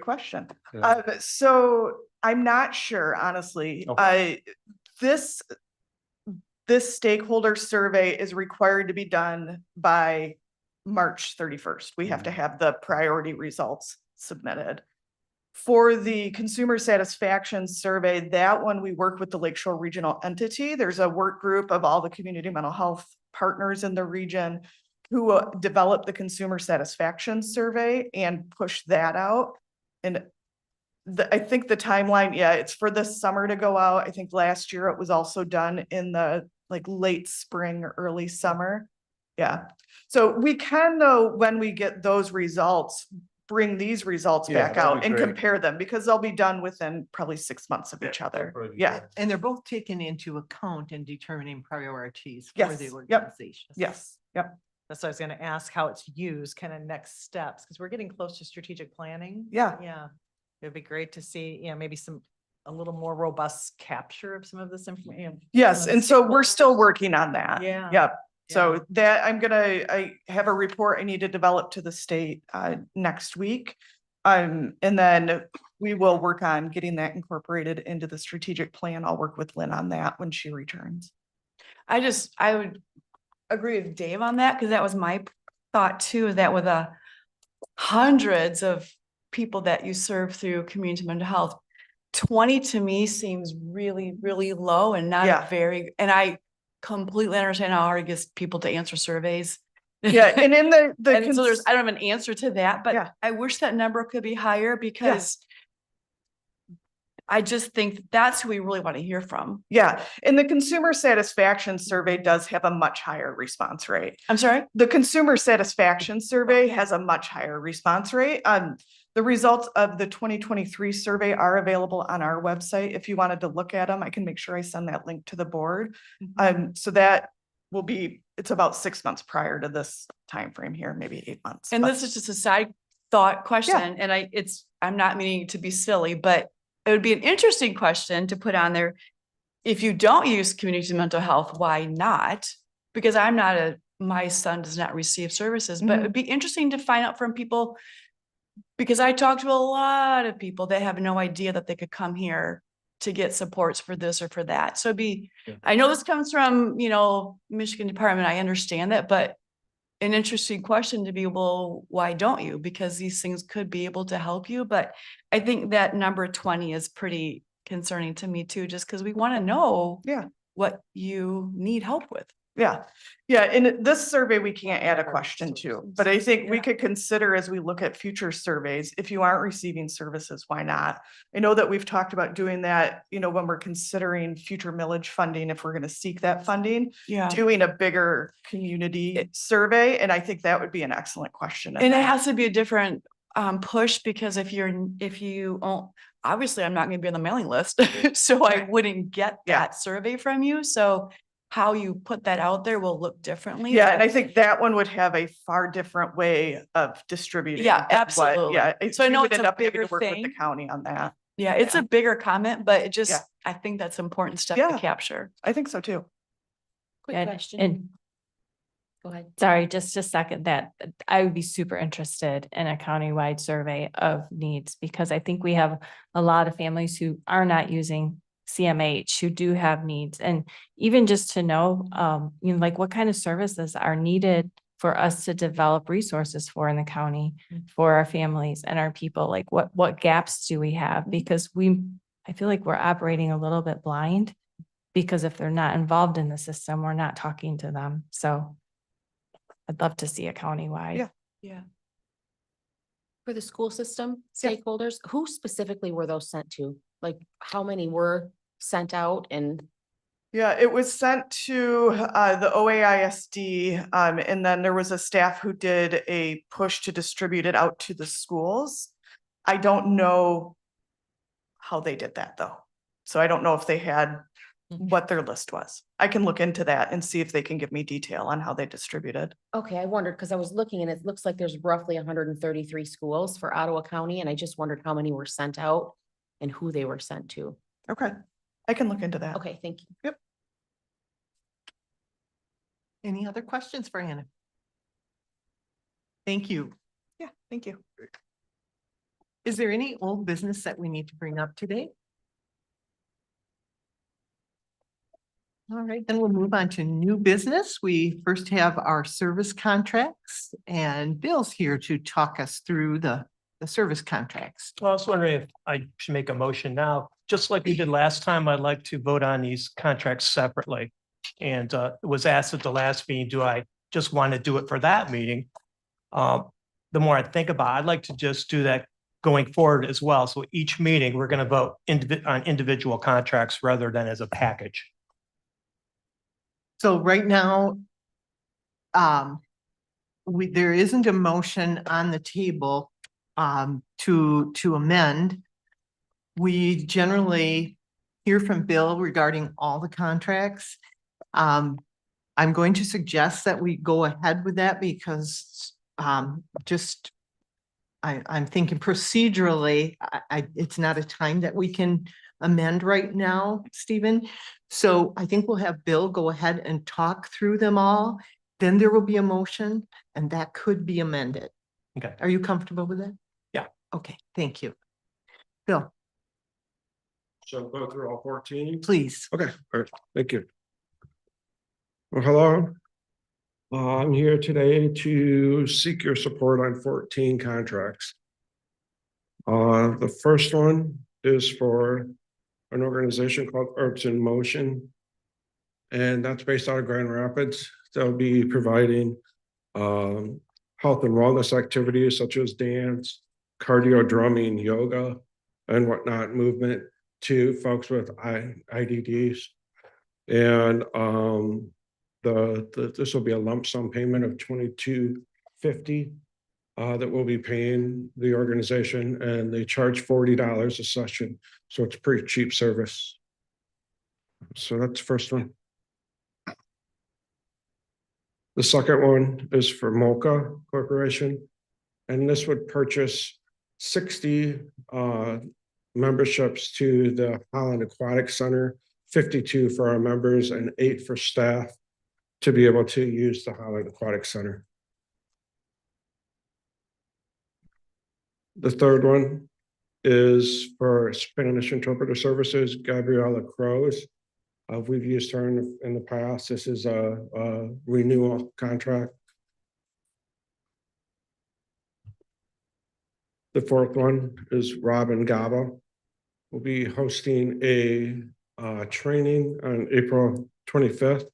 question. Yeah. So I'm not sure, honestly. Okay. This stakeholder survey is required to be done by March 31st. We have to have the priority results submitted. For the consumer satisfaction survey, that one we work with the Lakeshore Regional Entity. There's a work group of all the community mental health partners in the region who developed the consumer satisfaction survey and push that out. And I think the timeline, it's for this summer to go out. I think last year it was also done in the late spring or early summer. Yeah. So we can though, when we get those results, bring these results Yeah, back that'd out be and great. compare them because they'll be done within probably 6 months of each other. that'd be Yeah, great. And they're both taken into account in determining priorities for Yes, the yep, organization. yes, yep, That's what I was gonna ask, how it's used, kind of next steps, because we're getting close to strategic planning. yeah. Yeah, it'd be great to see, maybe a little more robust capture of some of this information. Yes, and so we're still working on that. Yeah. Yep. Yeah. So that I have a report I need to develop to the state next week. And then we will work on getting that incorporated into the strategic plan. I'll work with Lynn on that when she returns. I would agree with Dave on that, because that was my thought too, is that with the hundreds of people that you serve through community mental health, 20 to me seems really, really low and not Yeah. and I completely understand how hard it gets people to answer surveys. Yeah, and in the And so I don't have an answer to that, Yeah. but I wish that number could be higher because I just think that's who we really want to hear from. yeah, and the consumer satisfaction survey does have a much higher response rate. I'm sorry? The consumer satisfaction survey has a much higher response rate. The results of the 2023 survey are available on our website. If you wanted to look at them, I can make sure I send that link to the board. So that will be, it's about 6 months prior to this time frame here, maybe 8 months. And but- this is just a side thought question, and I'm not meaning to be silly, but it would be an interesting question to put on there. If you don't use community mental health, why not? Because my son does not receive services, but it'd be interesting to find out from people. Because I talk to a lot of people that have no idea that they could come here to get supports for this or for that. So I know this comes from, Michigan Department, I understand that, but an interesting question to be, well, why don't you? Because these things could be able to help you. But I think that number 20 is pretty concerning to me too, just because we want to know what you need help with. Yeah, yeah, in this survey, we can't add a question to, but I think we Yeah. could consider as we look at future surveys, if you aren't receiving services, why not? I know that we've talked about doing that, when we're considering future millage funding, if we're gonna seek that funding, Yeah. doing a bigger community survey, and I think that would be an excellent question. And it has to be a different push, because if obviously I'm not gonna be on the mailing list, so I wouldn't get that survey from you. So how you put that out there will look differently. Yeah, and I think that one would have a far different way of distributing. Yeah, than what- absolutely. Yeah. So I we know would it's end a up having to bigger work with the thing. county on that. Yeah, it's a bigger comment, but it just, Yeah. I think that's an important step Yeah. to capture. I think so too. Quick question. And go ahead. Sorry, just a second, that I would be super interested in a countywide survey of needs, because I think we have a lot of families who are not using CMH who do have needs. And even just to know, like what kind of services are needed for us to develop resources for in the county, for our families and our people, like what gaps do we have? Because I feel like we're operating a little bit blind, because if they're not involved in the system, we're not talking to them. So I'd love to see a countywide. Yeah. Yeah. For the school system stakeholders, who specifically were those sent to? Like how many were sent out and? Yeah, it was sent to the OAISD, and then there was a staff who did a push to distribute it out to the schools. I don't know how they did that though. So I don't know if they had what their list was. I can look into that and see if they can give me detail on how they distributed. Okay, I wondered, because I was looking and it looks like there's roughly 133 schools for Ottawa County, and I just wondered how many were sent out and who they were sent to. Okay, I can look into that. Okay, thank you. Yep. Any other questions for Anna? Thank you. Yeah, thank you. Is there any old business that we need to bring up today? All right, then we'll move on to new business. We first have our service contracts, and Bill's here to talk us through the service contracts. Well, I was wondering if I should make a motion now, just like we did last time. I'd like to vote on these contracts separately. And it was asked at the last meeting, do I just want to do it for that meeting? The more I think about it, I'd like to just do that going forward as well. So each meeting, we're going to vote on individual contracts rather than as a package. So right now, there isn't a motion on the table to amend. We generally hear from Bill regarding all the contracts. I'm going to suggest that we go ahead with that because I'm thinking procedurally, it's not a time that we can amend right now, Stephen. So I think we'll have Bill go ahead and talk through them all. Then there will be a motion and that could be amended. Okay. Are you comfortable with that? Yeah. Okay, thank you. Bill, So go through all 14? please. Okay, all right, thank you. Well, hello. I'm here today to seek your support on 14 contracts. The first one is for an organization called Arts in Motion. And that's based out of Grand Rapids. They'll be providing health and wellness activities such as dance, cardio, drumming, yoga, and whatnot, movement to folks with IDDs. And this will be a lump sum payment of $22.50 that we'll be paying the organization, and they charge $40 a session. So it's a pretty cheap service. So that's the first one. The second one is for Mocha Corporation, and this would purchase 60 memberships to the Holland Aquatic Center, 52 for our members and 8 for staff to be able to use the Holland Aquatic Center. The third one is for Spanish interpreter services, Gabriela Cruz. We've used her in the past. This is a renewal contract. The fourth one is Robin Gaba. We'll be hosting a training on April 25th.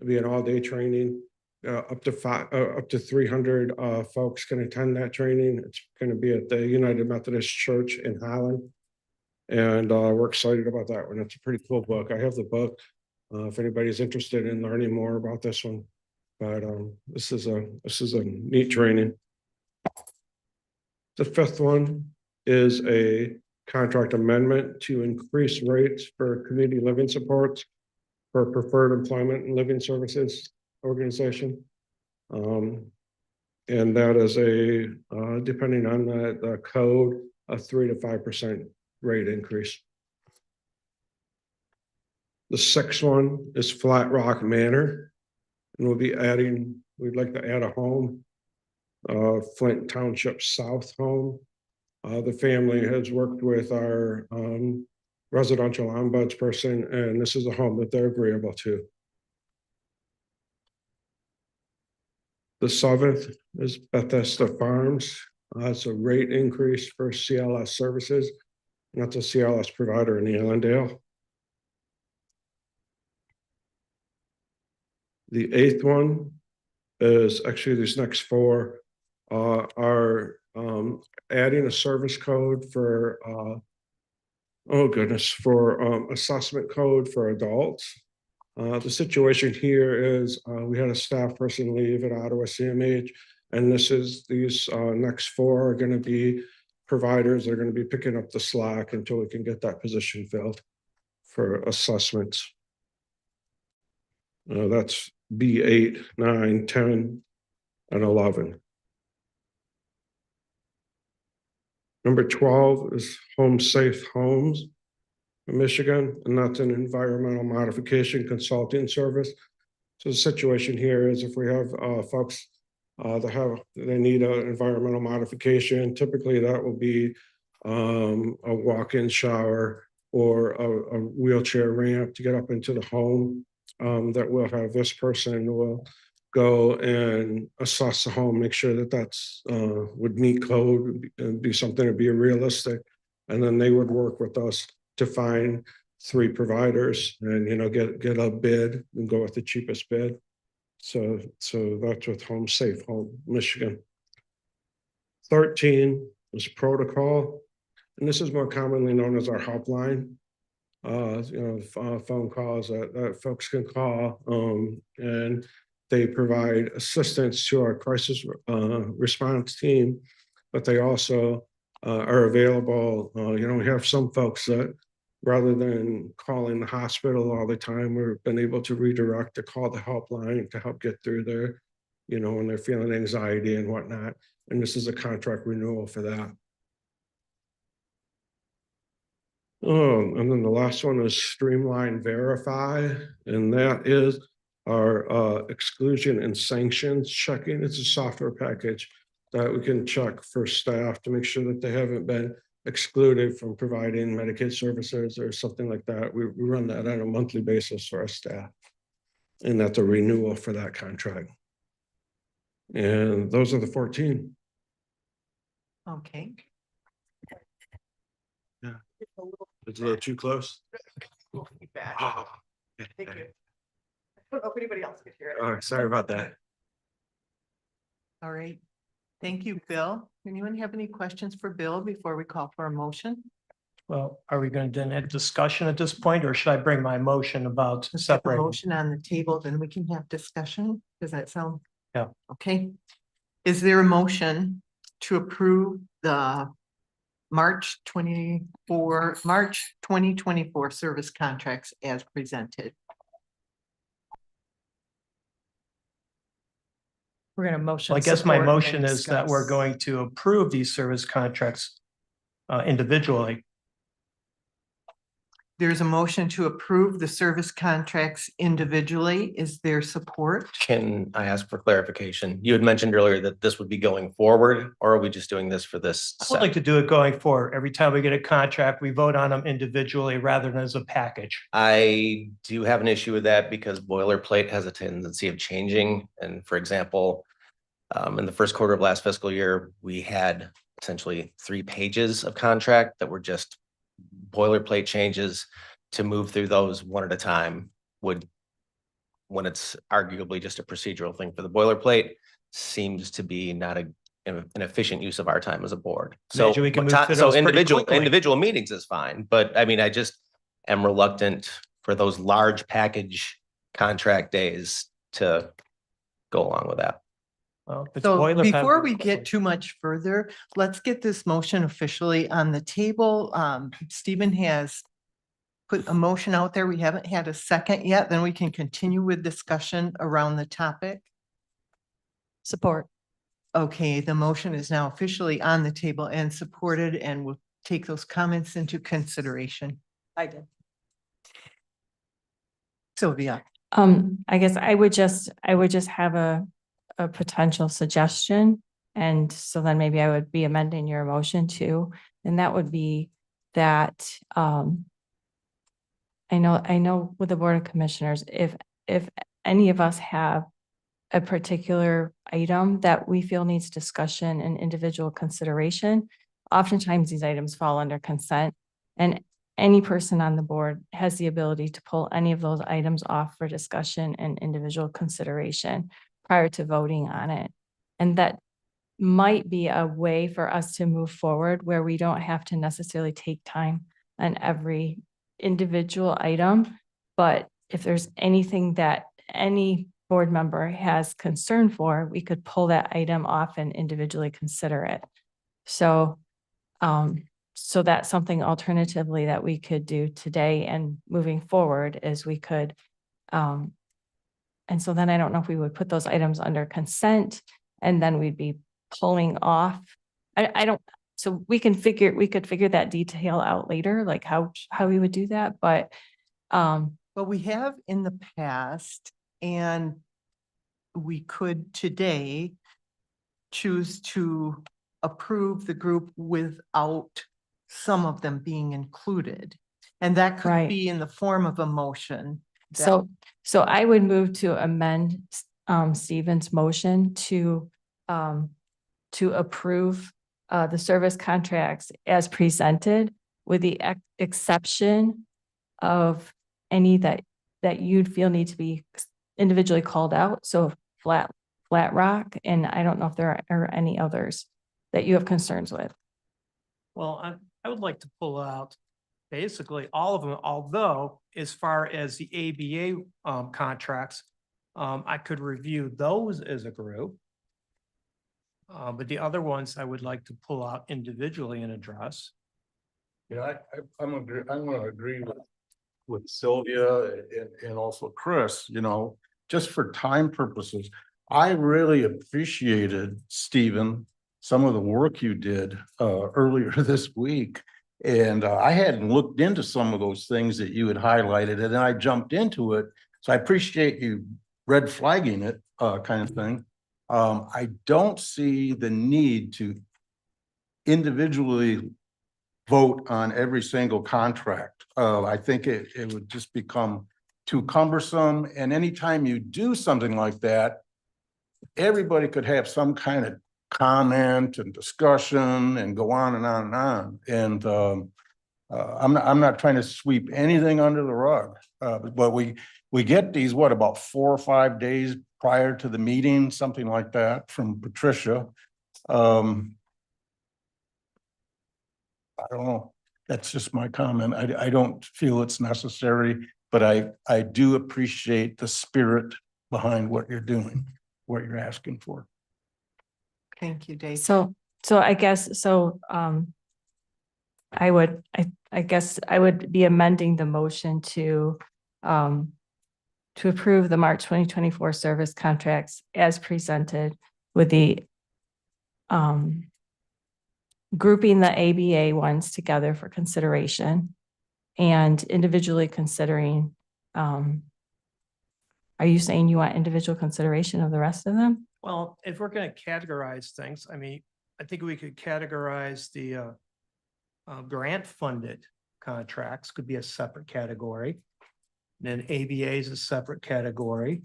It'll be an all-day training. Up to 300 folks can attend that training. It's going to be at the United Methodist Church in Holland. And we're excited about that one. It's a pretty cool book. I have the book if anybody's interested in learning more about this one. But this is a neat training. The fifth one is a contract amendment to increase rates for community living supports for preferred employment and living services organization. And that is depending on the code, a 3 to 5% rate increase. The sixth one is Flat Rock Manor, and we'd like to add a home, Flint Township South home. The family has worked with our residential ombudsperson, and this is a home that they're agreeable to. The seventh is Bethesda Farms. It's a rate increase for CLS services. And that's a CLS provider in the Allendale. The eighth one is actually these next four are adding a service code for assessment code for adults. The situation here is we had a staff person leave at Ottawa CMH, and these next four are going to be providers that are going to be picking up the slack until we can get that position filled for assessments. That's B8, 9, 10, and 11. Number 12 is Home Safe Homes in Michigan, and that's an environmental modification consulting service. So the situation here is if we have folks they need an environmental modification, typically that will be a walk-in shower or a wheelchair ramp to get up into the home. That will have this person will go and assess the home, make sure that that's would meet code and be something to be realistic. And then they would work with us to find 3 providers and, get a bid and go with the cheapest bid. So that's with Home Safe Home Michigan. 13 is Protocol, and this is more commonly known as our helpline. Phone calls that folks can call, and They provide assistance to our crisis response team, but they also are available. We have some folks that rather than calling the hospital all the time, we've been able to redirect to call the helpline to help get through there, when they're feeling anxiety and whatnot. And this is a contract renewal for that. And then the last one is Streamline Verify, and that is our exclusion and sanctions checking. It's a software package that we can check for staff to make sure that they haven't been excluded from providing Medicaid services or something like that. We run that on a monthly basis for our staff. And that's a renewal for that contract. And those are the 14. Okay. Yeah. It's a little too close. Feedback. Oh, Thank you. I don't know if anybody else could hear it. all right, sorry about that. All right. Thank you, Bill. Anyone have any questions for Bill before we call for a motion? Well, are we going to then have discussion at this point, or should I bring my motion about Let's get the separating? motion on the table, then we can have discussion. Does that sound? Yeah. Okay. Is there a motion to approve the March 2024 service contracts as presented? We're gonna motion. Well, I guess my support, and then motion is that we're discuss. going to approve these service contracts individually. There's a motion to approve the service contracts individually. Is there support? Can I ask for clarification? You had mentioned earlier that this would be going forward, or are we just doing this for this? I would like to do it going forward. Every time we get a contract, we vote on them individually rather than as a package. I do have an issue with that because boilerplate has a tendency of changing. And for example, in the first quarter of last fiscal year, we had essentially 3 pages of contract that were just boilerplate changes. To move through those one at a time would, when it's arguably just a procedural thing for the boilerplate, seems to be not an efficient use of our time as a board. So, Imagine we can move through so those pretty quickly. individual meetings is fine, but I mean, I just am reluctant for those large package contract days to go along with that. Well, if it's So boilerplate- before we get too much further, let's get this motion officially on the table. Stephen has put a motion out there. We haven't had a second yet. Then we can continue with discussion around the topic. Support. Okay, the motion is now officially on the table and supported, and we'll take those comments into consideration. I did. Sylvia. I guess I would just have a potential suggestion. And so then maybe I would be amending your motion too. And that would be that, I know with the Board of Commissioners, if any of us have a particular item that we feel needs discussion and individual consideration, oftentimes these items fall under consent, and any person on the board has the ability to pull any of those items off for discussion and individual consideration prior to voting on it. And that might be a way for us to move forward where we don't have to necessarily take time on every individual item. But if there's anything that any board member has concern for, we could pull that item off and individually consider it. So, so that's something alternatively that we could do today and moving forward is we could, and so then I don't know if we would put those items under consent and then we'd be pulling off. I don't, so we could figure that detail out later, like how we would do that, but Well, we have in the past, and we could today choose to approve the group without some of them being included. And that could Right. be in the form of a motion. So I would move to amend Stephen's motion to approve the service contracts as presented with the exception of any that you'd feel need to be individually called out. So Flat Rock, and I don't know if there are any others that you have concerns with. Well, I would like to pull out basically all of them, although as far as the ABA contracts, I could review those as a group. But the other ones I would like to pull out individually and address. Yeah, I'm gonna agree with Sylvia and also Chris, you know, just for time purposes. I really appreciated, Stephen, some of the work you did earlier this week. And I hadn't looked into some of those things that you had highlighted, and then I jumped into it. So I appreciate you red flagging it, kind of thing. I don't see the need to individually vote on every single contract. I think it would just become too cumbersome. And anytime you do something like that, everybody could have some kind of comment and discussion and go on and on and on. And I'm not trying to sweep anything under the rug, but we get these, what, about 4 or 5 days prior to the meeting, something like that from Patricia. I don't know. That's just my comment. I don't feel it's necessary, but I do appreciate the spirit behind what you're doing, what you're asking for. Thank you, Dave. So I guess, I guess I would be amending the motion to approve the March 2024 service contracts as presented with the grouping the ABA ones together for consideration and individually considering, are you saying you want individual consideration of the rest of them? Well, if we're going to categorize things, I mean, I think we could categorize the grant funded contracts could be a separate category. Then ABA is a separate category.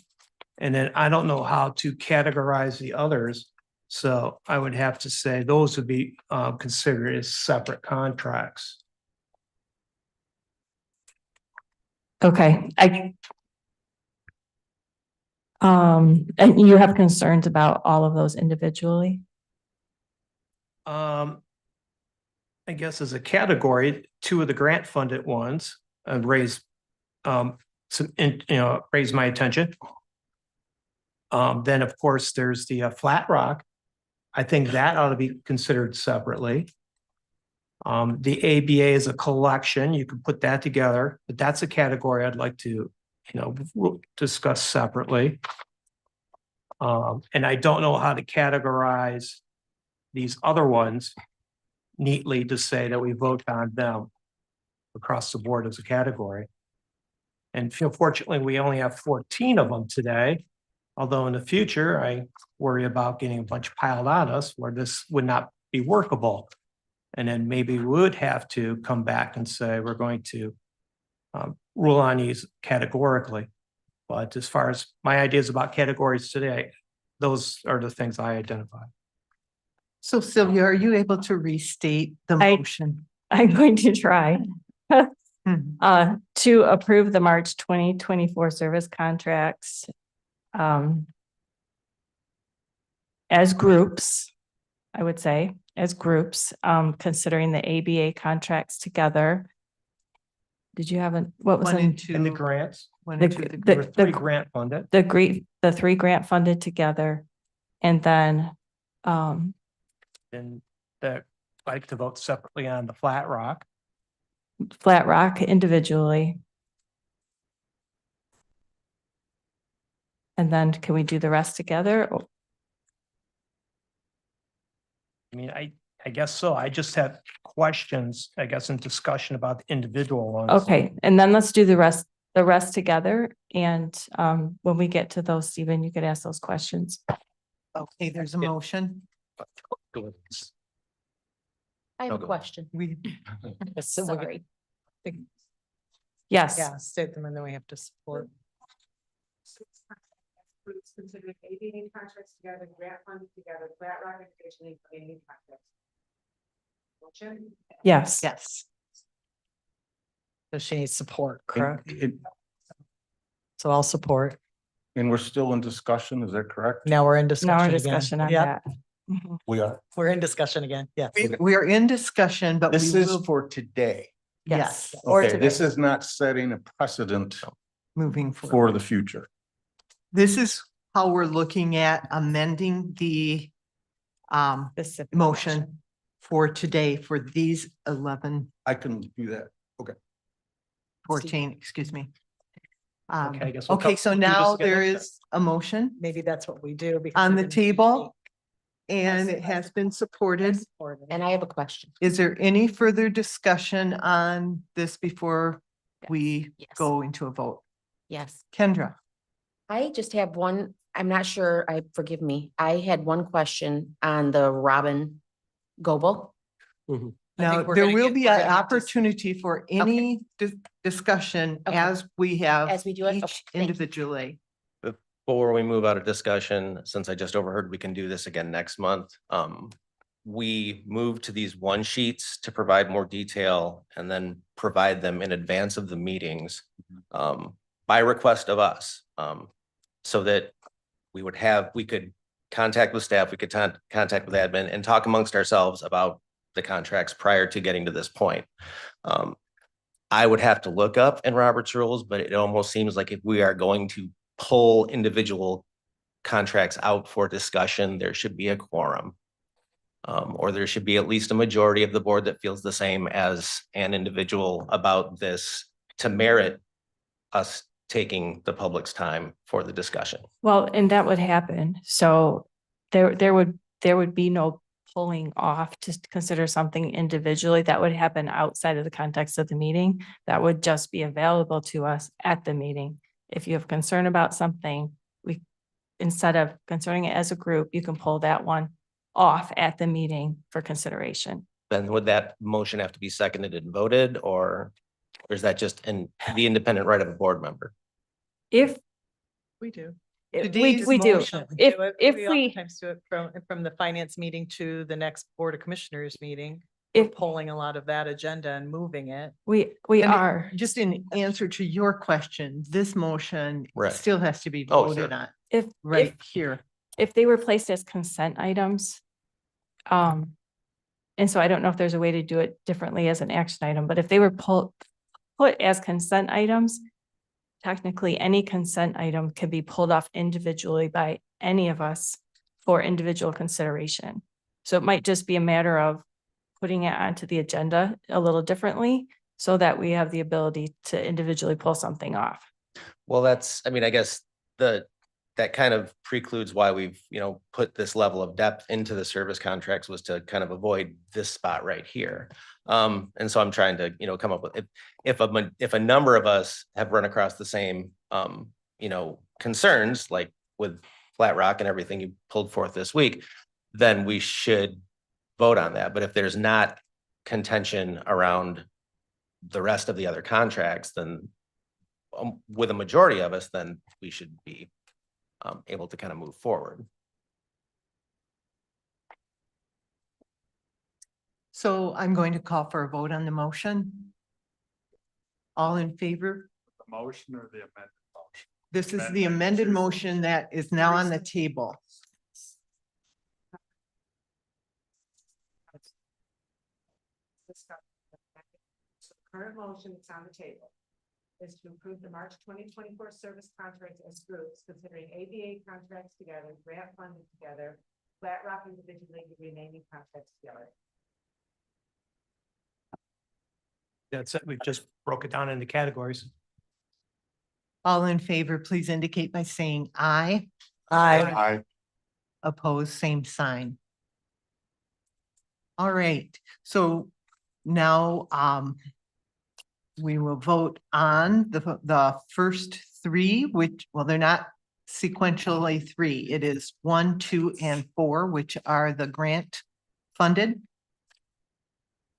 And then I don't know how to categorize the others. So I would have to say those would be considered as separate contracts. Okay, and you have concerns about all of those individually? I guess as a category, 2 of the grant funded ones raise raise my attention. Then of course there's the Flat Rock. I think that ought to be considered separately. The ABA is a collection. You could put that together, but that's a category I'd like to, discuss separately. And I don't know how to categorize these other ones neatly to say that we vote on them across the board as a category. And fortunately, we only have 14 of them today. Although in the future, I worry about getting a bunch piled on us where this would not be workable. And then maybe we would have to come back and say, we're going to rule on these categorically. But as far as my ideas about categories today, those are the things I identify. So Sylvia, are you able to restate the motion? I'm going to try. To approve the March 2024 service contracts as groups, I would say, as groups, considering the ABA contracts together. Did you have what was 1 and it? 2 And the grants, one The- and 2 there were 3 grant funded. The 3 grant funded together, and then And that I like to vote separately on the Flat Rock. Flat Rock individually. And then can we do the rest together? I mean, I guess so. I just have questions, I guess, in discussion about the individual ones. Okay, and then let's do the rest together. And when we get to those, Stephen, you could ask those questions. Okay, there's a motion. I have a go. question. We, Sorry. Yes. Yeah, state them and then we have to support. Considering ABA contracts together, grant funded together, Flat Rock education and ABA contracts. Motion? Yes. yes. So she needs support, And correct? So I'll support. and we're still in discussion, is that correct? Now we're in Now our discussion again. discussion on Yep, that. Mhm. We are. we're in discussion again. Yeah. We are in discussion, but we This is will, for today. yes, Or Okay, this today. is not setting a precedent moving for forward. the future. This is how we're looking at amending the Specific motion for today for these 11, I can do that. 14, excuse me. Okay, I guess we'll Okay, co- so we'll do this now together. there is a motion Maybe that's what we do. because on we the didn't table and it has been supported. support it. And I have a question. Is there any further discussion on this before we Yes. go into a vote? Yes. Kendra? I just have one, I'm not sure, forgive me. I had one question on the Robin Goebel. I think Now, we're there gonna will get- be we're an gonna get to- opportunity for any discussion Okay. as we have As we do it? each Okay, thank you. individually. Before we move out of discussion, since I just overheard we can do this again next month. We moved to these one sheets to provide more detail and then provide them in advance of the meetings. By request of us, so that we could contact with staff, we could contact with admin and talk amongst ourselves about the contracts prior to getting to this point. I would have to look up in Robert's rules, but it almost seems like if we are going to pull individual contracts out for discussion, there should be a quorum. Or there should be at least a majority of the board that feels the same as an individual about this to merit us taking the public's time for the discussion. Well, and that would happen. So there would be no pulling off to consider something individually. That would happen outside of the context of the meeting. That would just be available to us at the meeting. If you have concern about something, instead of concerning it as a group, you can pull that one off at the meeting for consideration. Then would that motion have to be seconded and voted, or is that just the independent right of a board member? If We do. we do, if We we, oftentimes do it from the finance meeting to the next Board of Commissioners meeting. if Pulling a lot of that agenda and moving it. we And are, Just in answer to your question, this motion Right. still has to be Oh, voted sure. on if right here. if they were placed as consent items. And so I don't know if there's a way to do it differently as an action item, but if they were put as consent items, technically any consent item can be pulled off individually by any of us for individual consideration. So it might just be a matter of putting it onto the agenda a little differently so that we have the ability to individually pull something off. Well, I guess that kind of precludes why we've, put this level of depth into the service contracts was to kind of avoid this spot right here. And so I'm trying to, come up with, if a number of us have run across the same, concerns, like with Flat Rock and everything you pulled forth this week, then we should vote on that. But if there's not contention around the rest of the other contracts, then with a majority of us, then we should be able to kind of move forward. So I'm going to call for a vote on the motion. All in favor? The motion or the amended motion? This is the amended motion that is now on the table. So the current motion that's on the table is to approve the March 2024 service contracts as groups, considering ABA contracts together, grant funded together, Flat Rock individually, the remaining contracts together. That's it. We just broke it down into categories. All in favor, please indicate by saying aye. Aye. Opposed, same sign. All right, so now we will vote on the first three, which, well, they're not sequentially three. It is 1, 2, and 4, which are the grant funded.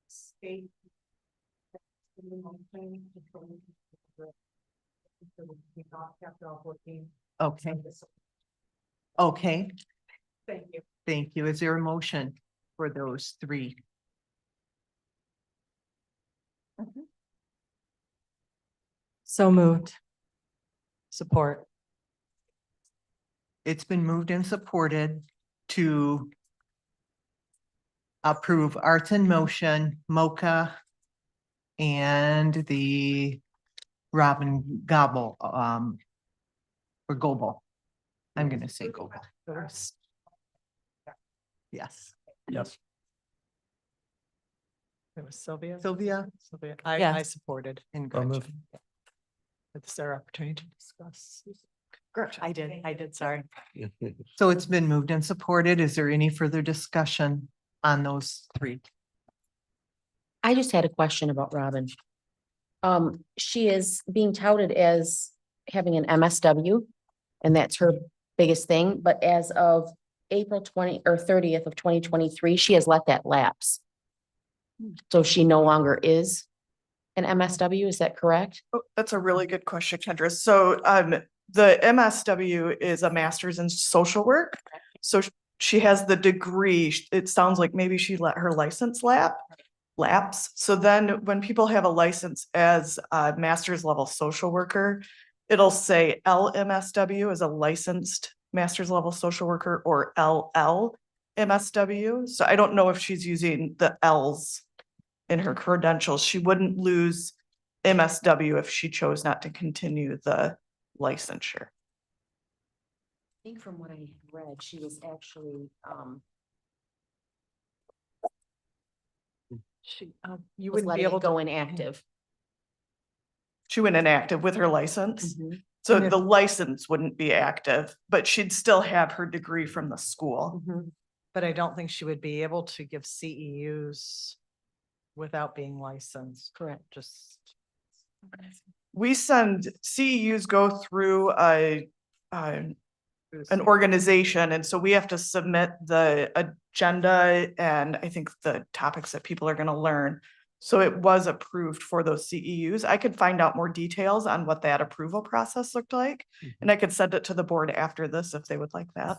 State. Okay. Okay, Thank you. thank you. Is there a motion for those three? So moved. Support. It's been moved and supported to approve Arts in Motion, MOCA, and the Robin Gobble, or Goebel. I'm gonna say go first. Yes. Yes. It was Sylvia. Sylvia Sylvia, I Yes. supported. and I'll Gretchen. move. It's our opportunity to discuss. I did, sorry. So it's been moved and supported. Is there any further discussion on those three? I just had a question about Robin. She is being touted as having an MSW, and that's her biggest thing, but as of April 20 or 30th of 2023, she has let that lapse. So she no longer is an MSW, is that correct? Oh, that's a really good question, Kendra. So the MSW is a master's in social work. So she has the degree. It sounds like maybe she let her license lapse. So then when people have a license as a master's level social worker, it'll say LMSW as a licensed master's level social worker or LLMSW. So I don't know if she's using the L's in her credentials. She wouldn't lose MSW if she chose not to continue the licensure. I think from what I read, she was actually, You was wouldn't be letting able it to go inactive. She went inactive with her license. Mhm. So And if- the license wouldn't be active, but she'd still have her degree from the school. But I don't think she would be able to give CEUs without being licensed. Correct. Just. We send CEUs go through an organization, and so we have to submit the agenda and I think the topics that people are gonna learn. So it was approved for those CEUs. I could find out more details on what that approval process looked like, and I could send it to the board after this if they would like that.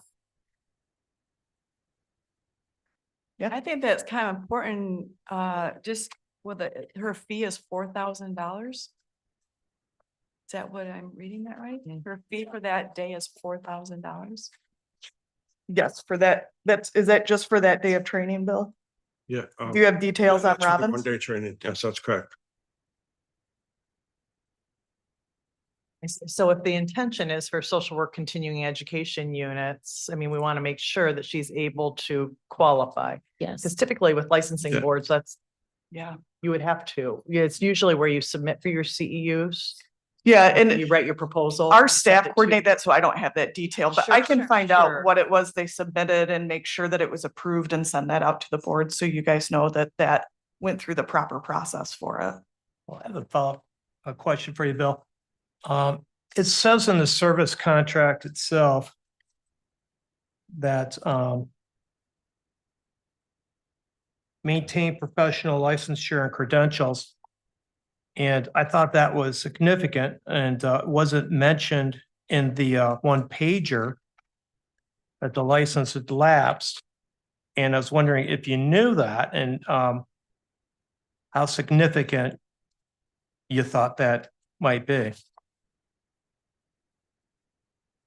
I think that's kind of important, just with her fee is $4,000. Is that what I'm reading that right? Her fee for that day is $4,000. Yes, for that, is that just for that day of training, Bill? Yeah. Do you have details on that's for the Robin's? one-day training. Yes, that's correct. So if the intention is for social work continuing education units, I mean, we want to make sure that she's able to qualify. Yes. Because typically with licensing Yeah. boards, that's, Yeah. you would have to. Yeah, it's usually where you submit for your CEUs. Yeah, And and you write your proposal. our and send staff it to- coordinate that, so I don't have that detail, but I Sure, can sure, find sure. out what it was they submitted and make sure that it was approved and send that out to the board, so you guys know that that went through the proper process for it. Well, I have a follow-up, a question for you, Bill. It says in the service contract itself that maintain professional licensure and credentials. And I thought that was significant and wasn't mentioned in the one pager that the license had lapsed. And I was wondering if you knew that and how significant you thought that might be.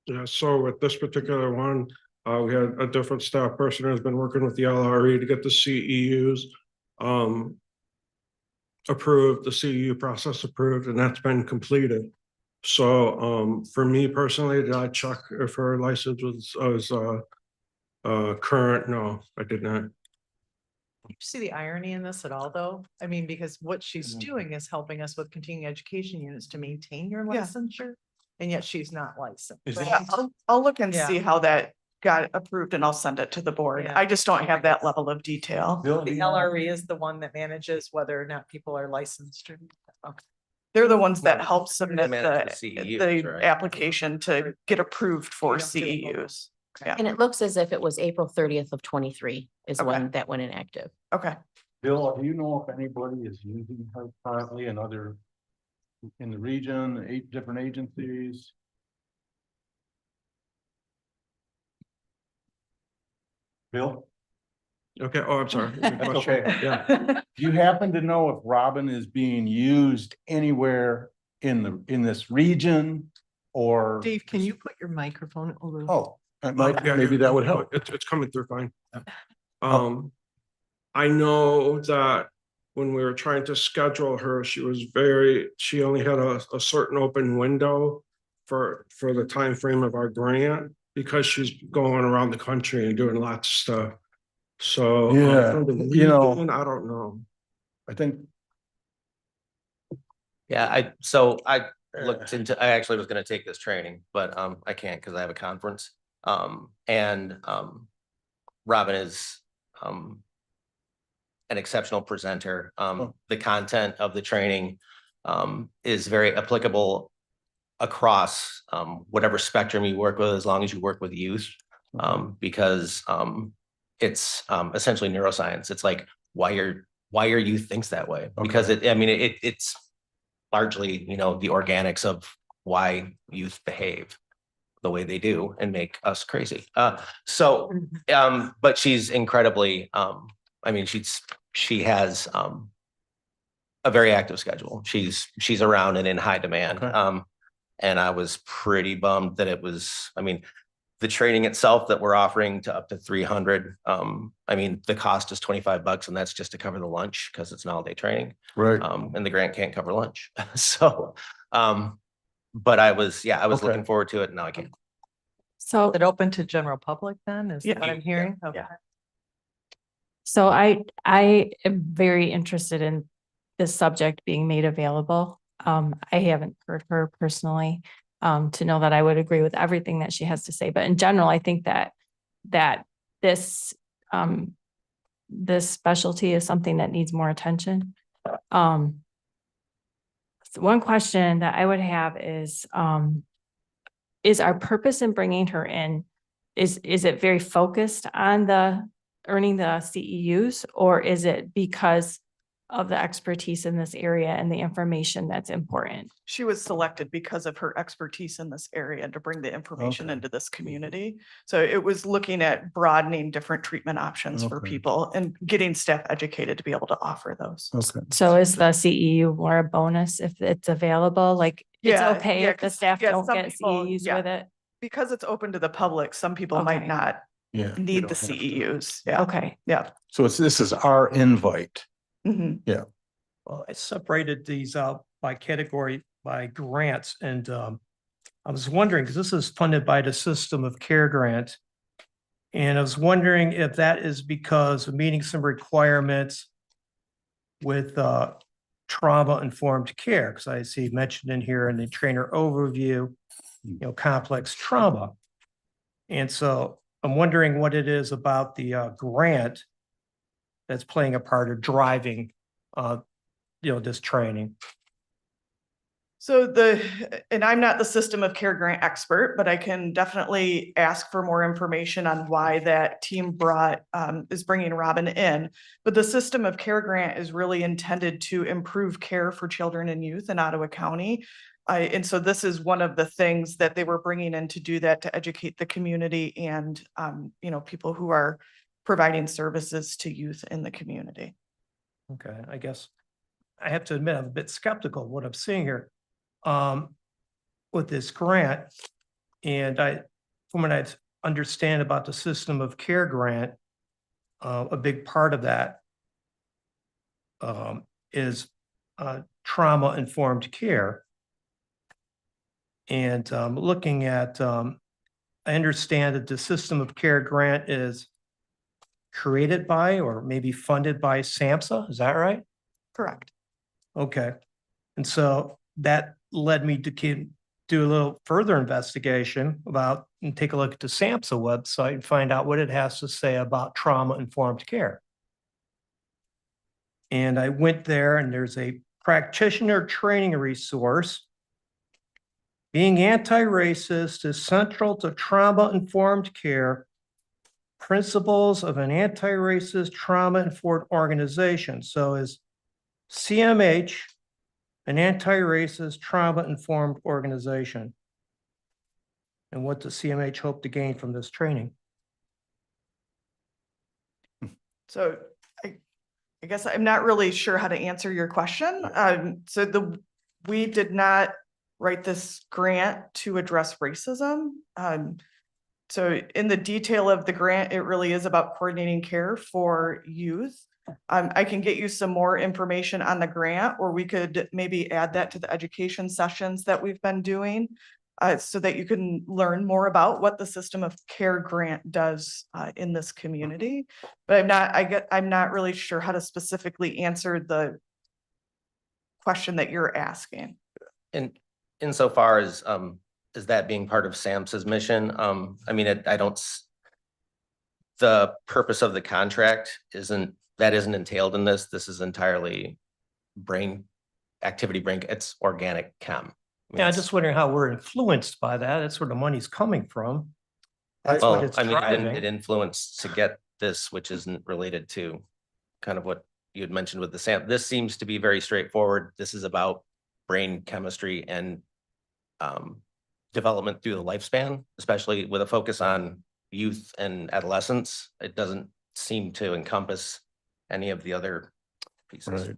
Yeah, so with this particular one, we had a different staff person who's been working with the LRE to get the CEUs approved, the CEU process approved, and that's been completed. So for me personally, did I check if her license was current? No, I did not. You see the irony in this at all, though? I mean, because what she's Mhm. doing is helping us with continuing education units to maintain your Yeah. licensure, and yet she's not licensed. Is Yeah, I'll look and Yeah. see how that got approved and I'll send it to the board. Yeah. I just don't have that level of detail. Bill, do The you know- LRE is the one that manages whether or not people are licensed. Okay. They're the ones that help submit manage the CEUs, the right? application to get approved for You don't give them a- CEUs. Yeah, And it looks as if it was April 30th of 23 is Okay. when that went inactive. okay. Bill, do you know if anybody is using her currently in the region, 8 different agencies? Bill? Okay, oh, I'm sorry. That's okay. Yeah. Do you happen to know if Robin is being used anywhere in this region or? Dave, can you put your microphone a little? Oh, Yeah, maybe that would help. It's coming through fine. I know that when we were trying to schedule her, she only had a certain open window for the time frame of our grant because she's going around the country and doing lots of stuff. So. Yeah, for the you know- region, I don't know. I think. Yeah, I looked into, I actually was gonna take this training, but I can't because I have a conference. Robin is an exceptional presenter. The content of the training is very applicable across whatever spectrum you work with, as long as you work with youth. Because it's essentially neuroscience. It's like why your youth thinks that way. Because it's largely, the organics of why youth behave the way they do and make us crazy. But she's incredibly, she has a very active schedule. She's around and in high demand. Okay. And I was pretty bummed that it was, the training itself that we're offering to up to 300. The cost is $25 and that's just to cover the lunch because it's an all-day training. Right. And the grant can't cover lunch. So, but I was Okay. looking forward to it. Now I can't. So Is it open to general public then? Is Yeah. what I'm hearing? Okay. So I am very interested in this subject being made available. I haven't heard her personally, to know that I would agree with everything that she has to say. But in general, I think that this specialty is something that needs more attention. So one question that I would have is our purpose in bringing her in, is it very focused on the earning the CEUs, or is it because of the expertise in this area and the information that's important? She was selected because of her expertise in this area to bring the information Okay. into this community. So it was looking at broadening different treatment options for Okay. people and getting staff educated to be able to offer those. Okay. So is the CEU more a bonus if it's available? Like, it's Yeah, okay yeah, if the 'cause, staff yeah, don't some get people- CEUs yeah. with it? Because it's open to the public, some people might Okay. not Yeah. you need don't the have to. CEUs. Yeah. Okay. Yeah. So this is our invite. Mhm. Well, I separated these out by category by grants, and I was wondering, because this is funded by the System of Care grant. And I was wondering if that is because of meeting some requirements with trauma-informed care, because I see mentioned in here in the trainer overview, complex trauma. And so I'm wondering what it is about the grant that's playing a part of driving this training. So and I'm not the System of Care grant expert, but I can definitely ask for more information on why that team is bringing Robin in. But the System of Care grant is really intended to improve care for children and youth in Ottawa County. And so this is one of the things that they were bringing in to do that, to educate the community and, people who are providing services to youth in the community. Okay, I guess I have to admit, I'm a bit skeptical of what I'm seeing here with this grant. And from what I understand about the System of Care grant, a big part of that is trauma-informed care. And looking at, I understand that the System of Care grant is created by or maybe funded by SAMHSA, is that right? Correct. Okay. And so that led me to do a little further investigation and take a look at the SAMHSA website and find out what it has to say about trauma-informed care. And I went there and there's a practitioner training resource. Being anti-racist is central to trauma-informed care, principles of an anti-racist trauma-informed organization. So is CMH an anti-racist trauma-informed organization? And what does CMH hope to gain from this training? So I guess I'm not really sure how to answer your question. We did not write this grant to address racism. So in the detail of the grant, it really is about coordinating care for youth. I can get you some more information on the grant, or we could maybe add that to the education sessions that we've been doing. so that you can learn more about what the system of care grant does in this community. But I'm not really sure how to specifically answer the question that you're asking. And insofar as, is that being part of SAMHSA's mission? I mean, the purpose of the contract isn't entailed in this. This is entirely it's organic chem. I mean, Yeah, I'm it's- just wondering how we're influenced by that. That's where the money's coming from. That's what Well, it's I mean, it driving. influenced to get this, which isn't related to kind of what you had mentioned with the SAM. This seems to be very straightforward. This is about brain chemistry and development through the lifespan, especially with a focus on youth and adolescence. It doesn't seem to encompass any of the other pieces. Right.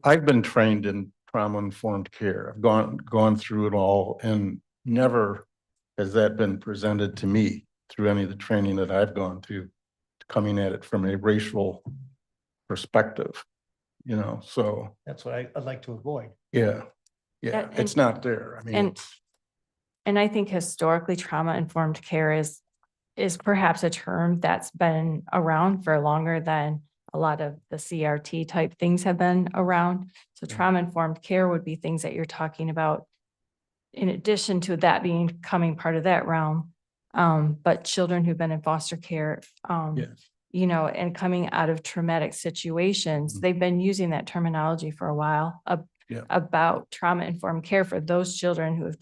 I've been trained in trauma-informed care. I've gone through it all, and never has that been presented to me through any of the training that I've gone through, coming at it from a racial perspective, you know, so, That's what I'd like to avoid. yeah. Yeah, Yeah, it's not there. I mean, and- it's- And I think historically, trauma-informed care is perhaps a term that's been around for longer than a lot of the CRT type things have been around. So trauma-informed care would be things that you're talking about in addition to that becoming part of that realm. But children who've been in foster care, Yes. you know, and coming out of traumatic situations, they've been using that terminology for a while Yeah. about trauma-informed care for those children who have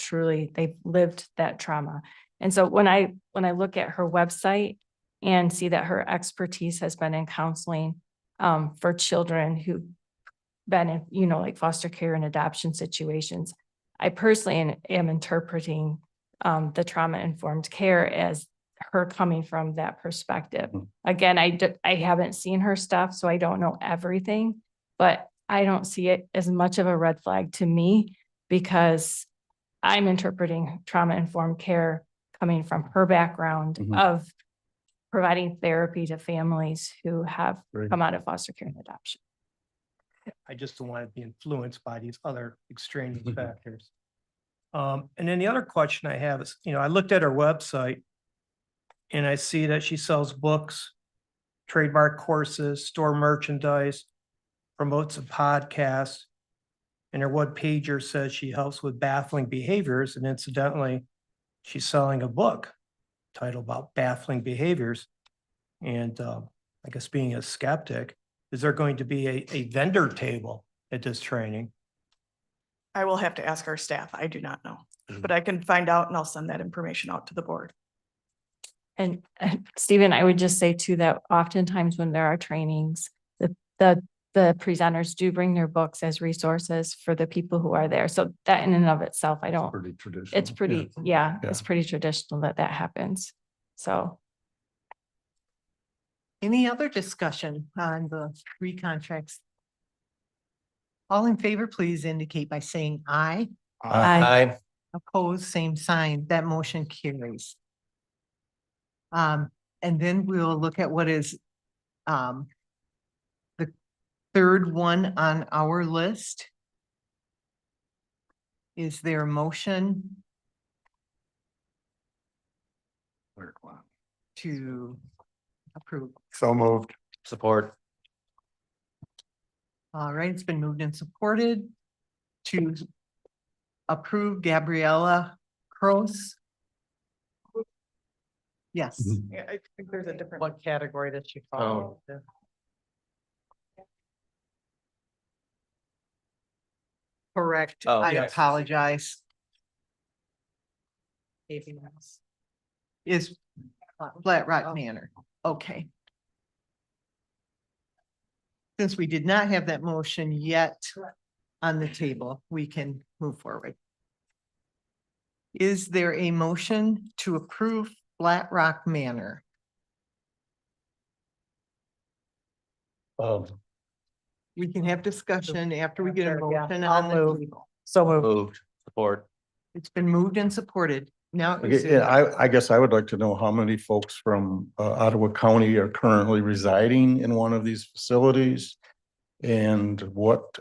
they've lived that trauma. And so when I look at her website and see that her expertise has been in counseling for children who've been in, you know, like foster care and adoption situations, I personally am interpreting the trauma-informed care as her coming from that perspective. Again, I haven't seen her stuff, so I don't know everything, but I don't see it as much of a red flag to me because I'm interpreting trauma-informed care coming from her background of providing therapy to families who have Right. come out of foster care and adoption. I just don't want to be influenced by these other extraneous factors. And then the other question I have is, you know, I looked at her website and I see that she sells books, trademark courses, store merchandise, promotes a podcast, and her one pager says she helps with baffling behaviors, and incidentally, she's selling a book titled about baffling behaviors. And I guess being a skeptic, is there going to be a vendor table at this training? I will have to ask our staff. I do not know, but I can find out and I'll send that information out to the board. And Stephen, I would just say too, that oftentimes when there are trainings, the presenters do bring their books as resources for the people who are there. So that in and of itself, Pretty traditional. it's pretty, Yeah. it's pretty traditional that happens. So. Any other discussion on the three contracts? All in favor, please indicate by saying aye. Aye. Opposed, same sign. That motion carries. And then we'll look at what is the third one on our list. Is there a motion Third one. to approve? So moved. Support. All right, it's been moved and supported to approve Gabriella Cross. Yes. Yeah, I think there's a different. What category did she fall into? Correct. Oh, I yes. apologize. Anything else? Is Flat Rock Manor. Okay. Since we did not have that motion yet on the table, we can move forward. Is there a motion to approve Flat Rock Manor? We can have discussion after we get a motion on the table. So moved. Moved. Support. It's been moved and supported. Now, is Okay, yeah, there- I guess I would like to know how many folks from Ottawa County are currently residing in one of these facilities? And what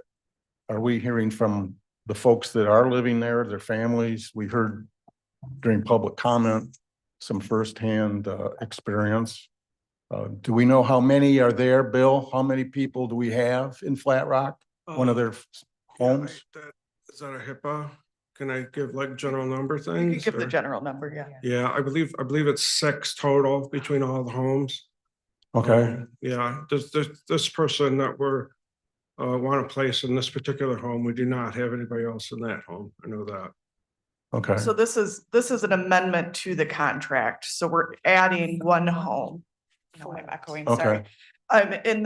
are we hearing from the folks that are living there, their families. We heard during public comment, some firsthand experience. Do we know how many are there, Bill? How many people do we have in Flat Rock? One of their homes? Is that a HIPAA? Can I give like general number You can things? give the or- general number, yeah. Yeah, I believe it's 6 total between all the homes. Okay, Yeah, this person that we're want to place in this particular home, we do not have anybody else in that home. I know that. okay, So this is an amendment to the contract. So we're adding one home. Oh, I'm echoing, sorry. And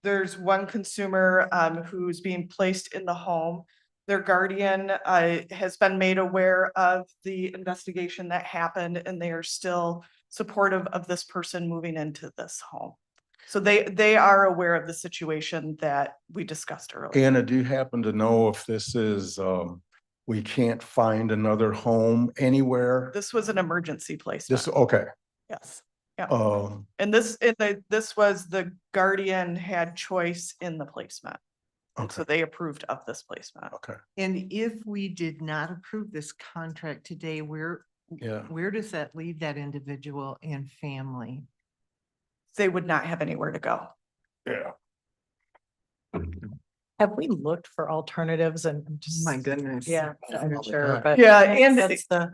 there's one consumer, who's being placed in the home. Their guardian, has been made aware of the investigation that happened, and they are still supportive of this person moving into this home. So they are aware of the situation that we discussed earlier. Anna, do you happen to know if this is, we can't find another home anywhere? This was an emergency placement. Okay. Yes, yeah. Um, And this was the guardian had choice in the placement. And so okay, they approved of this placement. okay, And if we did not approve this contract today, where does that leave that individual and family? They would not have anywhere to go. yeah. Have we looked for alternatives and I'm just? My goodness. Yeah, I'm not sure, but. Yeah, and That's the.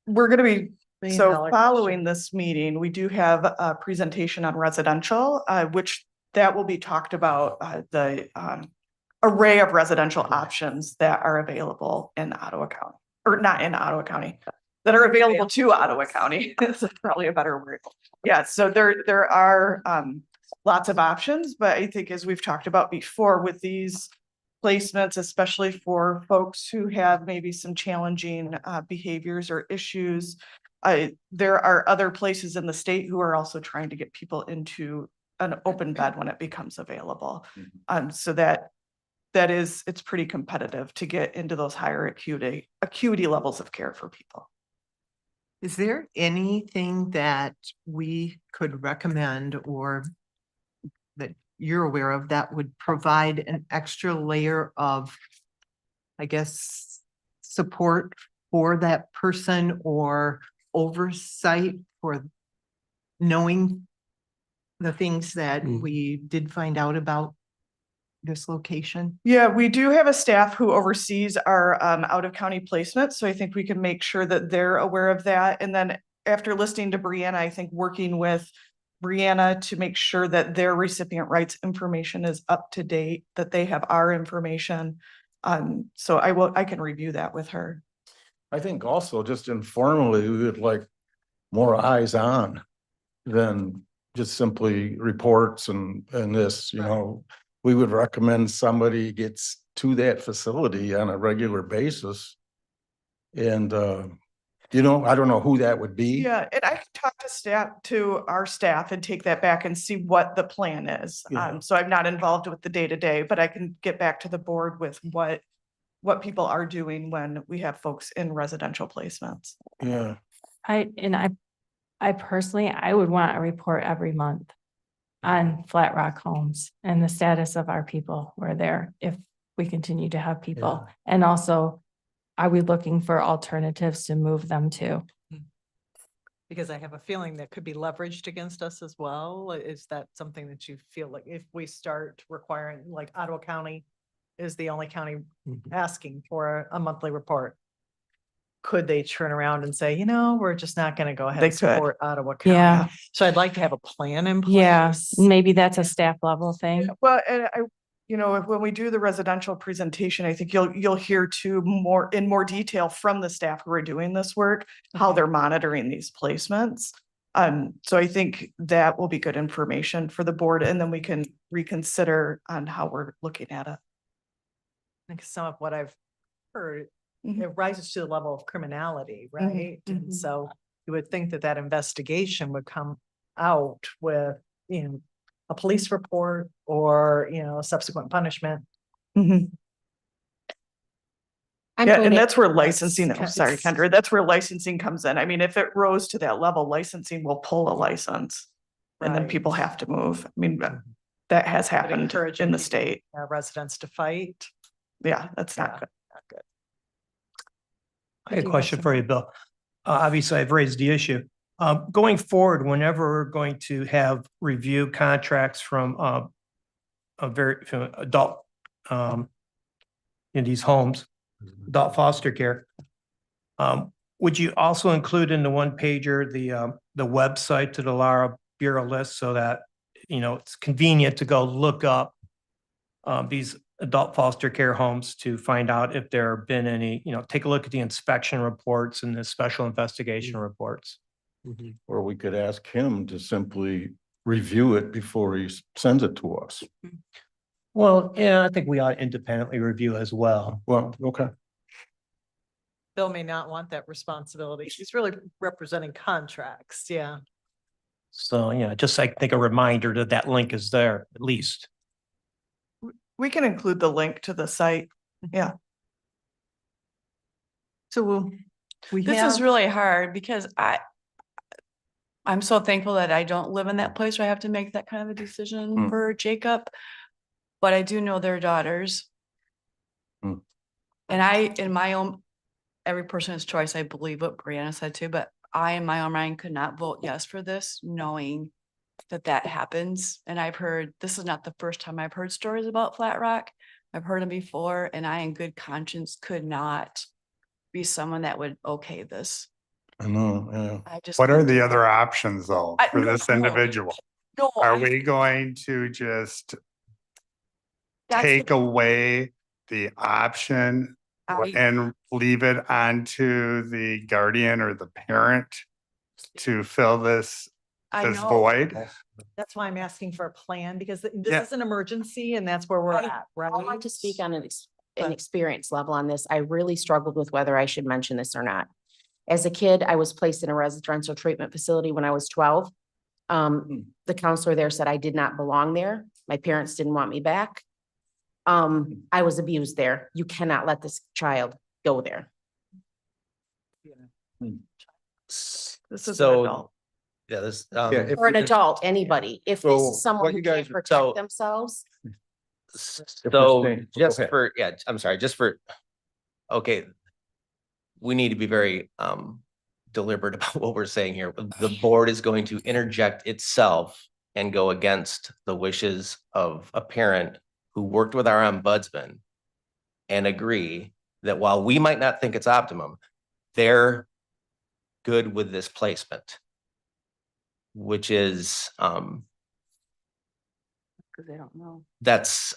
we're gonna be, so $1 million following this meeting, we do have a presentation on residential, which that will be talked about, the array of residential options that are available in Ottawa County, or not in Ottawa County, that are available to Ottawa County. This is probably a better word. Yeah, so there are lots of options, but I think as we've talked about before with these placements, especially for folks who have maybe some challenging behaviors or issues, there are other places in the state who are also trying to get people into an open bed when it becomes available. So it's pretty competitive to get into those higher acuity levels of care for people. Is there anything that we could recommend or that you're aware of that would provide an extra layer of, I guess, support for that person or oversight for knowing the things that we did find out about this location? Yeah, we do have a staff who oversees our out of county placement. So I think we can make sure that they're aware of that. And then after listening to Brianna, I think working with Brianna to make sure that their recipient rights information is up to date, that they have our information. So I can review that with her. I think also just informally, we would like more eyes on than just simply reports and this, you know. We would recommend somebody gets to that facility on a regular basis. And, you know, I don't know who that would be. Yeah, and I can talk to our staff and take that back and see what the plan is. Yeah. So I'm not involved with the day-to-day, but I can get back to the board with what people are doing when we have folks in residential placements. Yeah, I personally, I would want a report every month on Flat Rock homes and the status of our people who are there if we continue to have people. And also, are we looking for alternatives to move them to? Because I have a feeling that could be leveraged against us as well. Is that something that you feel like if we start requiring, like Ottawa County is the only county asking for a monthly report? Could they turn around and say, you know, we're just not going to go ahead They and could. support Ottawa County? Yeah. So I'd like to have a plan in place. Yeah, maybe that's a staff level thing. Well, and when we do the residential presentation, I think you'll hear too in more detail from the staff who are doing this work, how they're monitoring these placements. So I think that will be good information for the board, and then we can reconsider on how we're looking at it. I think some of what I've heard, Mhm. it rises to the level of criminality, right? And so you would think that that investigation would come out with, a police report or, subsequent punishment. Mhm. I'm Yeah, going and to- that's where licensing, That's- sorry, Kendra, that's where licensing comes in. I mean, if it rose to that level, licensing will pull a license. And then Right. people have to move. I mean, that has happened encourage in the people- state. Residents to fight. Yeah, that's not Yeah. good. I had a do have question some- for you, Bill. Obviously, I've raised the issue. Going forward, whenever we're going to have review contracts from from adult in these homes, adult foster care, would you also include in the one pager the website to the Lara Bureau list so that, you know, it's convenient to go look up these adult foster care homes to find out if there have been any, you know, take a look at the inspection reports and the special investigation reports. Or we could ask him to simply review it before he sends it to us. Well, yeah, I think we ought to independently review as well. Well, okay. Bill may not want that responsibility. She's really representing contracts. Yeah. So, yeah, just I think a reminder that that link is there at least. We can include the link to the site. Yeah. So we This have. is really hard because I'm so thankful that I don't live in that place where I have to make that kind of a decision Mm. for Jacob. But I do know their daughters. Mm. And in my own, every person's choice, I believe what Brianna said too, but I, in my own mind, could not vote yes for this, knowing that happens. And I've heard, this is not the first time I've heard stories about Flat Rock. I've heard them before, and I, in good conscience, could not be someone that would okay this. I know, yeah. I just. What are couldn't the do other that. options though for No, this no. individual? No, Are we going to just take away the option and leave it onto the guardian or the parent to fill this I know. void? That's why I'm asking for a plan because this Yeah. is an emergency and that's where we're at, right? I want to speak on an experience level on this. I really struggled with whether I should mention this or not. As a kid, I was placed in a residential treatment facility when I was 12. The counselor there said I did not belong there. My parents didn't want me back. I was abused there. You cannot let this child go there. This is an So, adult. yeah, this, Yeah, if For an we- adult, anybody, if this So is someone what who you guys can't are- protect so- themselves. So saying- just okay. for, yeah, I'm sorry, just for, okay. We need to be very deliberate about what we're saying here. The board is going to interject itself and go against the wishes of a parent who worked with our ombudsman and agree that while we might not think it's optimum, they're good with this placement. Which is, Cause they don't know. that's,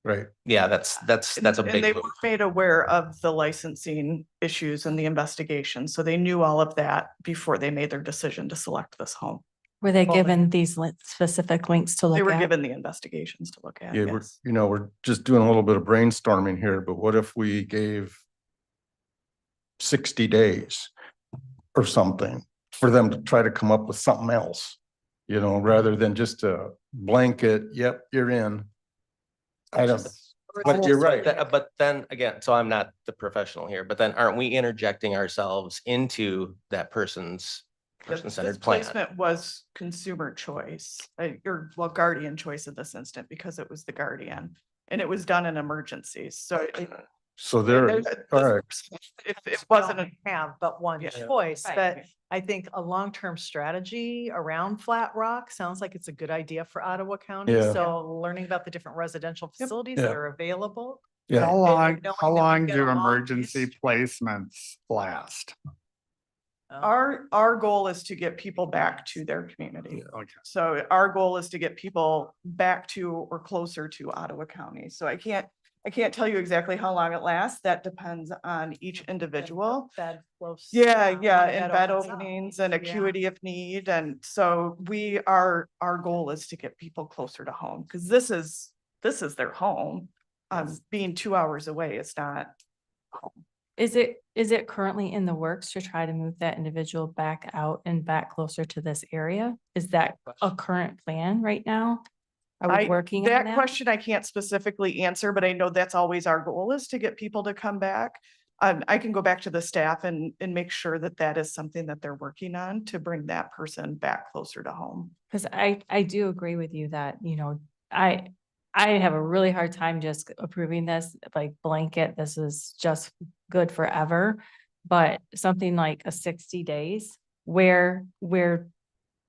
Right. yeah, that's a And big they move. were made aware of the licensing issues and the investigation, so they knew all of that before they made their decision to select this home. Were they Well, given these specific links to They look were at? given the investigations to look at, Yeah, yes. we're just doing a little bit of brainstorming here, but what if we gave 60 days or something for them to try to come up with something else, you know, rather than just a blanket, yep, you're in. I don't, but you're right. But then again, so I'm not the professional here, but then aren't we interjecting ourselves into that person's This person-centered plan? placement was consumer choice, or well, guardian choice in this instant, because it was the guardian. And it was done in emergencies, so. So there, all right. If it wasn't a. Have but one Yeah. choice, Right. but I think a long-term strategy around Flat Rock sounds like it's a good idea for Ottawa County. Yeah. So learning about the different residential facilities that Yeah. are available. Yeah. How and long, knowing that how we long get do a long emergency history. placements last? Our goal is to get people back to their community. Okay. So our goal is to get people back to or closer to Ottawa County. So I can't tell you exactly how long it lasts. That depends on each individual. Bed close. Yeah, when yeah, the and bed bed opens up. openings and Yeah. acuity of need. And so our goal is to get people closer to home, because this is their home. Being 2 hours away is not home. Is it currently in the works to try to move that individual back out and back closer to this area? Is that a current plan right now? Are we working on That that? question I can't specifically answer, but I know that's always our goal, is to get people to come back. I can go back to the staff and make sure that that is something that they're working on, to bring that person back closer to home. Because I do agree with you that, you know, I I have a really hard time just approving this, like blanket, this is just good forever. But something like a 60 days where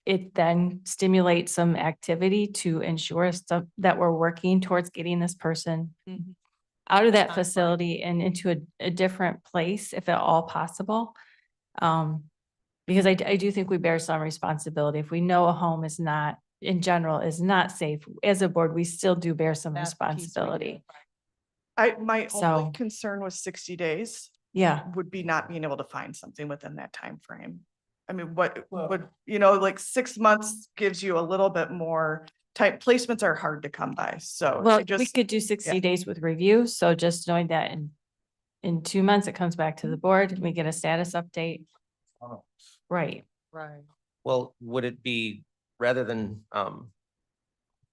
it then stimulates some activity to ensure stuff that we're working towards getting this person out of that facility and into a different place, if at all possible. Because I do think we bear some responsibility. If we know a home is not, in general, is not safe, as a board, we still do bear some That piece we do. responsibility. My So- only concern was 60 days Yeah, would be not being able to find something within that time frame. I mean, what would, you know, like 6 months gives you a little bit more time. Placements are hard to come by, so. well, I we just could do 60 yeah. days with review, so just knowing that in 2 months, it comes back to the board, and we get a status update. Right. Right. Well, would it be rather than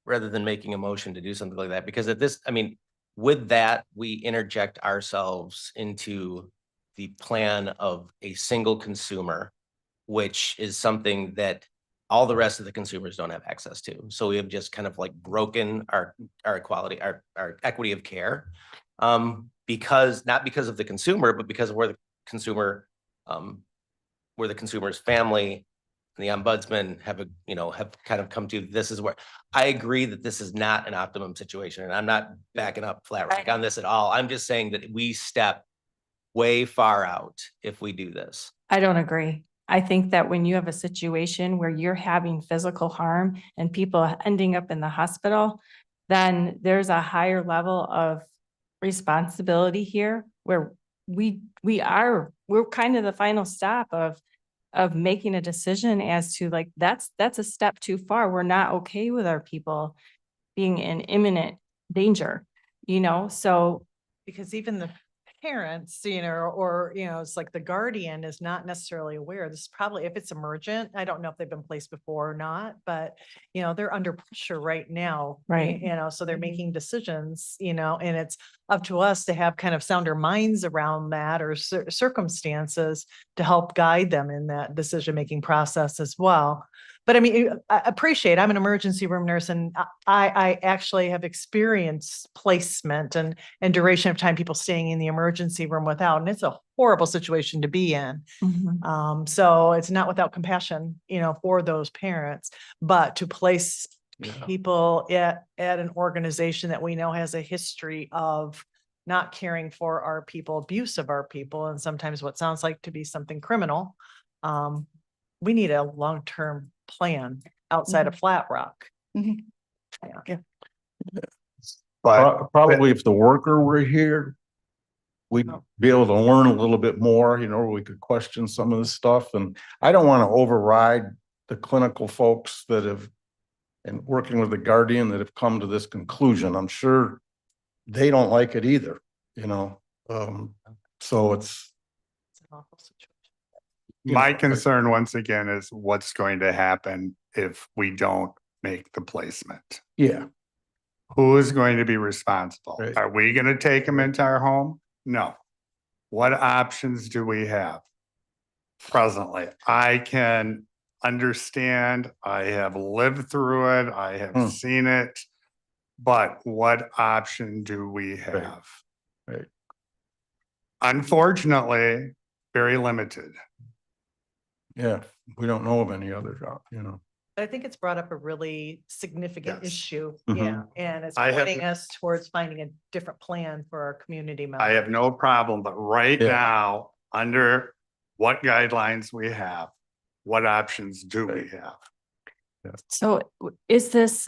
making a motion to do something like that? Because at this, I mean, with that, we interject ourselves into the plan of a single consumer, which is something that all the rest of the consumers don't have access to. So we have just kind of like broken our equality, our equity of care. Because not because of the consumer, but because of where the consumer, where the consumer's family and the ombudsman have kind of come to, this is where I agree that this is not an optimum situation. And I'm not backing up flat rank on this at all. I'm just saying that we step way far out if we do this. I don't agree. I think that when you have a situation where you're having physical harm and people ending up in the hospital, then there's a higher level of responsibility here where we're kind of the final stop of making a decision as to like, that's a step too far. We're not okay with our people being in imminent danger, so. Because even the parents, or, it's like the guardian is not necessarily aware. This is probably, if it's emergent, I don't know if they've been placed before or not, but, they're under pressure right now. Right. So they're making decisions, and it's up to us to have kind of sounder minds around that or circumstances to help guide them in that decision-making process as well. But I mean, I appreciate, I'm an emergency room nurse and I actually have experienced placement and duration of time people staying in the emergency room without, and it's a horrible situation to be in. So it's not without compassion, for those parents, but to place people at an organization that we know has a history of not caring for our people, abuse of our people, and sometimes what sounds like to be something criminal. We need a long-term plan outside of Flat Rock. Yeah. But Probably if the worker were here, we'd be able to learn a little bit more, we could question some of this stuff. And I don't want to override the clinical folks that have, and working with the guardian that have come to this conclusion. I'm sure they don't like it either, so it's. An awful situation. my concern once again is what's going to happen if we don't make the placement. Yeah. Who is going to be responsible? Right. Are we going to take them into our home? No. What options do we have presently? I can understand, I have lived through it, I have seen it, but what option do we have? Right. Unfortunately, very limited. Yeah, we don't know of any other job, I think it's brought up a really significant Yes. issue, Mhm. and it's I have- pointing us towards finding a different plan for our community members. I have no problem, but right Yeah. now, under what guidelines we have, what options do we have? So is this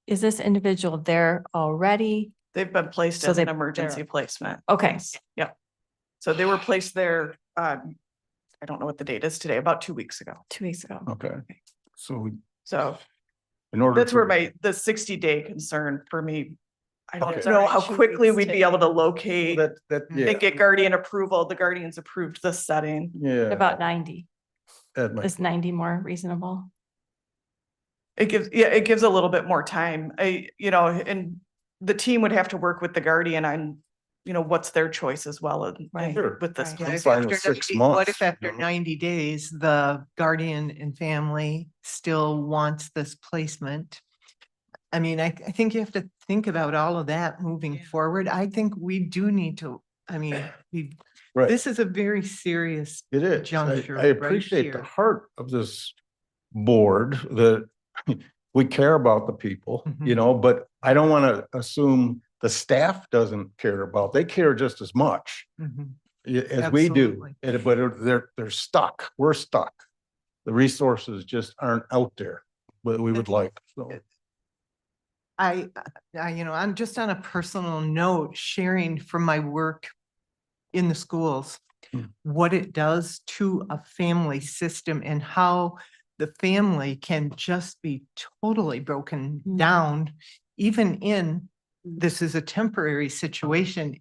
individual there already? They've been placed So as an they- emergency placement. Okay. Yep. So they were placed there, I don't know what the date is today, about 2 weeks ago. 2 weeks ago. Okay. So So in order. that's where the 60-day concern for me. I don't Okay. know how 2 quickly weeks we'd be able to taken. locate Yeah, and get guardian approval. The guardians approved this setting. yeah. About 90. That might- Is 90 more reasonable? It gives a little bit more time. And the team would have to work with the guardian on, what's their choice as well Right. Sure. with this. Right. I'm If fine with after 6 90 months. What if after 90 days, the guardian and family still wants this placement? I mean, I think you have to think about all of that moving forward. I think we do need to, I mean, Right. this is a very serious It is. juncture I right appreciate the here. heart of this board that we care about the people, you Mhm. know, but I don't want to assume the staff doesn't care about, they care just as much Mhm. as we do. Absolutely. But they're stuck. We're stuck. The resources just aren't out there, but we would like, so. You know, I'm just on a personal note, sharing from my work in the schools, what it does to a family system and how the family can just be totally broken down, even in, this is a temporary situation.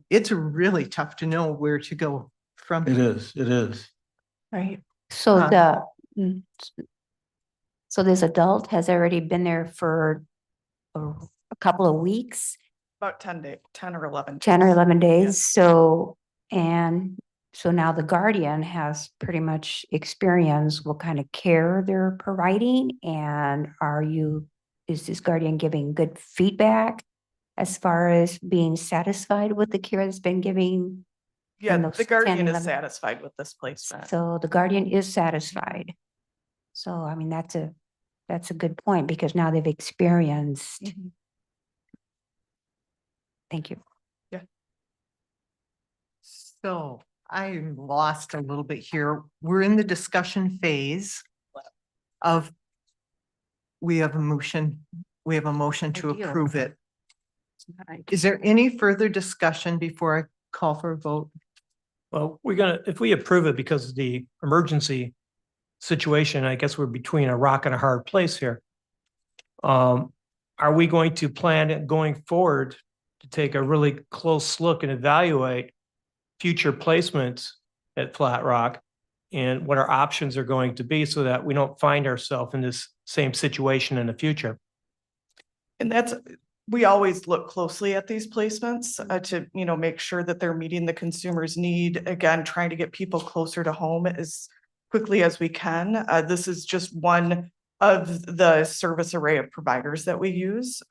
It's really tough to know where to go from. It is. Right. So Uh, so this adult has already been there for a couple of weeks, About 10 or 11. 10 or days. 11 days. Yes. So now the guardian has pretty much experienced what kind of care they're providing. And is this guardian giving good feedback as far as being satisfied with the care that's been giving? Yeah, those the guardian 10, is 11 satisfied with this placement. So the guardian is satisfied. So, I mean, that's a good point because now they've experienced. Mhm. Thank you. So I'm lost a little bit here. We're in the discussion phase of, we have a motion to Idea. approve it. Is there any further discussion before I call for a vote? Well, if we approve it because of the emergency situation, I guess we're between a rock and a hard place here. Are we going to plan it going forward to take a really close look and evaluate future placements at Flat Rock and what our options are going to be so that we don't find ourselves in this same situation in the future? And we always look closely at these placements to, make sure that they're meeting the consumer's need. Again, trying to get people closer to home as quickly as we can. This is just one of the service array of providers that we use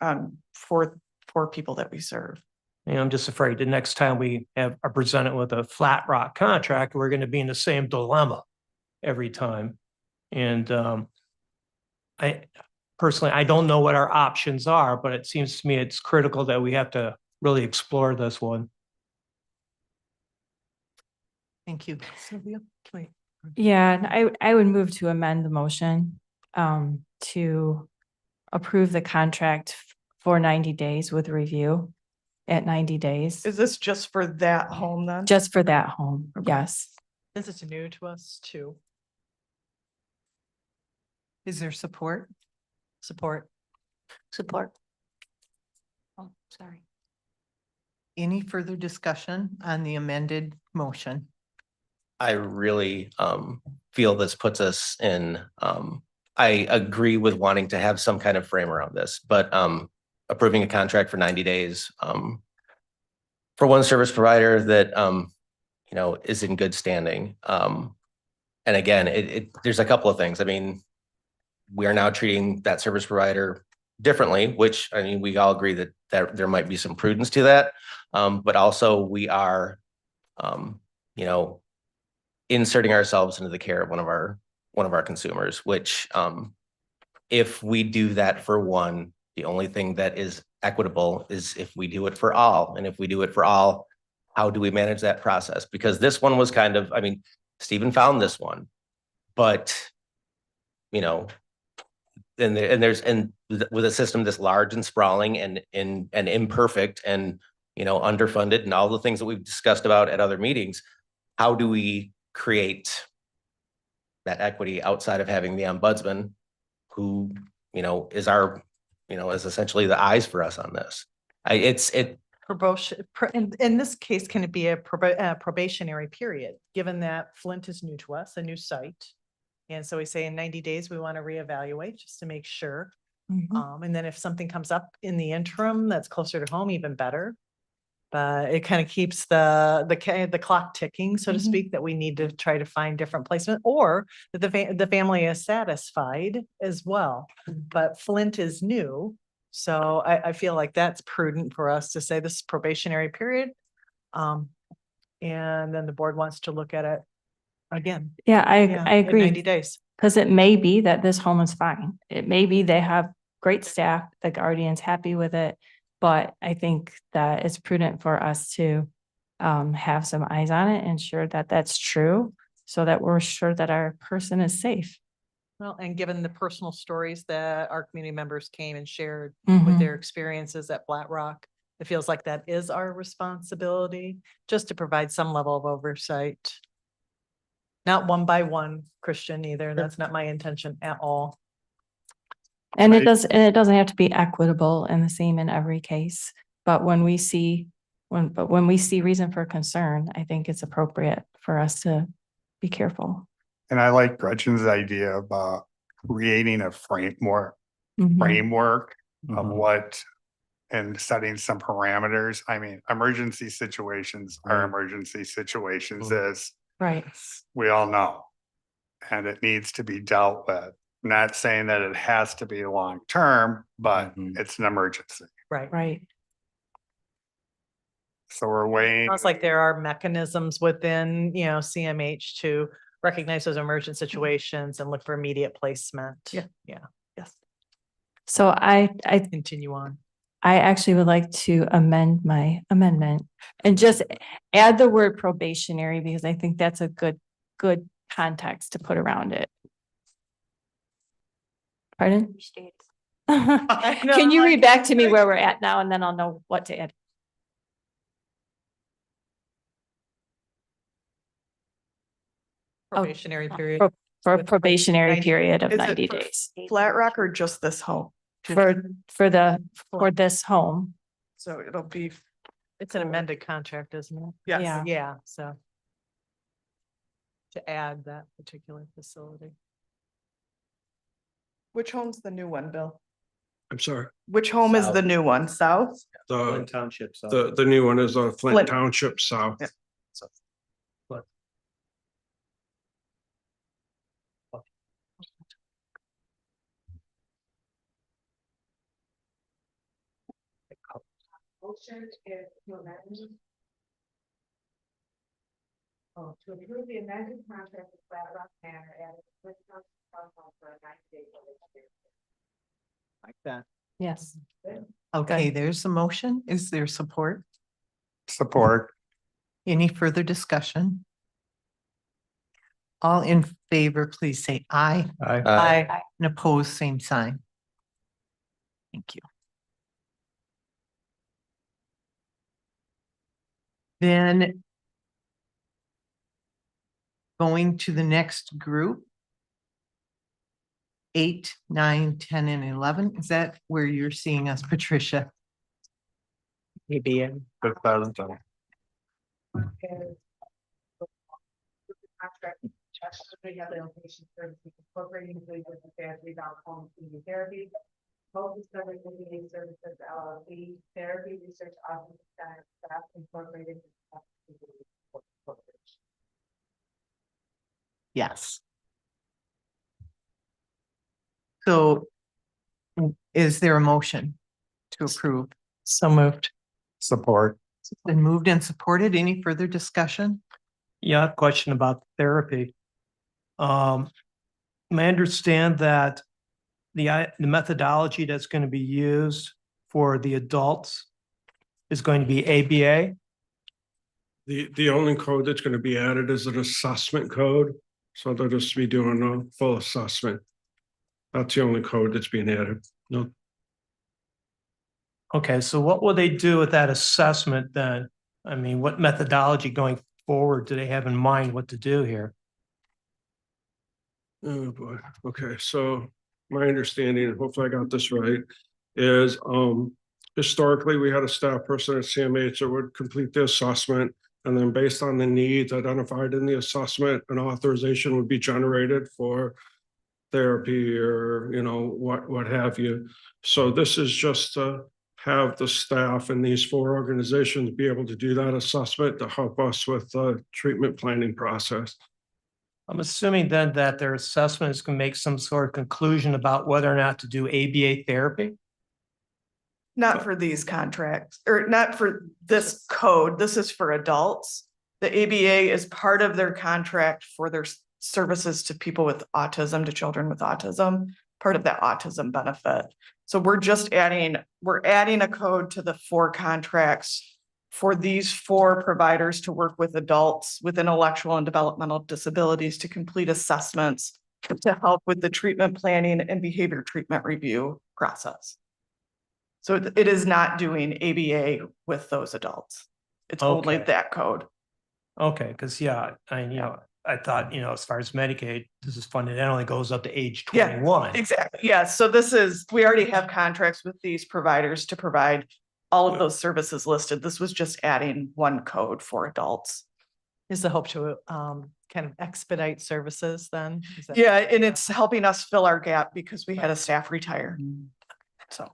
for people that we serve. And I'm just afraid the next time we are presented with a Flat Rock contract, we're going to be in the same dilemma every time. And I personally, I don't know what our options are, but it seems to me it's critical that we have to really explore this one. Thank you. Sylvia? Yeah, and I would move to amend the motion to approve the contract for 90 days with review at 90 days. Is this just for that home then? Just for that home, yes. This is new to us too. Is there support? Support. Oh, sorry. Any further discussion on the amended motion? I really feel this puts us in, I agree with wanting to have some kind of frame around this, but approving a contract for 90 days for one service provider that is in good standing. And again, there's a couple of things. I mean, we are now treating that service provider differently, which I mean, we all agree that there might be some prudence to that. But also we are, inserting ourselves into the care of one of our consumers, which if we do that for one, the only thing that is equitable is if we do it for all. And if we do it for all, how do we manage that process? Because this one was kind of, I mean, Stephen found this one, but and with a system this large and sprawling and imperfect and underfunded and all the things that we've discussed about at other meetings, how do we create that equity outside of having the ombudsman who is our is essentially the eyes for us on this? Probation, in this case, can it be a probationary period, given that Flint is new to us, a new site? And so we say in 90 days, we want to reevaluate just to make sure. And then if something comes up in the interim that's closer to home, even better. But it kind of keeps the clock ticking, so to Mhm. speak, that we need to try to find different placement or that the family is satisfied as well. But Flint is new, so I feel like that's prudent for us to say this is probationary period. And then the board wants to look at it again. Yeah, I in 90 agree. days. Because it may be that this home is fine. It may be they have great staff, the guardian's happy with it. But I think that it's prudent for us to have some eyes on it, ensure that that's true, so that we're sure that our person is safe. Well, and given the personal stories that our community members came and shared Mhm. with their experiences at Flat Rock, it feels like that is our responsibility, just to provide some level of oversight. Not one by one, Christian, either. That's not my intention at all. And Right. it doesn't have to be equitable and the same in every case. But when we see reason for concern, I think it's appropriate for us to be careful. And I like Gretchen's idea about creating a framework of what and setting some parameters. I mean, emergency situations are emergency situations, as Right. we all know. And it needs to be dealt with. Not saying that it has to be long-term, but it's an emergency. Right. Right. So we're waiting. Sounds like there are mechanisms within, CMH to recognize those emergent situations and look for immediate placement. Yeah. Yeah. Yes. So I Continue on. I actually would like to amend my amendment and just add the word probationary, because I think that's a good context to put around it. Pardon? Can you read back to me where we're at now, and then I'll know what to add? Probationary period. For a With probationary 90 period of Is it 90 for days. Flat Rock or just this home? For this home. So it'll be, It's an amended contract, isn't it? yes. Yeah. Yeah, so. To add that particular facility. Which home's the new one, Bill? I'm sorry. Which home is the new one? South? The, Township. the new one is Flint Flint. Township South. Yeah. Motion is to amend. Oh, to approve the amended contract with Flat Rock Manor and with for a 90-day. Like that. Yes. Okay, there's a motion. Is there support? Support. Any further discussion? All in favor, please say aye. Aye. And opposed, same sign. Thank you. Then going to the next group. 8, 9, 10, and 11. Is that where you're seeing us, Patricia? Maybe. Contract. Rehabilitation services incorporating with the family about home community therapy. Home discovery community services LLC, therapy research office center staff incorporated. Yes. So is there a motion to approve? So moved. Support. It's been moved and supported. Any further discussion? Yeah, question about therapy. I understand that the methodology that's going to be used for the adults is going to be ABA. The only code that's going to be added is an assessment code. So they'll just be doing a full assessment. That's the only code that's being added. No, Okay, so what will they do with that assessment then? I mean, what methodology going forward do they have in mind what to do here? oh boy. Okay, so my understanding, and hopefully I got this right, is historically we had a staff person at CMH that would complete the assessment, and then based on the needs identified in the assessment, an authorization would be generated for therapy or what have you. So this is just have the staff in these 4 organizations be able to do that assessment to help us with the treatment planning process. I'm assuming then that their assessment is going to make some sort of conclusion about whether or not to do ABA therapy? Not for these contracts, or not for this code. This is for adults. The ABA is part of their contract for their services to people with autism, to children with autism, part of that autism benefit. So we're adding a code to the 4 contracts for these 4 providers to work with adults with intellectual and developmental disabilities to complete assessments to help with the treatment planning and behavior treatment review process. So it is not doing ABA with those adults. It's only Okay. that code. Okay, because I thought, as far as Medicaid, this is funded, it only goes up to age Yeah, 21. Exactly. Yeah. So we already have contracts with these providers to provide all of those services listed. This was just adding one code for adults. Is the hope to kind of expedite services then? Is that- Yeah, and it's helping us fill our gap because we had a staff retire. So.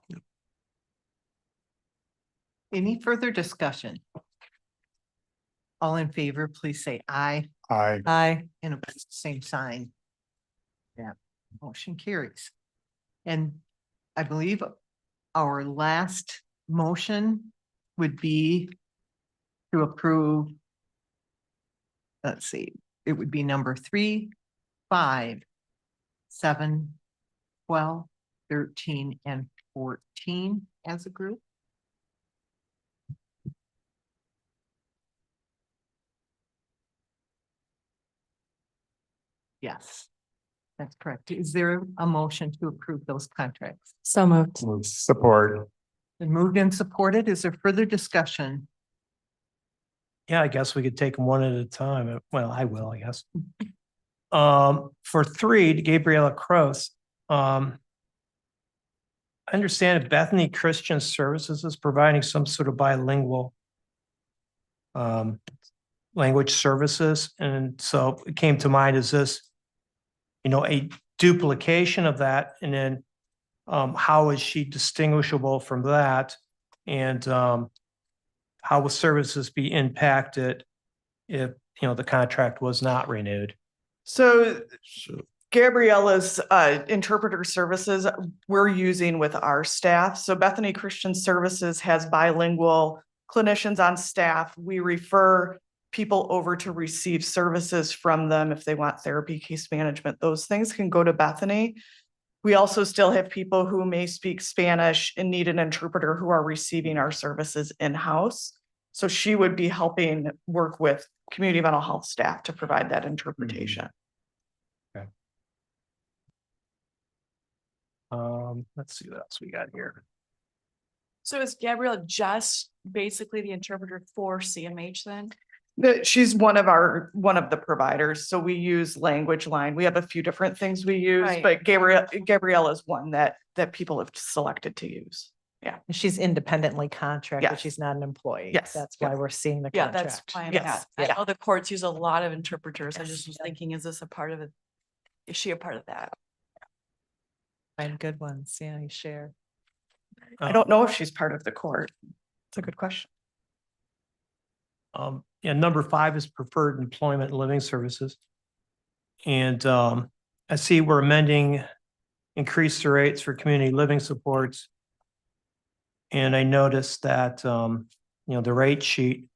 Any further discussion? All in favor, please say aye. Aye. And opposed, same sign. Yeah, motion carries. And I believe our last motion would be to approve. Let's see, it would be number 3, 5, 7, 12, 13, and 14 as a group. Yes, that's correct. Is there a motion to approve those contracts? So moved. Support. Been moved and supported. Is there further discussion? Yeah, I guess we could take them one at a time. Well, I will, I guess. For 3, to Gabriella Cross, I understand that Bethany Christian Services is providing some sort of bilingual language services. And so it came to mind, is this, a duplication of that? And then how is she distinguishable from that? And how will services be impacted if, the contract was not renewed? So Gabriella's interpreter services we're using with our staff. So Bethany Christian Services has bilingual clinicians on staff. We refer people over to receive services from them if they want therapy, case management. Those things can go to Bethany. We also still have people who may speak Spanish and need an interpreter who are receiving our services in-house. So she would be helping work with community mental health staff to provide that interpretation. Let's see what else we got here. So is Gabrielle just basically the interpreter for CMH then? She's one of the providers. So we use Language Line. We have a few different things we use, Right. but Gabrielle is one that people have selected to use. Yeah. She's independently contracted. Yes. She's not an employee. Yes. That's why Yes. we're seeing the Yeah, contract. that's fine. Yes. I Yeah. know the courts use a lot of interpreters. I Yes. just was thinking, is this a part of it? Is she a part of that? Find good ones. Yeah, you share. I don't know if she's part of the court. It's a good question. Number 5 is preferred employment and living services. And I see we're amending, increase the rates for community living supports. And I noticed that, the rate sheet,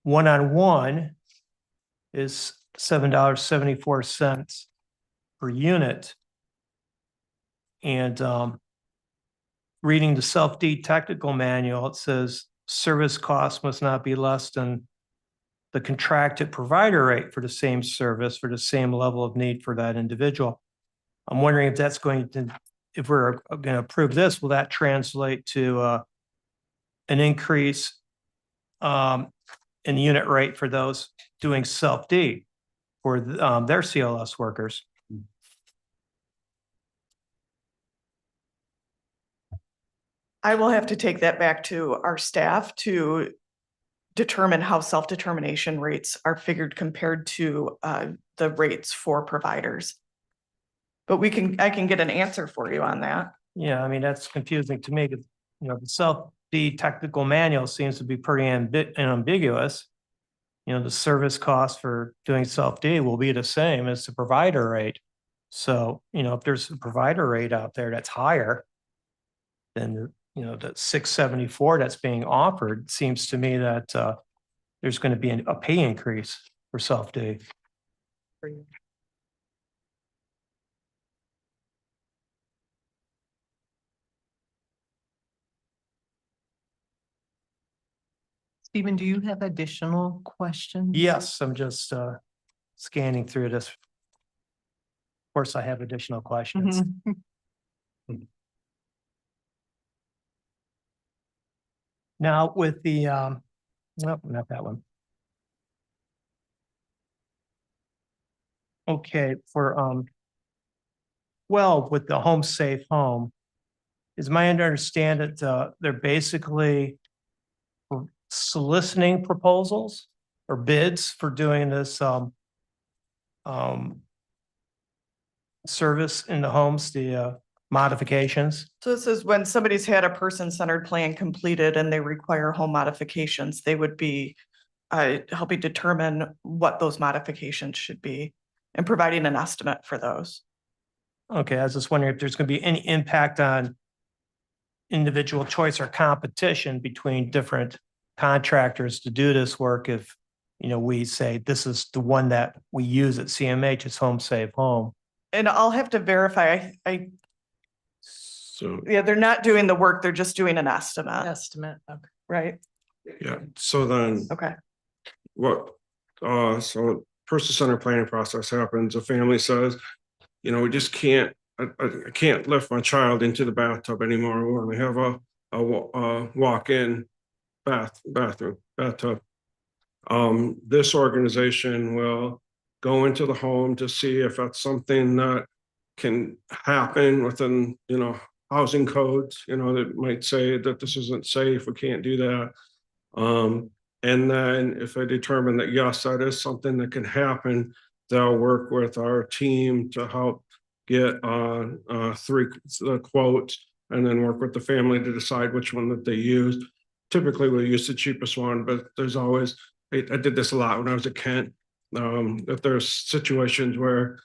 one-on-one is $7.74 per unit. And reading the self-deed technical manual, it says service costs must not be less than the contracted provider rate for the same service for the same level of need for that individual. I'm wondering if that's if we're going to approve this, will that translate to an increase in the unit rate for those doing self-deed for their CLS workers? I will have to take that back to our staff to determine how self-determination rates are figured compared to the rates for providers. But I can get an answer for you on that. Yeah, I mean, that's confusing to me, 'cause, the self the technical manual seems to be pretty ambiguous. You know, the service cost for doing self-D will be the same as the provider rate. So, you know, if there's a provider rate out there that's higher than, you know, the 674 that's being offered, seems to me that there's going to be a pay increase for self-D. Stephen, do you have additional questions? Yes, I'm just scanning through this. Of course, I have additional questions. Now with the, nope, not that one. Okay, for, well, with the home safe home, is my understanding that they're basically soliciting proposals or bids for doing this, service in the homes, the, modifications? So this is when somebody's had a person-centered plan completed and they require home modifications, they would be helping determine what those modifications should be and providing an estimate for those. Okay, I was just wondering if there's going to be any impact on individual choice or competition between different contractors to do this work if, you know, we say this is the one that we use at CMH, it's Home Safe Home. And I'll have to verify, So, yeah, they're not doing the work, they're just doing an estimate, Estimate, okay. right? yeah, so then Okay. what, so person-centered planning process happens, a family says, you know, we just can't, I can't lift my child into the bathtub anymore. We only have a walk-in bathtub. This organization will go into the home to see if that's something that can happen within, you know, housing codes, you know, that might say that this isn't safe, we can't do that. And then if I determine that, yes, that is something that can happen, they'll work with our team to help get three quotes and then work with the family to decide which one that they use. Typically we'll use the cheapest one, but there's always, I did this a lot when I was at Kent. If there's situations where,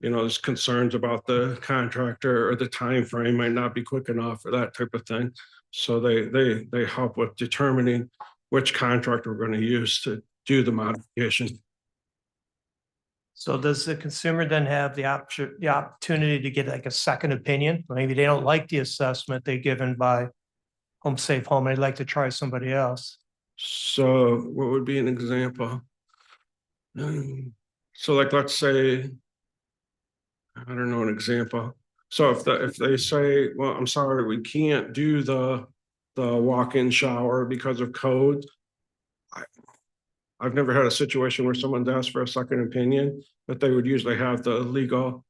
you know, there's concerns about the contractor or the time frame might not be quick enough or that type of thing. So they help with determining which contractor we're going to use to do the modification. So does the consumer then have the opportunity to get like a second opinion? Maybe they don't like the assessment they're given by Home Safe Home. They'd like to try somebody else. So what would be an example? So like, let's say, I don't know, an example. So if they say, well, I'm sorry, we can't do the walk-in shower because of code. I've never had a situation where someone's asked for a second opinion, but they would usually have the legal,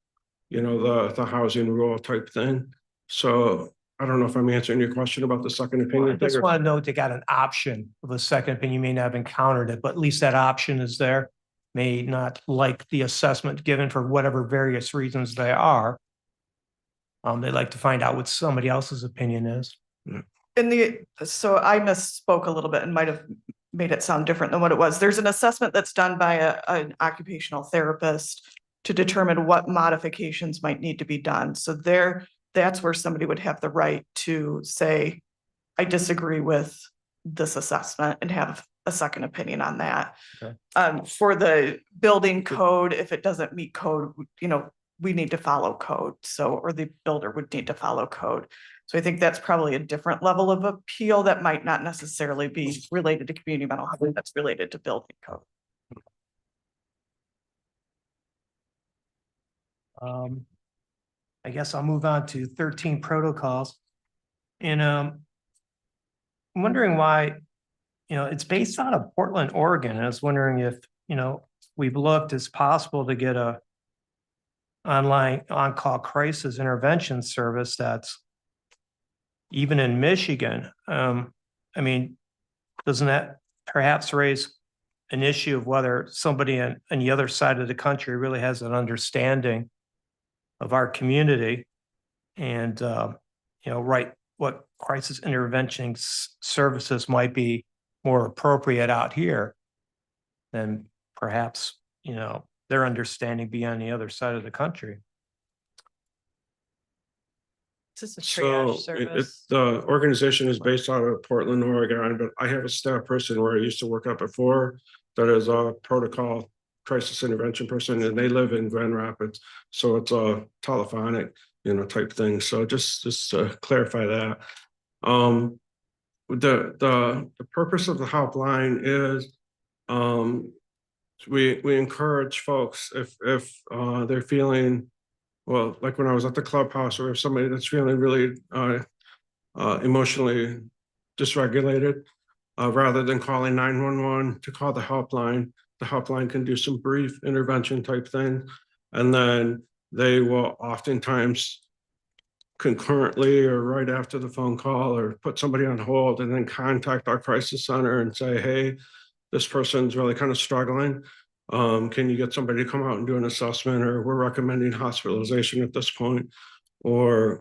you know, the housing rule type thing. So I don't know if I'm answering your question about the second opinion. I just want to know if they got an option of a second opinion. You may not have encountered it, but at least that option is there. May not like the assessment given for whatever various reasons they are. They like to find out what somebody else's opinion is. So I misspoke a little bit and might have made it sound different than what it was. There's an assessment that's done by an occupational therapist to determine what modifications might need to be done. So that's where somebody would have the right to say, I disagree with this assessment and have a second opinion on that. Okay. For the building code, if it doesn't meet code, you know, we need to follow code. So, or the builder would need to follow code. So I think that's probably a different level of appeal that might not necessarily be related to community mental health, that's related to building code. I guess I'll move on to 13 protocols. And I'm wondering why, you know, it's based out of Portland, Oregon. And I was wondering if, you know, we've looked, it's possible to get a online on-call crisis intervention service that's even in Michigan. I mean, doesn't that perhaps raise an issue of whether somebody on the other side of the country really has an understanding of our community and, you know, what crisis intervention services might be more appropriate out here, then perhaps, their understanding be on the other side of the country. This is a So triage service. the organization is based out of Portland, Oregon, but I have a staff person where I used to work at before that is a protocol crisis intervention person, and they live in Grand Rapids. So it's a telephonic, type thing. So just to clarify that. The purpose of the helpline is we encourage folks if they're feeling, well, like when I was at the clubhouse, or if somebody that's feeling really emotionally dysregulated, rather than calling 911 to call the helpline can do some brief intervention type thing. And then they will oftentimes concurrently or right after the phone call or put somebody on hold and then contact our crisis center and say, hey, this person's really kind of struggling. Can you get somebody to come out and do an assessment, or we're recommending hospitalization at this point, or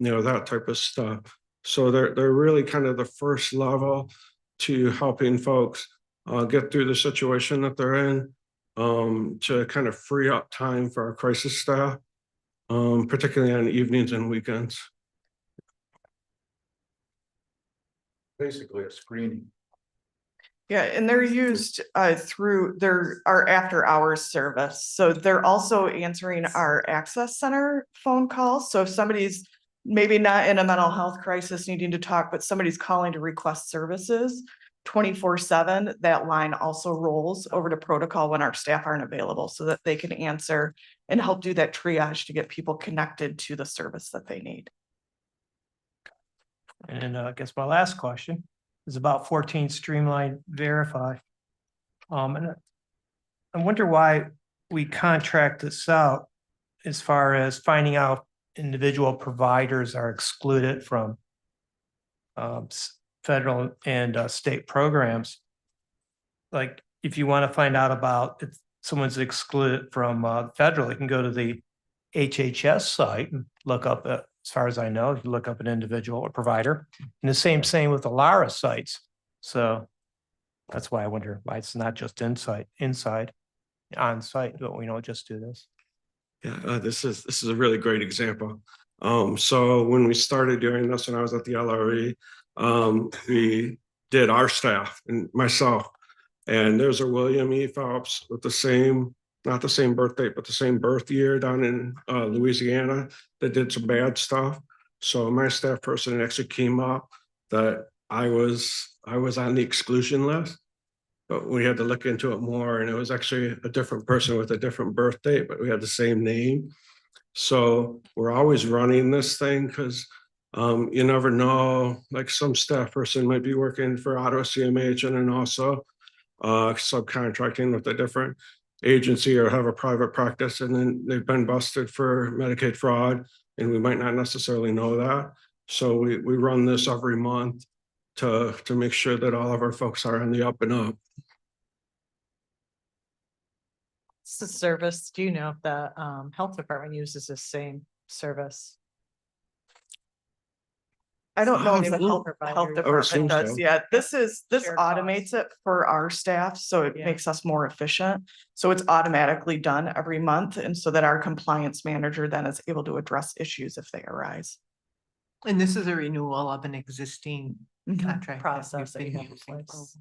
that type of stuff. So they're really kind of the first level to helping folks get through the situation that they're in, to kind of free up time for our crisis staff, particularly on evenings and weekends. Basically a screening. Yeah, and they're used through our after hours service. So they're also answering our access center phone calls. So if somebody's maybe not in a mental health crisis needing to talk, but somebody's calling to request services 24/7, that line also rolls over to protocol when our staff aren't available, so that they can answer and help do that triage to get people connected to the service that they need. And I guess my last question is about 14 Streamline Verify. And I wonder why we contract this out as far as finding out individual providers are excluded from federal and state programs. Like if you want to find out about if someone's excluded from federal, you can go to the HHS site and look up, as far as I know, you look up an individual or provider, and the same with the LARA sites. So that's why I wonder why it's not just inside on site, but we don't just do this. Yeah, this is a really great example. So when we started doing this, when I was at the LRE, we did our staff and myself, and there's a William E. Phelps with the same, not the same birth date, but the same birth year down in Louisiana that did some bad stuff. So my staff person actually came up that I was on the exclusion list, but we had to look into it more, and it was actually a different person with a different birth date, but we had the same name. So we're always running this thing because you never know, like some staff person might be working for Ottawa CMH and then also subcontracting with a different agency or have a private practice, and then they've been busted for Medicaid fraud, and we might not necessarily know that. So we run this every month to make sure that all of our folks are on the up and up. It's the service. Do you know if the health department uses the same service? I don't know if Maybe the health providers. department does. so. Yeah, this Shared automates it for our staff, so it Yeah. makes us more efficient. So it's automatically done every month, and so that our compliance manager then is able to address issues if they arise. And this is a renewal of an existing contract. that we've Process that been you have in using. place.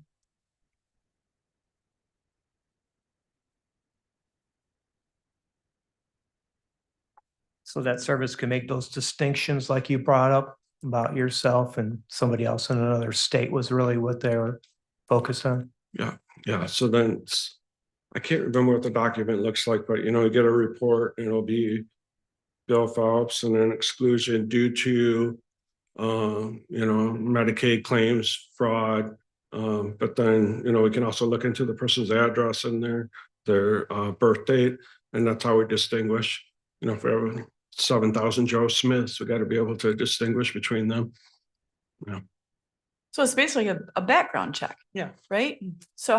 So that service can make those distinctions like you brought up about yourself and somebody else in another state was really what they were focused on. Yeah. So then I can't remember what the document looks like, but you get a report and it'll be Bill Phelps and an exclusion due to Medicaid claims fraud. But then, we can also look into the person's address and their birth date, and that's how we distinguish. If we have 7,000 Joe Smiths, we got to be able to distinguish between them. So it's basically a background check. Yeah. Right? So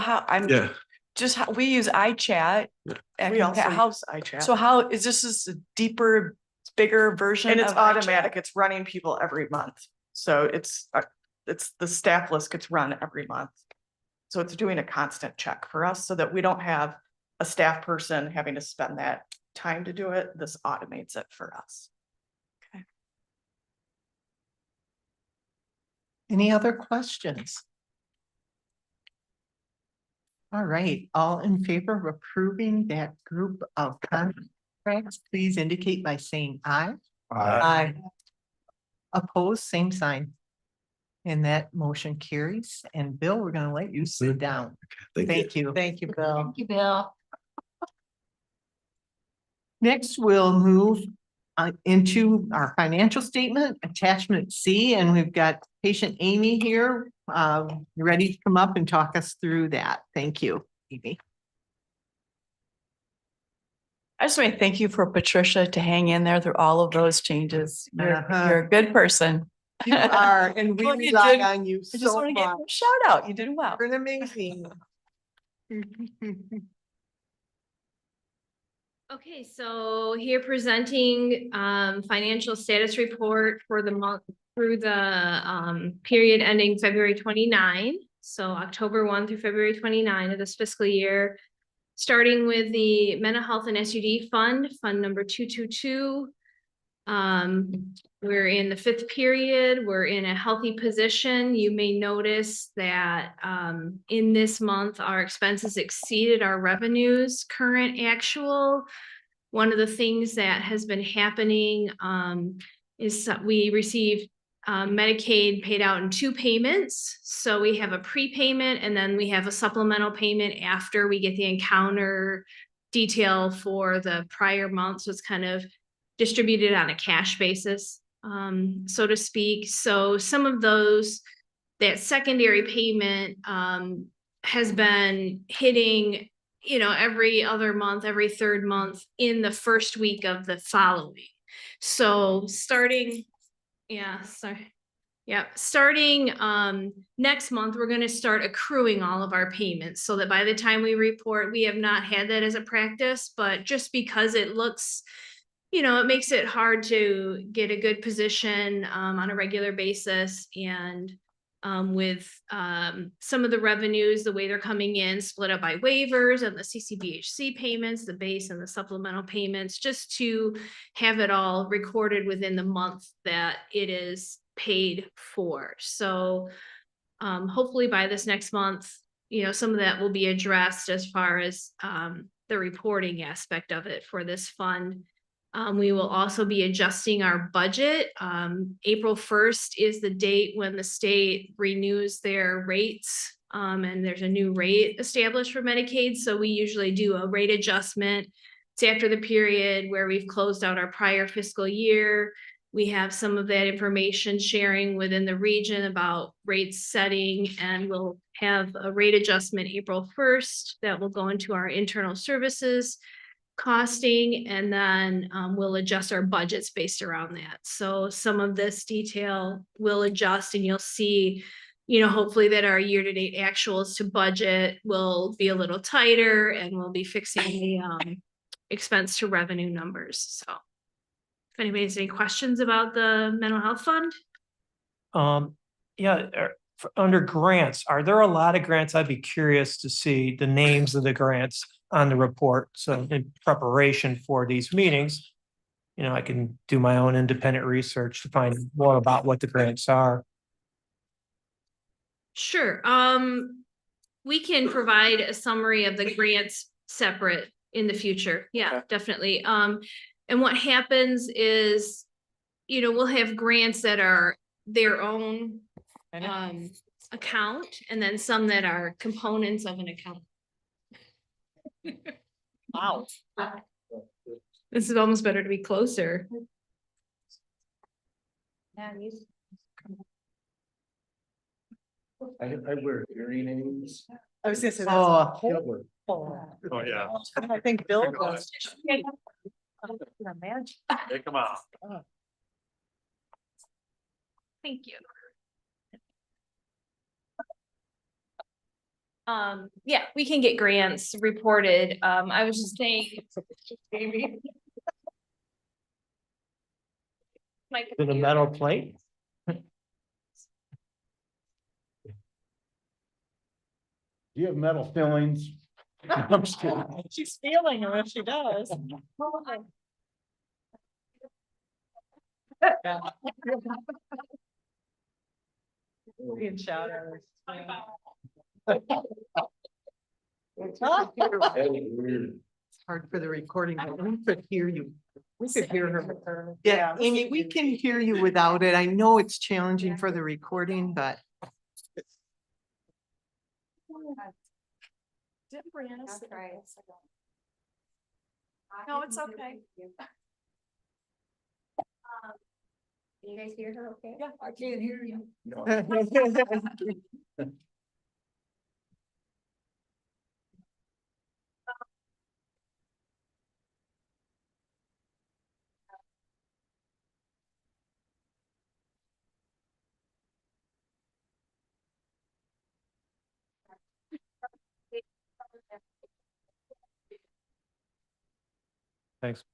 we use iChat. We also use iChat. So how is this a deeper, bigger version? And it's of iChat? automatic. It's running people every month. So it's the staff list gets run every month. So it's doing a constant check for us so that we don't have a staff person having to spend that time to do it. This automates it for us. Any other questions? All right, all in favor of approving that group of contracts, please indicate by saying aye. Aye. Opposed, same sign. And that motion carries. And Bill, we're gonna let you sit down. Thank you. Thank you, Bill. Thank you, Bill. Next, we'll move into our financial statement, attachment C, and we've got patient Amy here. Ready to come up and talk us through that. Thank you, Amy. I just want to thank you for Patricia to hang in there through all of those changes. You're a good person. You are, and we Well, you rely did- on you I just want so to give you much. a shout out. You did well. You're amazing. Okay, so here presenting financial status report for the month through the period ending February 29. So October 1 through February 29 of this fiscal year. Starting with the mental health and SUD fund number 222. We're in the 5th period. We're in a healthy position. You may notice that in this month, our expenses exceeded our revenues, current actual. One of the things that has been happening is that we received Medicaid paid out in 2 payments. So we have a prepayment and then we have a supplemental payment after we get the encounter detail for the prior month. So it's kind of distributed on a cash basis, so to speak. So some of those, that secondary payment has been hitting, you know, every other month, every 3rd month in the 1st week of the following. So starting next month, we're going to start accruing all of our payments so that by the time we report, we have not had that as a practice, but just because it looks, you know, it makes it hard to get a good position on a regular basis. And with some of the revenues, the way they're coming in, split up by waivers and the CCBHC payments, the base and the supplemental payments, just to have it all recorded within the month that it is paid for. So hopefully by this next month, you know, some of that will be addressed as far as the reporting aspect of it for this fund. We will also be adjusting our budget. April 1st is the date when the state renews their rates. And there's a new rate established for Medicaid. So we usually do a rate adjustment. It's after the period where we've closed out our prior fiscal year. We have some of that information sharing within the region about rate setting, and we'll have a rate adjustment April 1st that will go into our internal services costing, and then we'll adjust our budgets based around that. So some of this detail will adjust, and you'll see, you know, hopefully that our year-to-date actuals to budget will be a little tighter, and we'll be fixing the expense to revenue numbers. So if anybody has any questions about the mental health fund. Under grants, are there a lot of grants? I'd be curious to see the names of the grants on the report. So in preparation for these meetings, you know, I can do my own independent research to find more about what the grants are. Sure. We can provide a summary of the grants separate in the future. Yeah, definitely. And what happens is, you know, we'll have grants that are their own account, and then some that are components of an account. Wow. This is almost better to be closer. I wear hearing aids. I was gonna say that's. Oh, Oh, yeah. I think Bill does. Take them out. Thank you. Yeah, we can get grants reported. I was just saying. To the metal plate? Do you have metal fillings? I'm just kidding. She's feeling them if she does. Being shout outs. It's hard for the recording, but we could hear you. We could hear her. Yeah, Amy, we can hear you without it. I know it's challenging for the recording, but. No, it's okay. Can you guys hear her okay? Yeah, I can't hear you. Thanks.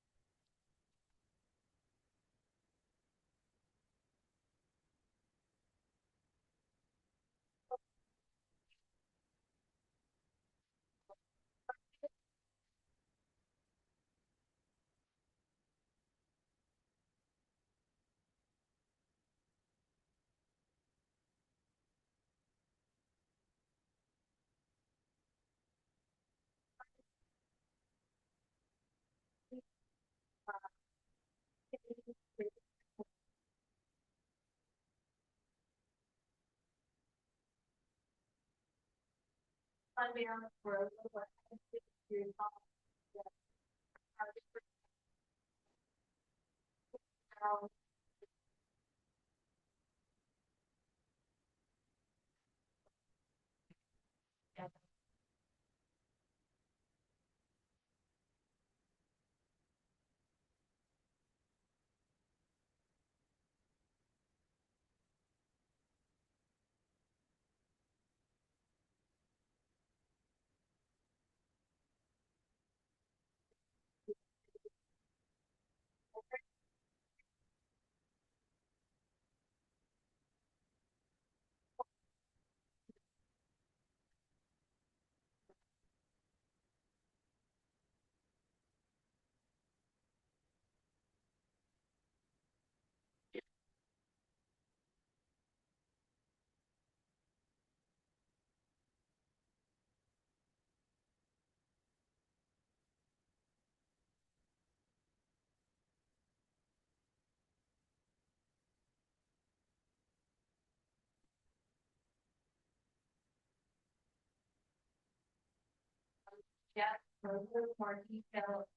Yeah, for a little more detail,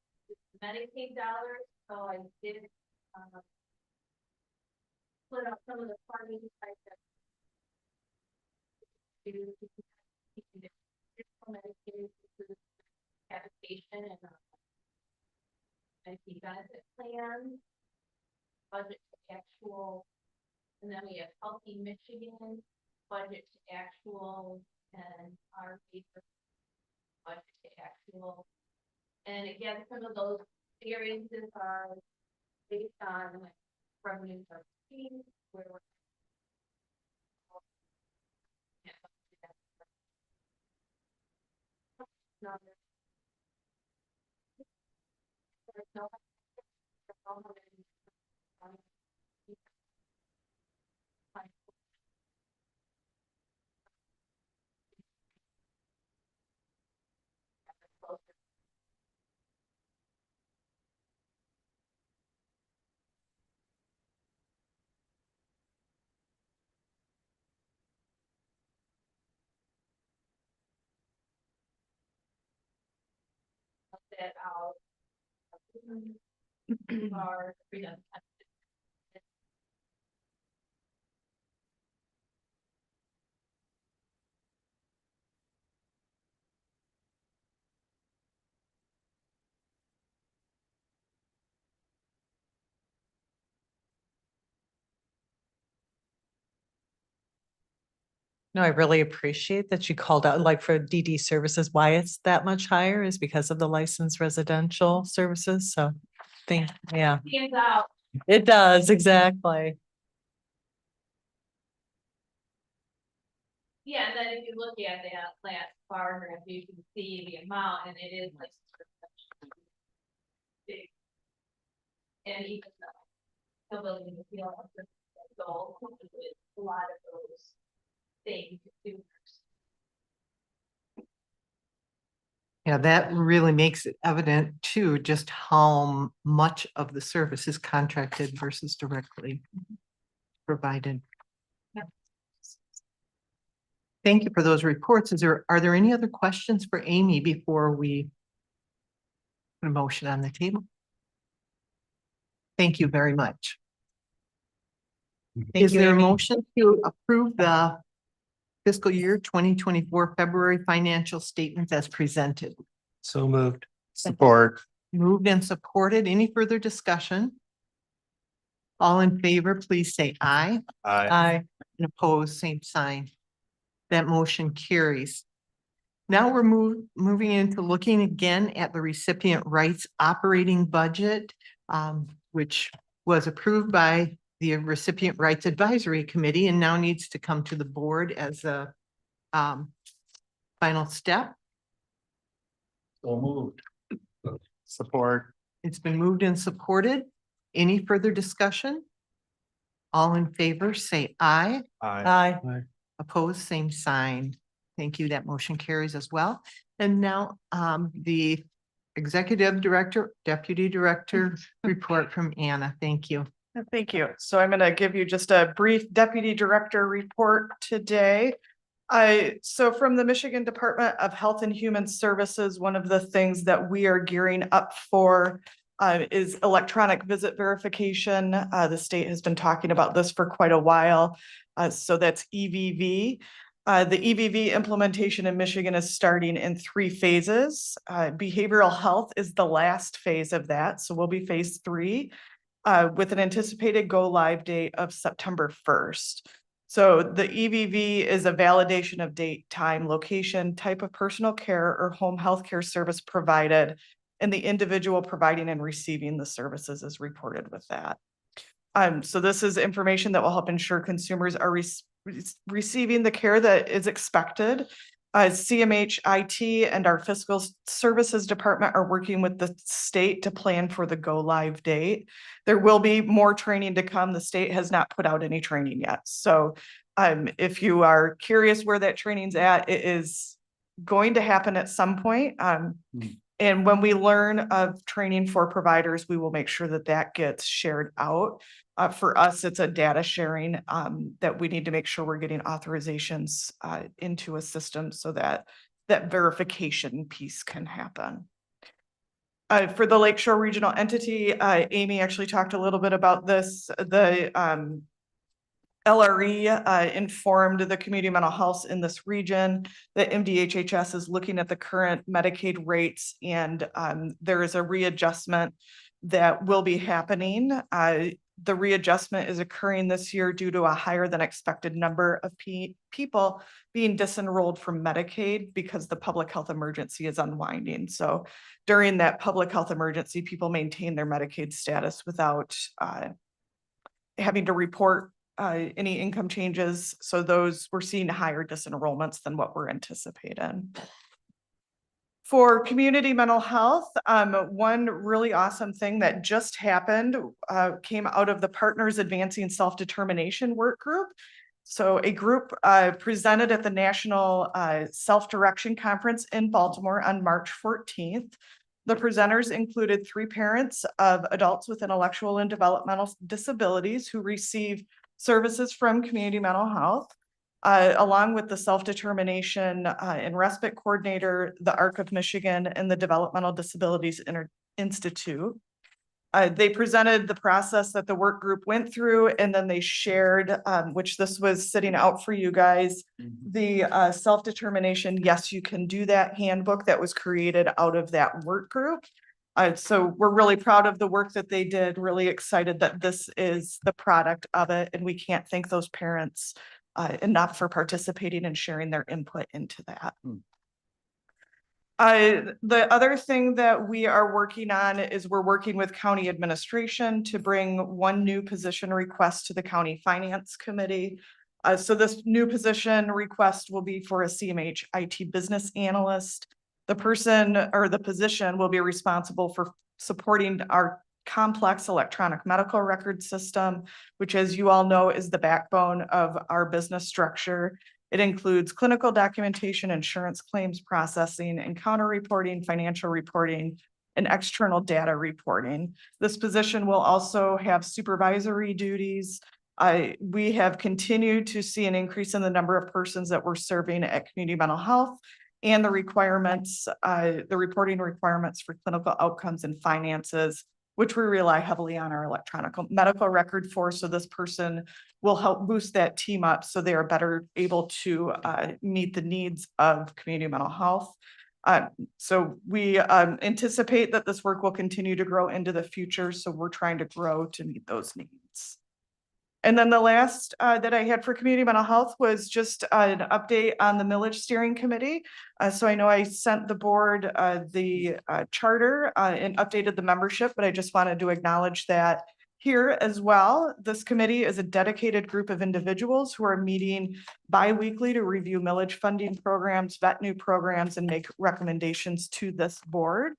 Medicaid dollars, so I did, split up some of the funding types that do Medicaid, capitation and Medicaid benefit plans, budget to actual, and then we have Healthy Michigan, budget to actual, and our paper budget to actual. And again, some of those variances are based on like revenues are received, where we're. That out. Are freedom. No, I really appreciate that you called out, like for DD services, why it's that much higher is because of the licensed residential services. So yeah, Stands out. it does, exactly. Yeah, and then if you look at that last bar graph, you can see the amount and it is like. Big. And even though the building the field of the goal, a lot of those things. Yeah, that really makes it evident too, just how much of the service is contracted versus directly provided. Yep. Thank you for those reports. Are there any other questions for Amy before we put a motion on the table? Thank you very much. Is there a motion to approve the fiscal year 2024 February financial statements as presented? So moved. Support. Moved and supported. Any further discussion? All in favor, please say aye. Aye. And opposed, same sign. That motion carries. Now we're moving into looking again at the recipient rights operating budget, which was approved by the Recipient Rights Advisory Committee and now needs to come to the board as a final step. So moved. Support. It's been moved and supported. Any further discussion? All in favor, say aye. Aye. Opposed, same sign. Thank you. That motion carries as well. And now the Executive Director, Deputy Director report from Anna. Thank you. Thank you. So I'm going to give you just a brief Deputy Director report today. So from the Michigan Department of Health and Human Services, one of the things that we are gearing up for is electronic visit verification. The state has been talking about this for quite a while. So that's EVV. The EVV implementation in Michigan is starting in 3 phases. Behavioral health is the last phase of that. So we'll be phase 3 with an anticipated go live date of September 1st. So the EVV is a validation of date, time, location, type of personal care or home health care service provided, and the individual providing and receiving the services is reported with that. So this is information that will help ensure consumers are receiving the care that is expected. CMH IT and our fiscal services department are working with the state to plan for the go live date. There will be more training to come. The state has not put out any training yet. So if you are curious where that training's at, it is going to happen at some point. And when we learn of training for providers, we will make sure that that gets shared out. For us, it's a data sharing that we need to make sure we're getting authorizations into a system so that that verification piece can happen. For the Lakeshore Regional Entity, Amy actually talked a little bit about this. The LRE informed the community mental health in this region that MDHHS is looking at the current Medicaid rates, and there is a readjustment that will be happening. The readjustment is occurring this year due to a higher than expected number of people being disenrolled from Medicaid because the public health emergency is unwinding. So during that public health emergency, people maintain their Medicaid status without having to report any income changes. So those, we're seeing higher disenrollments than what we're anticipating. For community mental health, one really awesome thing that just happened came out of the Partners Advancing Self-Determination work group. So a group presented at the National Self-Direction Conference in Baltimore on March 14th. The presenters included 3 parents of adults with intellectual and developmental disabilities who receive services from community mental health. Along with the self-determination and respite coordinator, the ARC of Michigan, and the Developmental Disabilities Institute. They presented the process that the work group went through, and then they shared, which this was sitting out for you guys, the self-determination, yes, you can do that handbook that was created out of that work group. So we're really proud of the work that they did, really excited that this is the product of it, and we can't thank those parents enough for participating and sharing their input into that. The other thing that we are working on is we're working with county administration to bring 1 new position request to the county finance committee. So this new position request will be for a CMH IT business analyst. The person or the position will be responsible for supporting our complex electronic medical record system, which, as you all know, is the backbone of our business structure. It includes clinical documentation, insurance claims processing, encounter reporting, financial reporting, and external data reporting. This position will also have supervisory duties. We have continued to see an increase in the number of persons that we're serving at community mental health and the requirements, the reporting requirements for clinical outcomes and finances, which we rely heavily on our electronic medical record for. So this person will help boost that team up so they are better able to meet the needs of community mental health. So we anticipate that this work will continue to grow into the future. So we're trying to grow to meet those needs. And then the last that I had for community mental health was just an update on the millage steering committee. So I know I sent the board the charter and updated the membership, but I just wanted to acknowledge that here as well. This committee is a dedicated group of individuals who are meeting bi-weekly to review millage funding programs, vet new programs, and make recommendations to this board.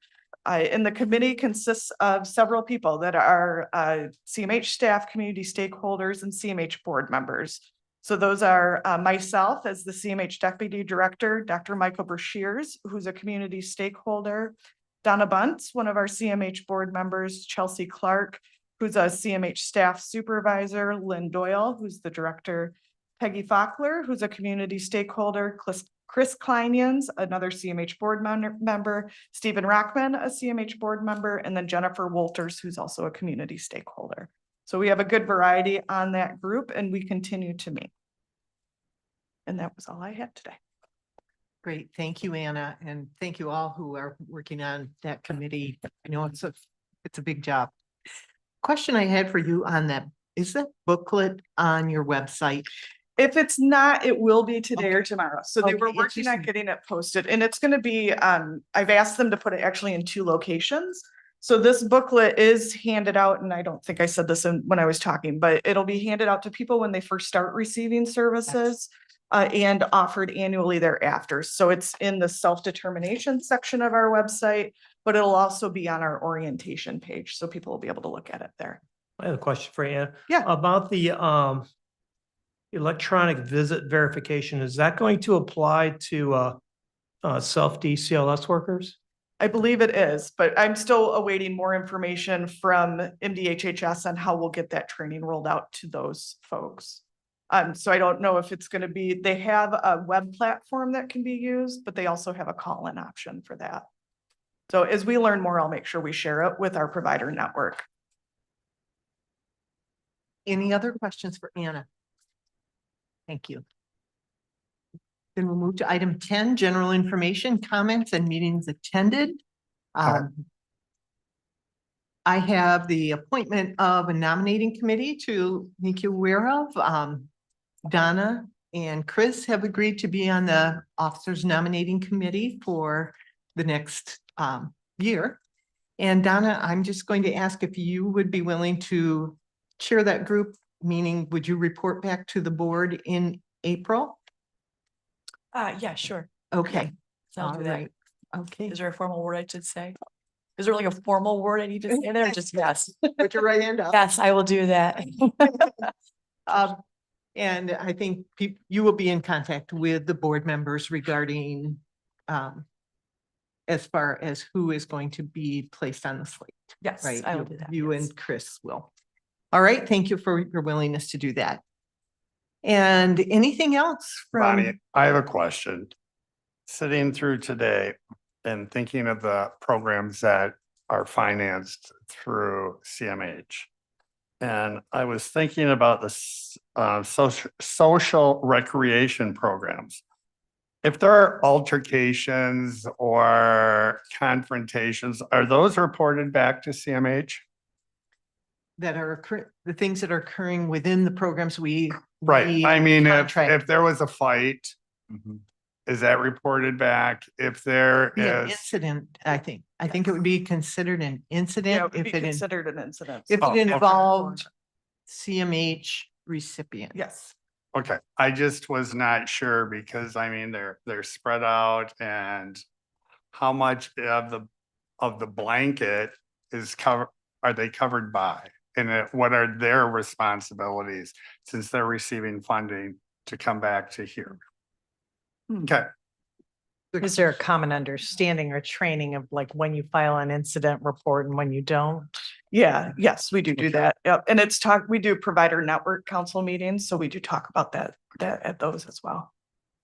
And the committee consists of several people that are CMH staff, community stakeholders, and CMH board members. So those are myself as the CMH Deputy Director, Dr. Michael Brashears, who's a community stakeholder, Donna Bunce, one of our CMH board members, Chelsea Clark, who's a CMH staff supervisor, Lynn Doyle, who's the director, Peggy Fockler, who's a community stakeholder, Chris Kleinians, another CMH board member, Stephen Rockman, a CMH board member, and then Jennifer Wolters, who's also a community stakeholder. So we have a good variety on that group and we continue to meet. And that was all I had today. Great. Thank you, Anna. And thank you all who are working on that committee. I know it's a big job. Question I had for you on that, is that booklet on your website? If it's not, it will be today or tomorrow. So they were Okay, working on interesting. getting it posted and it's going to be, I've asked them to put it actually in 2 locations. So this booklet is handed out, and I don't think I said this when I was talking, but it'll be handed out to people when they first start receiving services and offered annually thereafter. So it's in the self-determination section of our website, but it'll also be on our orientation page. So people will be able to look at it there. I have a question for you. Yeah. About the electronic visit verification, is that going to apply to self-DCLS workers? I believe it is, but I'm still awaiting more information from MDHHS on how we'll get that training rolled out to those folks. So I don't know if it's going to be, they have a web platform that can be used, but they also have a call-in option for that. So as we learn more, I'll make sure we share it with our provider network. Any other questions for Anna? Thank you. Then we'll move to item 10, general information, comments and meetings attended. I have the appointment of a nominating committee to make you aware of. Donna and Chris have agreed to be on the officers nominating committee for the next year. And Donna, I'm just going to ask if you would be willing to chair that group, meaning would you report back to the board in April? Yeah, sure. Okay. So I'll All do that. right. Okay. Is there a formal word I should say? Is there like a formal word I need to say there? Just yes. Put your right hand up. Yes, I will do that. And I think you will be in contact with the board members regarding as far as who is going to be placed on the slate. Yes, Right? I will do that. You yes. and Chris will. All right. Thank you for your willingness to do that. And anything else from? Bonnie, I have a question. Sitting through today and thinking of the programs that are financed through CMH. And I was thinking about the social recreation programs. If there are altercations or confrontations, are those reported back to CMH? That are the things that are occurring within the programs Right. I mean, contract. if there was a fight, is that reported back? If there Be an is, incident, I think it would be considered an incident. Yeah, it would if be it considered an incident. if Oh, it okay. involved CMH recipient. Yes. Okay, I just was not sure because I mean, they're spread out and how much of the blanket is are they covered by? And what are their responsibilities since they're receiving funding to come back to here? Okay, Is there a common understanding or training of like when you file an incident report and when you don't? Yeah, yes, we do that. Yep. And we do provider network council meetings, so we do talk about that at those as well.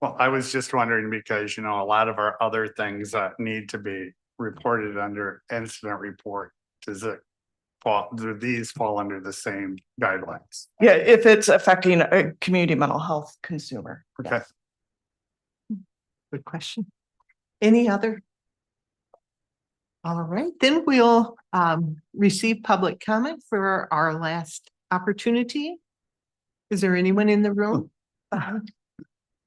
well, I was just wondering because, you know, a lot of our other things that need to be reported under incident report, do these fall under the same guidelines? Yeah, if it's affecting a community mental health consumer. Okay. yes. Good question. Any other? All right, then we'll receive public comment for our last opportunity. Is there anyone in the room?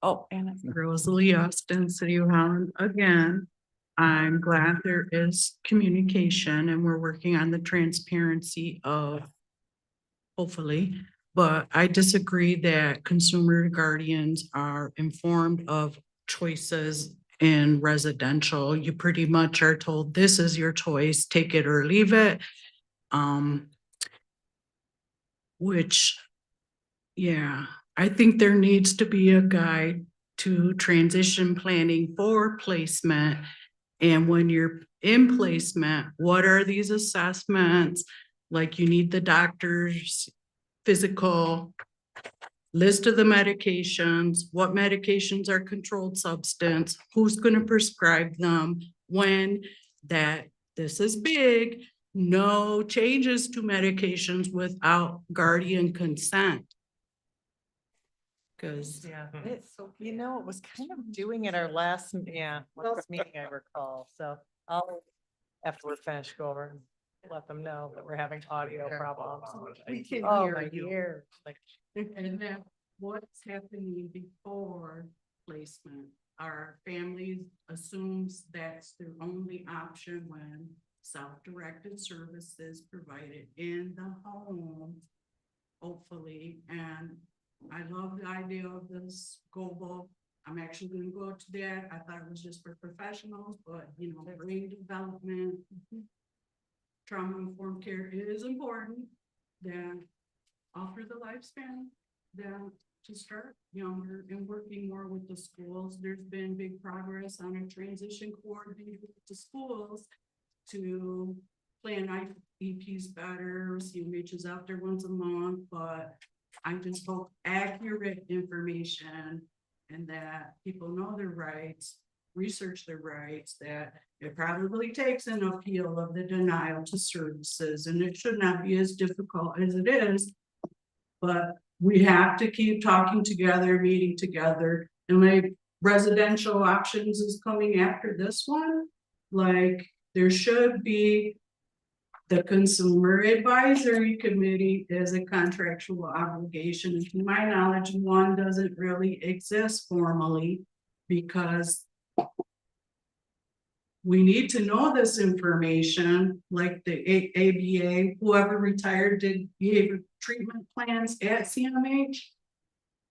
Oh, Anna. Rosalie Austin, City of Holland, again. I'm glad there is communication and we're working on the transparency of, hopefully, but I disagree that consumer guardians are informed of choices in residential. You pretty much are told, this is your choice, take it or leave it. Which, yeah, I think there needs to be a guide to transition planning for placement. And when you're in placement, what are these assessments? Like you need the doctor's physical list of the medications, what medications are controlled substance, who's going to prescribe them, when that this is big, no changes to medications without guardian consent. Because Yeah, so you know, it was kind of doing it our last meeting I recall, so I'll, after we're finished, go over and let them know that we're having audio problems. we can Oh, hear my you. ear, like, And then what's happening before placement? Our families assumes that's their only option when self-directed services provided in the home, hopefully. And I love the idea of this global. I'm actually gonna go to that. I thought it was just for professionals, but you know, brain development, trauma-informed care is important. Then offer the lifespan, then to start younger and working more with the schools. There's been big progress on a transition coordinator to schools to plan IEPs better, CMHs out there once a month, but I just hope accurate information and that people know their rights, research their rights, that it probably takes an appeal of the denial to services, and it should not be as difficult as it is. But we have to keep talking together, meeting together, and like residential options is coming after this one. Like there should be the Consumer Advisory Committee is a contractual obligation. And to my knowledge, one doesn't really exist formally because we need to know this information, like the ABA, whoever retired did behavior treatment plans at CMH.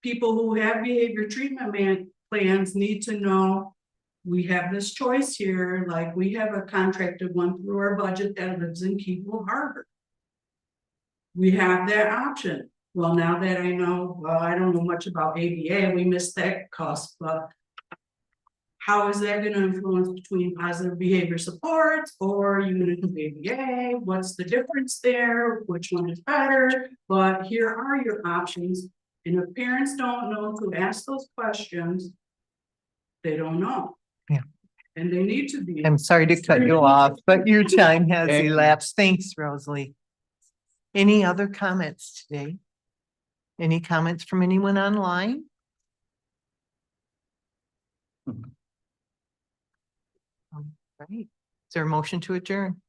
People who have behavior treatment plans need to know we have this choice here, like we have a contracted one through our budget that lives in Keeble Harbor. We have that option. Well, now that I know, well, I don't know much about ABA, we missed that cost, but how is that going to influence between positive behavior supports or unit of ABA? What's the difference there? Which one is better? But here are your options. And if parents don't know to ask those questions, they don't know. Yeah. And they need to be. I'm sorry to cut you off, but your time has Thank you. elapsed. Thanks, Rosalie. Any other comments today? Any comments from anyone online? All right. Is there a motion to adjourn?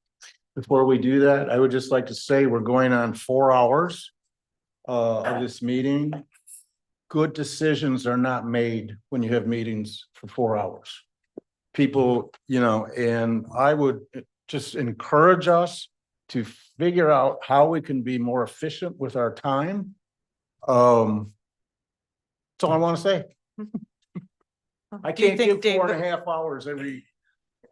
Before we do that, I would just like to say we're going on 4 hours of this meeting. Good decisions are not made when you have meetings for 4 hours. People, you know, and I would just encourage us to figure out how we can be more efficient with our time. That's all I want to say. I Do you can't think, give Dave, 4.5 hours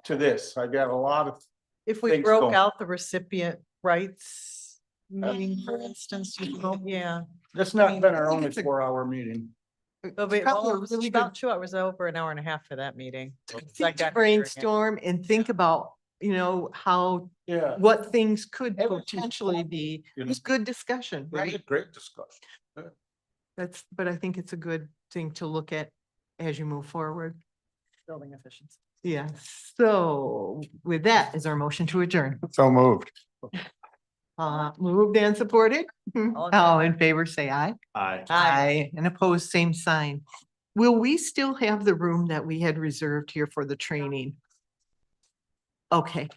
to this. I got a lot of, if we things broke going. out the recipient rights meeting, for instance, yeah. that's not been our I think only it's a- 4-hour meeting. It'll be, probably a well, it's really about good- 2 hours over, an hour and a half for that meeting. Think to brainstorm and think about, how, Yeah. what things could Everything's potentially be. It was good discussion, We had a right? great discussion. But I think it's a good thing to look at as you move forward. Building efficiency. Yes, so with that is our motion to adjourn. So moved. Moved and supported. All in favor, say aye. Aye. Aye, and opposed, same sign. Will we still have the room that we had reserved here for the training? Okay,